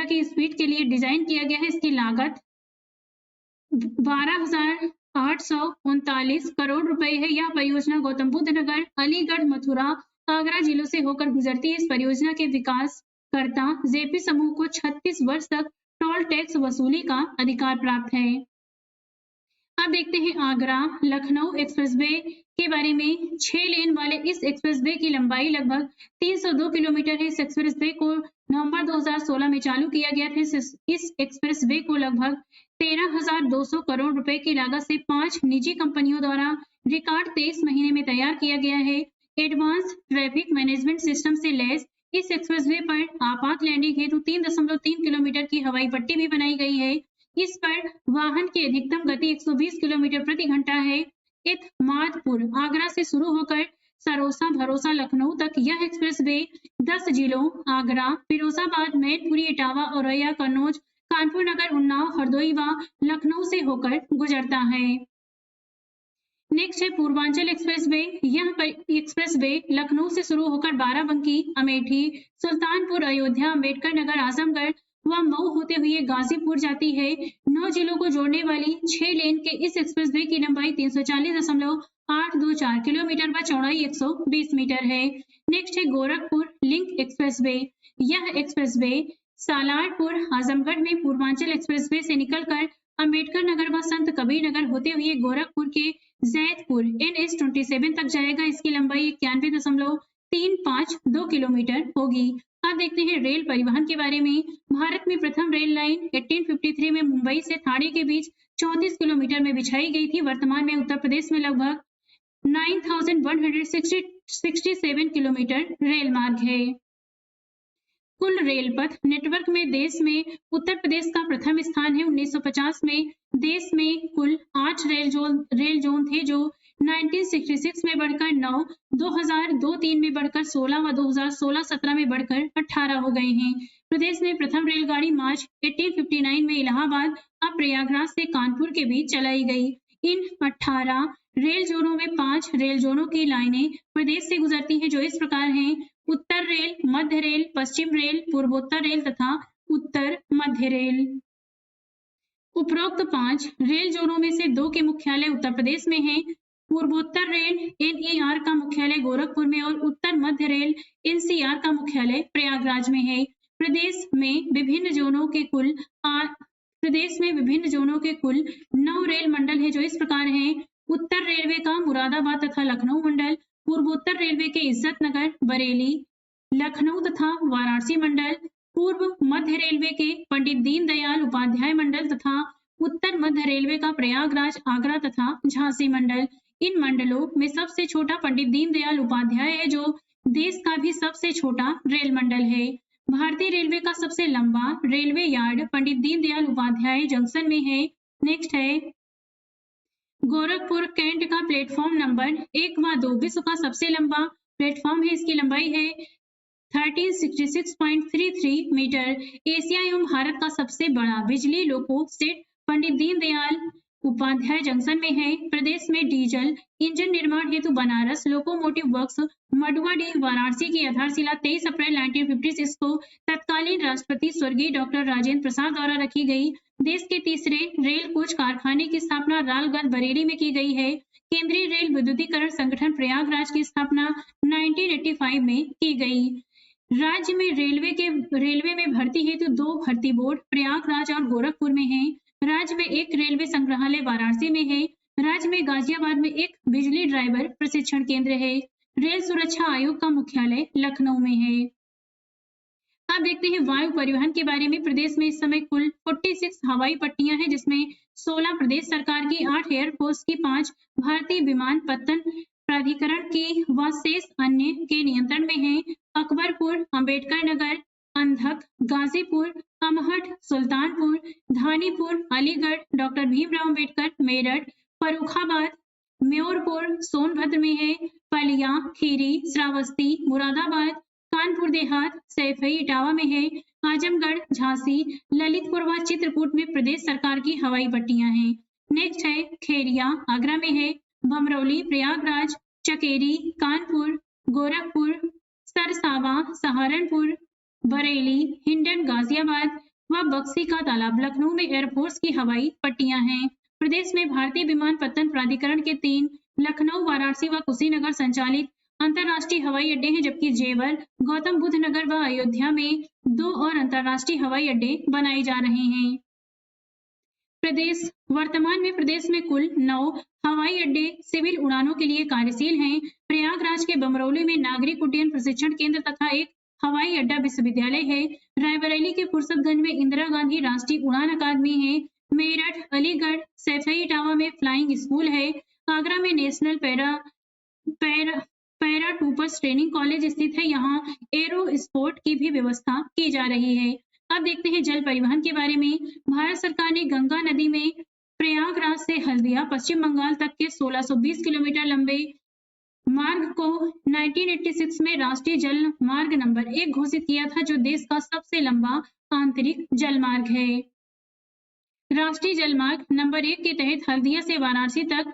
की स्पीड के लिए डिजाइन किया गया है। इसकी लागत 12,839 करोड़ रुपए है। यह परियोजना गौतम बुद्ध नगर, अलीगढ़, मथुरा आगरा जिलों से होकर गुजरती इस परियोजना के विकासकर्ता जेपी समूह को 36 वर्ष तक टोल टैक्स वसूली का अधिकार प्राप्त है। अब देखते हैं आगरा लखनऊ एक्सप्रेसवे के बारे में। 6 लेन वाले इस एक्सप्रेसवे की लंबाई लगभग 302 किलोमीटर है। इस एक्सप्रेसवे को नवंबर 2016 में चालू किया गया था। इस एक्सप्रेसवे को लगभग 13,200 करोड़ रुपए की लागत से 5 निजी कंपनियों द्वारा रिकॉर्ड 23 महीने में तैयार किया गया है। एडवांस ट्रैफिक मैनेजमेंट सिस्टम से लैस इस एक्सप्रेसवे पर आपात लैंडिंग हेतु 3.3 किलोमीटर की हवाई पट्टी भी बनाई गई है। इस पर वाहन की अधिकतम गति 120 किलोमीटर प्रति घंटा है। इत्मादपुर आगरा से शुरू होकर सरोसा भरोसा लखनऊ तक यह एक्सप्रेसवे 10 जिलों आगरा, फिरोजाबाद, मैनपुरी, इटावा, औरैया, कन्नौज, कानपुर नगर, उन्नाव, हरदोई व लखनऊ से होकर गुजरता है। नेक्स्ट है पूर्वांचल एक्सप्रेसवे। यह एक्सप्रेसवे लखनऊ से शुरू होकर बाराबंकी, अमेठी, सुल्तानपुर, अयोध्या, अम्बेडकर नगर, आजमगढ़ व मऊ होते हुए गाजीपुर जाती है। 9 जिलों को जोड़ने वाली 6 लेन के इस एक्सप्रेसवे की लंबाई 340.824 किलोमीटर व चौड़ाई 120 मीटर है। नेक्स्ट है गोरखपुर लिंक एक्सप्रेसवे। यह एक्सप्रेसवे सालारपुर आजमगढ़ में पूर्वांचल एक्सप्रेसवे से निकलकर अम्बेडकर नगर व संत कबीर नगर होते हुए गोरखपुर के जैतपुर NH 27 तक जाएगा। इसकी लंबाई 91.352 किलोमीटर होगी। अब देखते हैं रेल परिवहन के बारे में। भारत में प्रथम रेल लाइन 1853 में मुंबई से ठाणे के बीच 34 किलोमीटर में बिछाई गई थी। वर्तमान में उत्तर प्रदेश में लगभग 9,167 किलोमीटर रेल मार्ग है। कुल रेल पथ नेटवर्क में देश में उत्तर प्रदेश का प्रथम स्थान है। 1950 में देश में कुल 8 रेल जोन थे जो 1966 में बढ़कर 9, 2002-3 में बढ़कर 16 व 2016-17 में बढ़कर 18 हो गए हैं। प्रदेश में प्रथम रेलगाड़ी मार्च 1859 में इलाहाबाद अब प्रयागराज से कानपुर के बीच चलाई गई। इन 18 रेल जोनों में 5 रेल जोनों की लाइनें प्रदेश से गुजरती हैं जो इस प्रकार हैं: उत्तर रेल, मध्य रेल, पश्चिम रेल, पूर्वोत्तर रेल तथा उत्तर मध्य रेल। उपरोक्त 5 रेल जोनों में से 2 के मुख्यालय उत्तर प्रदेश में हैं। पूर्वोत्तर रेल NER का मुख्यालय गोरखपुर में और उत्तर मध्य रेल NCR का मुख्यालय प्रयागराज में है। प्रदेश में विभिन्न जोनों के कुल 9 रेल मंडल है जो इस प्रकार हैं: उत्तर रेलवे का मुरादाबाद तथा लखनऊ मंडल, पूर्वोत्तर रेलवे के इज्जतनगर, बरेली, लखनऊ तथा वाराणसी मंडल, पूर्व मध्य रेलवे के पंडित दीनदयाल उपाध्याय मंडल तथा उत्तर मध्य रेलवे का प्रयागराज, आगरा तथा झांसी मंडल। इन मंडलों में सबसे छोटा पंडित दीनदयाल उपाध्याय है जो देश का भी सबसे छोटा रेल मंडल है। भारतीय रेलवे का सबसे लंबा railway yard Pandit Deendayal Upadhyay junction में है। नेक्स्ट है गोरखपुर कैंट का प्लेटफॉर्म नंबर 1 व 2 विश्व का सबसे लंबा प्लेटफॉर्म है। इसकी लंबाई है 1366.33 मीटर। एशिया एवं भारत का सबसे बड़ा बिजली लोको सेट पंडित दीनदयाल उपाध्याय जंक्शन में है। प्रदेश में डीजल इंजन निर्माण हेतु बनारस लोकोमोटिव वर्क्स मडुवाडीह वाराणसी की आधारशिला 23 अप्रैल 1956 को तत्कालीन राष्ट्रपति स्वर्गीय डॉक्टर राजेंद्र प्रसाद द्वारा रखी गई। देश के तीसरे रेल कोच कारखाने की स्थापना रालगढ़ बरेली में की गई है। केंद्रीय रेल विद्युतीकरण संगठन प्रयागराज की स्थापना 1985 में की गई। राज्य में रेलवे में भर्ती हेतु 2 भर्ती बोर्ड प्रयागराज और गोरखपुर में है। राज्य में 1 रेलवे संग्रहालय वाराणसी में है। राज्य में गाजियाबाद में 1 बिजली ड्राइवर प्रशिक्षण केंद्र है। रेल सुरक्षा आयोग का मुख्यालय लखनऊ में है। अब देखते हैं वायु परिवहन के बारे में। प्रदेश में इस समय कुल 46 हवाई पट्टियां हैं जिसमें 16 प्रदेश सरकार की, 8 एयरफोर्स की, 5 भारतीय विमानपत्तन प्राधिकरण की व शेष अन्य के नियंत्रण में है। अकबरपुर, अम्बेडकर नगर, अंधक, गाजीपुर, अमहट, सुल्तानपुर, धानीपुर, अलीगढ़, डॉक्टर भीमराव अम्बेडकर, मेरठ, फर्रुखाबाद, म्योरपुर सोनभद्र में है। पलिया, खीरी, श्रावस्ती, मुरादाबाद, कानपुर देहात, सैफई इटावा में है। आजमगढ़, झांसी, ललितपुर व चित्रकूट में प्रदेश सरकार की हवाई पट्टियां हैं। नेक्स्ट है खेरिया आगरा में है। बमरौली, प्रयागराज, चकेरी, कानपुर, गोरखपुर, सरसावा, सहारनपुर, बरेली, हिंडन गाजियाबाद व बक्सी का तालाब लखनऊ में एयरफोर्स की हवाई पट्टियां हैं। प्रदेश में भारतीय विमानपत्तन प्राधिकरण के 3 लखनऊ, वाराणसी व कुशीनगर संचालित अंतर्राष्ट्रीय हवाई अड्डे हैं, जबकि जेवर, गौतम बुद्ध नगर व अयोध्या में 2 और अंतर्राष्ट्रीय हवाई अड्डे बनाए जा रहे हैं। वर्तमान में प्रदेश में कुल 9 हवाई अड्डे सिविल उड़ानों के लिए कार्यशील हैं। प्रयागराज के बमरौली में नागरिक उड्डयन प्रशिक्षण केंद्र तथा एक हवाई अड्डा विश्वविद्यालय है। रायबरेली के फुर्सतगंज में इंदिरा गांधी राष्ट्रीय उड़ान अकादमी है। मेरठ, अलीगढ़, सैफई इटावा में फ्लाइंग स्कूल है। आगरा में नेशनल पैरा टूपर्स ट्रेनिंग कॉलेज स्थित है। यहाँ एरो स्पोर्ट की भी व्यवस्था की जा रही है। अब देखते हैं जल परिवहन के बारे में। भारत सरकार ने गंगा नदी में प्रयागराज से हल्दिया, पश्चिम बंगाल तक के 1620 किलोमीटर लंबे मार्ग को 1986 में राष्ट्रीय जल मार्ग नंबर 1 घोषित किया था, जो देश का सबसे लंबा आंतरिक जल मार्ग है। राष्ट्रीय जल मार्ग नंबर 1 के तहत हल्दिया से वाराणसी तक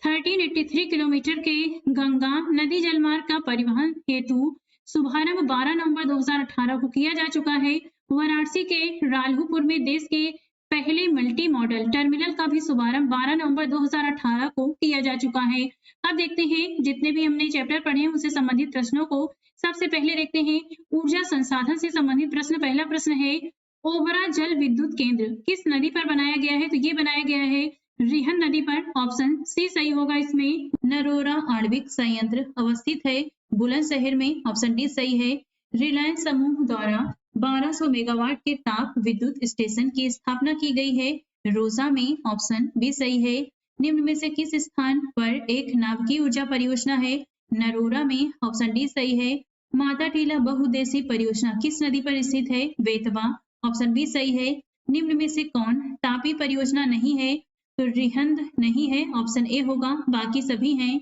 1383 किलोमीटर के गंगा नदी जलमार्ग का परिवहन हेतु शुभारंभ 12 नवंबर 2018 को किया जा चुका है। वाराणसी के राल्हुपुर में देश के पहले मल्टी मॉडल टर्मिनल का भी शुभारंभ 12 नवंबर 2018 को किया जा चुका है। अब देखते हैं जितने भी हमने चैप्टर पढ़े हैं उससे संबंधित प्रश्नों को। सबसे पहले देखते हैं ऊर्जा संसाधन से संबंधित प्रश्न। पहला प्रश्न है, ओबरा जल विद्युत केंद्र किस नदी पर बनाया गया है? तो ये बनाया गया है रिहंद नदी पर। ऑप्शन सी सही होगा इसमें। नरोरा आणविक संयंत्र अवस्थित है बुलंदशहर में। ऑप्शन डी सही है। रिलायंस समूह द्वारा 1200 मेगावाट के ताप विद्युत स्टेशन की स्थापना की गई है रोजा में। ऑप्शन बी सही है। निम्न में से किस स्थान पर एक नाभिकीय ऊर्जा परियोजना है? नरोरा में। ऑप्शन डी सही है। माता टीला बहुउद्देशीय परियोजना किस नदी पर स्थित है? बेतवा। ऑप्शन बी सही है। निम्न में से कौन तापी परियोजना नहीं है? तो रिहंद नहीं है। ऑप्शन ए होगा, बाकी सभी हैं।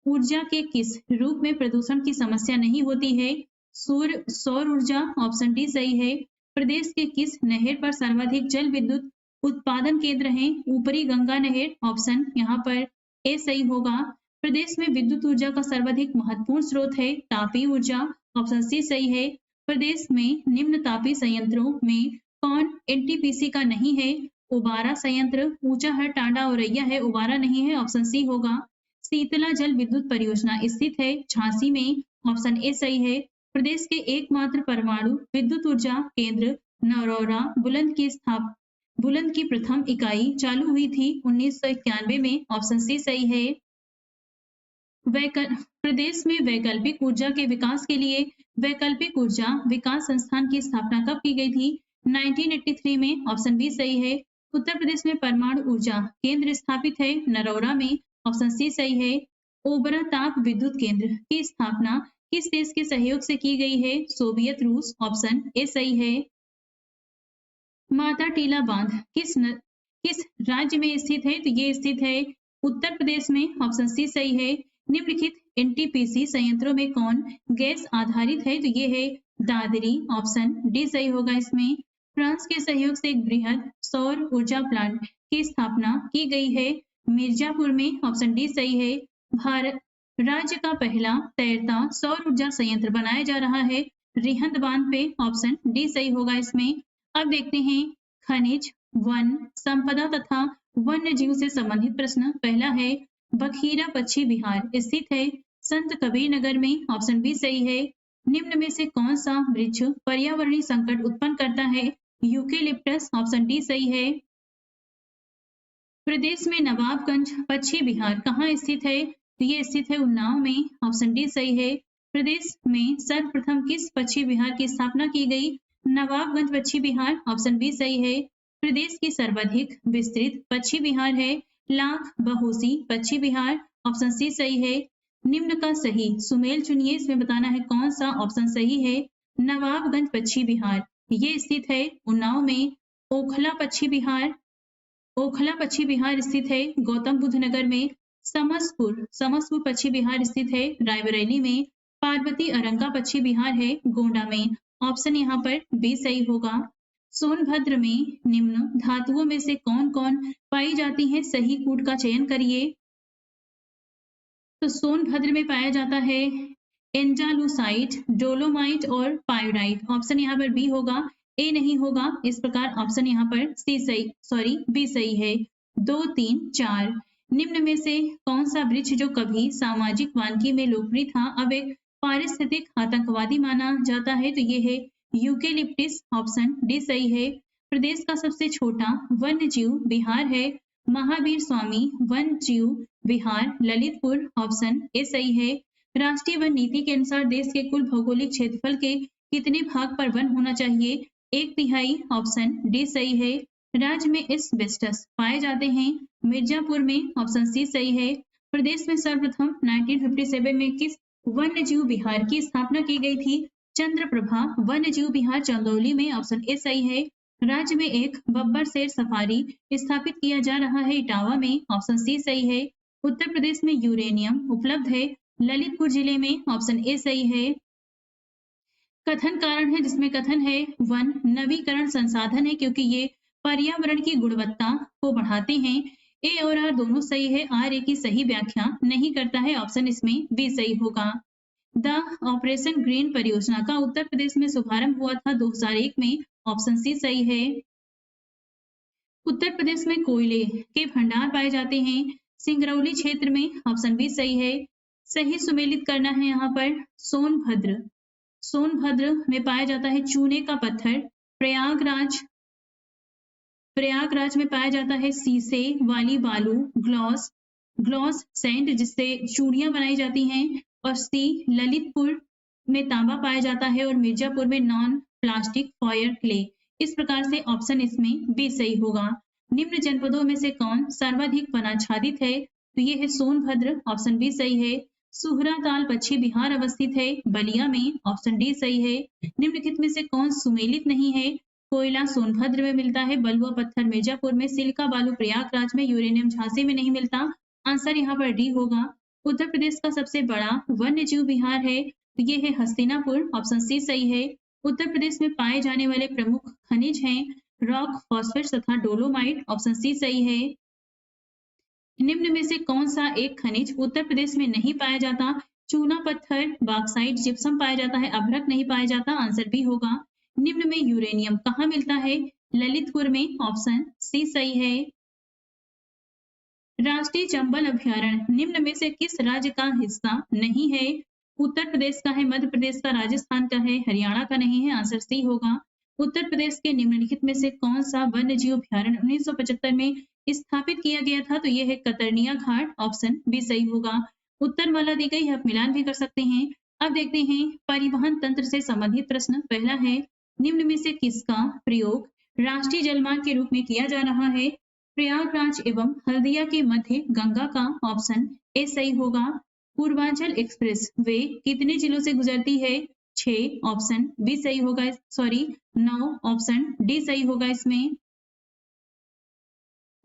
ऊर्जा के किस रूप में प्रदूषण की समस्या नहीं होती है? सौर ऊर्जा। ऑप्शन डी सही है। प्रदेश के किस नहर पर सर्वाधिक जल विद्युत उत्पादन केंद्र हैं? ऊपरी गंगा नहर। ऑप्शन यहाँ पर ए सही होगा। प्रदेश में विद्युत ऊर्जा का सर्वाधिक महत्वपूर्ण स्रोत है तापी ऊर्जा। ऑप्शन सी सही है। प्रदेश में निम्न तापी संयंत्रों में कौन एनटीपीसी का नहीं है? उबारा संयंत्र। ऊंचाहर, टांडा, औरैया है, उबारा नहीं है। ऑप्शन सी होगा। शीतला जल विद्युत परियोजना स्थित है झांसी में। ऑप्शन ए सही है। प्रदेश के एकमात्र परमाणु विद्युत ऊर्जा केंद्र नरौरा बुलंद की प्रथम इकाई चालू हुई थी 1991 में। ऑप्शन सी सही है। प्रदेश में वैकल्पिक ऊर्जा के विकास के लिए वैकल्पिक ऊर्जा विकास संस्थान की स्थापना कब की गई थी? 1983 में। ऑप्शन बी सही है। उत्तर प्रदेश में परमाणु ऊर्जा केंद्र स्थापित है नरौरा में। ऑप्शन सी सही है। ओबरा ताप विद्युत केंद्र की स्थापना किस देश के सहयोग से की गई है? सोवियत रूस। ऑप्शन ए सही है। माता टीला बांध किस राज्य में स्थित है? तो ये स्थित है उत्तर प्रदेश में। ऑप्शन सी सही है। निम्नलिखित एनटीपीसी संयंत्रों में कौन गैस आधारित है? तो ये है दादरी। ऑप्शन डी सही होगा इसमें। फ्रांस के सहयोग से एक बृहद सौर ऊर्जा प्लांट की स्थापना की गई है मिर्जापुर में। ऑप्शन डी सही है। भारत राज्य का पहला तैरता सौर ऊर्जा संयंत्र बनाया जा रहा है रिहंद बांध पे। ऑप्शन डी सही होगा इसमें। अब देखते हैं खनिज, वन संपदा तथा वन्य जीव से संबंधित प्रश्न। पहला है, बखीरा पश्चिम बिहार स्थित है संत कबीर नगर में। ऑप्शन बी सही है। निम्न में से कौन सा वृक्ष पर्यावरणीय संकट उत्पन्न करता है? यूकेलिप्टस। ऑप्शन डी सही है। प्रदेश में नवाबगंज पश्चिम बिहार कहाँ स्थित है? तो ये स्थित है उन्नाव में। ऑप्शन डी सही है। प्रदेश में सर्वप्रथम किस पश्चिम बिहार की स्थापना की गई? नवाबगंज पश्चिम बिहार। ऑप्शन बी सही है। प्रदेश की सर्वाधिक विस्तृत पश्चिम बिहार है लाख बहोसी पश्चिम बिहार। ऑप्शन सी सही है। निम्न का सही सुमेल चुनिए, इसमें बताना है कौन सा। ऑप्शन सही है नवाबगंज पश्चिम बिहार। ये स्थित है उन्नाव में। ओखला पश्चिम बिहार स्थित है गौतम बुद्ध नगर में। समसपुर पश्चिम बिहार स्थित है रायबरेली में। पार्वती अरंगा पश्चिम बिहार है गोंडा में। ऑप्शन यहाँ पर बी सही होगा। सोनभद्र में निम्न धातुओं में से कौन कौन पाई जाती है? सही कूट का चयन करिए। तो सोनभद्र में पाया जाता है एंजालुसाइट, डोलोमाइट और पायोडाइट। ऑप्शन यहाँ पर बी होगा, ए नहीं होगा। इस प्रकार ऑप्शन यहाँ पर बी सही है। 2, 3, 4 निम्न में से कौन सा वृक्ष जो कभी सामाजिक वानिकी में लोकप्रिय था अब एक पारिस्थितिक आतंकवादी माना जाता है? तो ये है यूकेलिप्टिस। ऑप्शन डी सही है। प्रदेश का सबसे छोटा वन्य जीव विहार है महावीर स्वामी वन्य जीव विहार ललितपुर। ऑप्शन ए सही है। राष्ट्रीय वन नीति के अनुसार देश के कुल भौगोलिक क्षेत्रफल के कितने भाग पर वन होना चाहिए? 1/3। ऑप्शन डी सही है। राज्य में एस्बेस्टस पाए जाते हैं मिर्जापुर में। ऑप्शन सी सही है। प्रदेश में सर्वप्रथम 1957 में किस वन्य जीव विहार की स्थापना की गई थी? चंद्रप्रभा वन्य जीव विहार चंदौली में। ऑप्शन ए सही है। राज्य में एक बब्बर शेर सफारी स्थापित किया जा रहा है इटावा में। ऑप्शन सी सही है। उत्तर प्रदेश में यूरेनियम उपलब्ध है ललितपुर जिले में। ऑप्शन ए सही है। कथन कारण है जिसमें कथन है वन नवीकरण संसाधन है क्योंकि ये पर्यावरण की गुणवत्ता को बढ़ाते हैं। ए और आर दोनों सही है। आर ए की सही व्याख्या नहीं करता है। ऑप्शन इसमें बी सही होगा। द ऑपरेशन ग्रीन परियोजना का उत्तर प्रदेश में शुभारंभ हुआ था 2001 में। ऑप्शन सी सही है। उत्तर प्रदेश में कोयले के भंडार पाए जाते हैं सिंगरौली क्षेत्र में। ऑप्शन बी सही है। सही सुमेलित करना है यहाँ पर सोनभद्र। सोनभद्र में पाया जाता है चूने का पत्थर। प्रयागराज में पाया जाता है सीसे वाली बालू ग्लॉस सैंड जिससे चूड़ियां बनाई जाती हैं। और सी ललितपुर में तांबा पाया जाता है और मिर्जापुर में नॉन प्लास्टिक फॉयर क्ले। इस प्रकार से ऑप्शन इसमें बी सही होगा। निम्न जनपदों में से कौन सर्वाधिक वनाच्छादित है? तो ये है सोनभद्र। ऑप्शन बी सही है। सुहरा ताल पश्चिम बिहार अवस्थित है बलिया में। ऑप्शन डी सही है। निम्नलिखित में से कौन सुमेलित नहीं है? कोयला सोनभद्र में मिलता है बलुआ पत्थर मिर्जापुर में सिलिका बालू प्रयागराज में यूरेनियम झांसी में नहीं मिलता। आंसर यहाँ पर डी होगा। उत्तर प्रदेश का सबसे बड़ा वन्य जीव विहार है तो ये है हस्तिनापुर। ऑप्शन सी सही है। उत्तर प्रदेश में पाए जाने वाले प्रमुख खनिज हैं रॉक फॉस्फेट तथा डोलोमाइट। ऑप्शन सी सही है। निम्न में से कौन सा एक खनिज उत्तर प्रदेश में नहीं पाया जाता? चूना पत्थर बॉक्साइट जिप्सम पाया जाता है अभ्रक नहीं पाया जाता। आंसर बी होगा। निम्न में यूरेनियम कहाँ मिलता है? ललितपुर में। ऑप्शन सी सही है। राष्ट्रीय चंबल अभ्यारण्य निम्न में से किस राज्य का हिस्सा नहीं है? उत्तर प्रदेश का है मध्य प्रदेश का राजस्थान का है हरियाणा का नहीं है। आंसर सी होगा। उत्तर प्रदेश के निम्नलिखित में से कौन सा वन्य जीव अभ्यारण्य 1975 में स्थापित किया गया था? तो यह है कतरनिया घाट। ऑप्शन बी सही होगा। उत्तर माला दी गई है आप मिलान भी कर सकते हैं। अब देखते हैं परिवहन तंत्र से संबंधित प्रश्न। पहला है निम्न में से किसका प्रयोग राष्ट्रीय जलमार्ग के रूप में किया जा रहा है? प्रयागराज एवं हल्दिया के मध्य गंगा का। ऑप्शन ए सही होगा। पूर्वांचल एक्सप्रेस वे कितने जिलों से गुजरती है? 6। ऑप्शन बी सही होगा। 9। ऑप्शन डी सही होगा इसमें।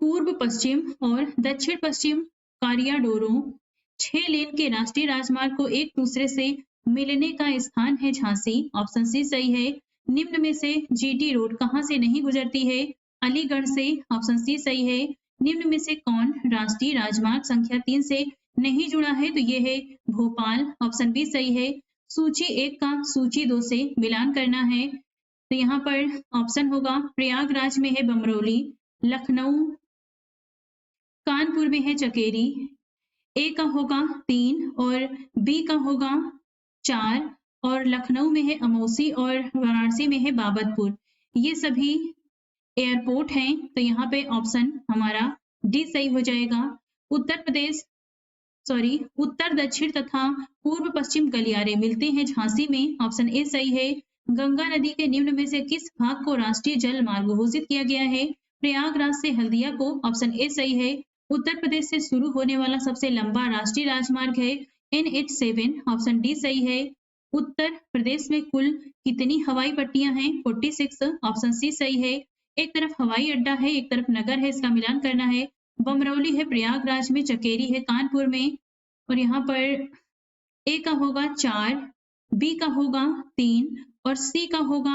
पूर्व पश्चिम और दक्षिण पश्चिम कॉरिडोरों 6 लेन के राष्ट्रीय राजमार्ग को एक दूसरे से मिलने का स्थान है झांसी। ऑप्शन सी सही है। निम्न में से जीटी रोड कहां से नहीं गुजरती है? अलीगढ़ से। ऑप्शन सी सही है। निम्न में से कौन राष्ट्रीय राजमार्ग संख्या 3 से नहीं जुड़ा है? तो ये है भोपाल। ऑप्शन बी सही है। सूची 1 का सूची 2 से मिलान करना है तो यहाँ पर ऑप्शन होगा प्रयागराज में है बमरौली, लखनऊ कानपुर में है चकेरी। ए का होगा 3 और बी का होगा 4 और लखनऊ में है अमौसी और वाराणसी में है बाबतपुर। ये सभी एयरपोर्ट हैं तो यहाँ पे ऑप्शन हमारा डी सही हो जाएगा। उत्तर दक्षिण तथा पूर्व पश्चिम गलियारे मिलते हैं झांसी में। ऑप्शन ए सही है। गंगा नदी के निम्न में से किस भाग को राष्ट्रीय जल मार्ग घोषित किया गया है? प्रयागराज से हल्दिया को। ऑप्शन ए सही है। उत्तर प्रदेश से शुरू होने वाला सबसे लंबा राष्ट्रीय राजमार्ग है NH7। ऑप्शन डी सही है। उत्तर प्रदेश में कुल कितनी हवाई पट्टियां हैं? 46। ऑप्शन सी सही है। एक तरफ हवाई अड्डा है एक तरफ नगर है इसका मिलान करना है। बमरौली है प्रयागराज में, चकेरी है कानपुर में और यहाँ पर ए का होगा 4, बी का होगा 3 और सी का होगा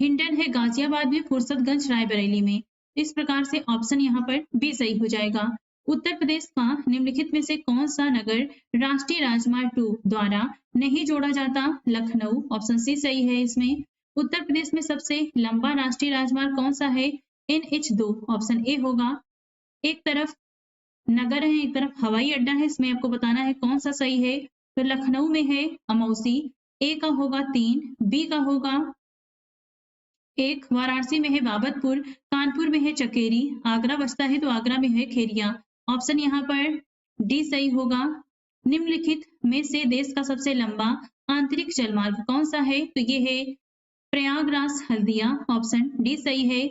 हिंडन है गाजियाबाद में, फुर्सतगंज रायबरेली में। इस प्रकार से ऑप्शन यहाँ पर बी सही हो जाएगा। उत्तर प्रदेश का निम्नलिखित में से कौन सा नगर राष्ट्रीय राजमार्ग 2 द्वारा नहीं जोड़ा जाता? लखनऊ। ऑप्शन सी सही है इसमें। उत्तर प्रदेश में सबसे लंबा राष्ट्रीय राजमार्ग कौन सा है? NH2। ऑप्शन ए होगा। एक तरफ नगर है, एक तरफ हवाई अड्डा है, इसमें आपको बताना है कौन सा सही है। तो लखनऊ में है अमौसी, ए का होगा 3, बी का होगा 1, वाराणसी में है बाबतपुर, कानपुर में है चकेरी, आगरा बचता है तो आगरा में है खेरिया। ऑप्शन यहाँ पर डी सही होगा। निम्नलिखित में से देश का सबसे लंबा आंतरिक जलमार्ग कौन सा है? तो ये है प्रयागराज हल्दिया, ऑप्शन डी सही है।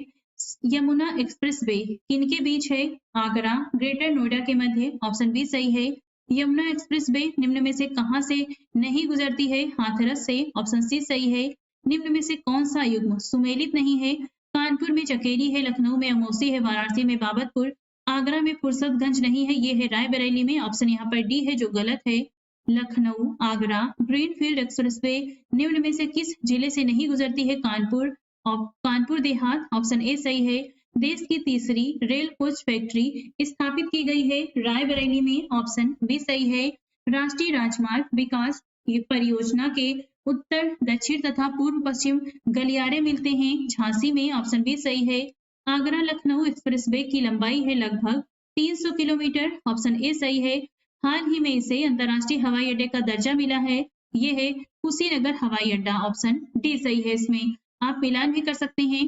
यमुना एक्सप्रेस वे किनके बीच है? आगरा ग्रेटर नोएडा के मध्य, ऑप्शन बी सही है। यमुना एक्सप्रेस वे निम्न में से कहां से नहीं गुजरती है? हाथरस से, ऑप्शन सी सही है। निम्न में से कौन सा युग्म सुमेलित नहीं है? कानपुर में चकेरी है, लखनऊ में अमौसी है, वाराणसी में बाबतपुर, आगरा में फुर्सतगंज नहीं है, ये है रायबरेली में, ऑप्शन यहाँ पर डी है जो गलत है। लखनऊ आगरा ग्रीनफील्ड एक्सप्रेसवे निम्न में से किस जिले से नहीं गुजरती है? कानपुर, कानपुर देहात, ऑप्शन ए सही है। देश की तीसरी रेल कोच फैक्ट्री स्थापित की गई है रायबरेली में, ऑप्शन बी सही है। राष्ट्रीय राजमार्ग विकास परियोजना के उत्तर दक्षिण तथा पूर्व पश्चिम गलियारे मिलते हैं झांसी में, ऑप्शन बी सही है। आगरा लखनऊ एक्सप्रेसवे की लंबाई है लगभग 300 किलोमीटर, ऑप्शन ए सही है। हाल ही में इसे अंतर्राष्ट्रीय हवाई अड्डे का दर्जा मिला है, ये है कुशीनगर हवाई अड्डा, ऑप्शन डी सही है। इसमें आप मिलान भी कर सकते हैं।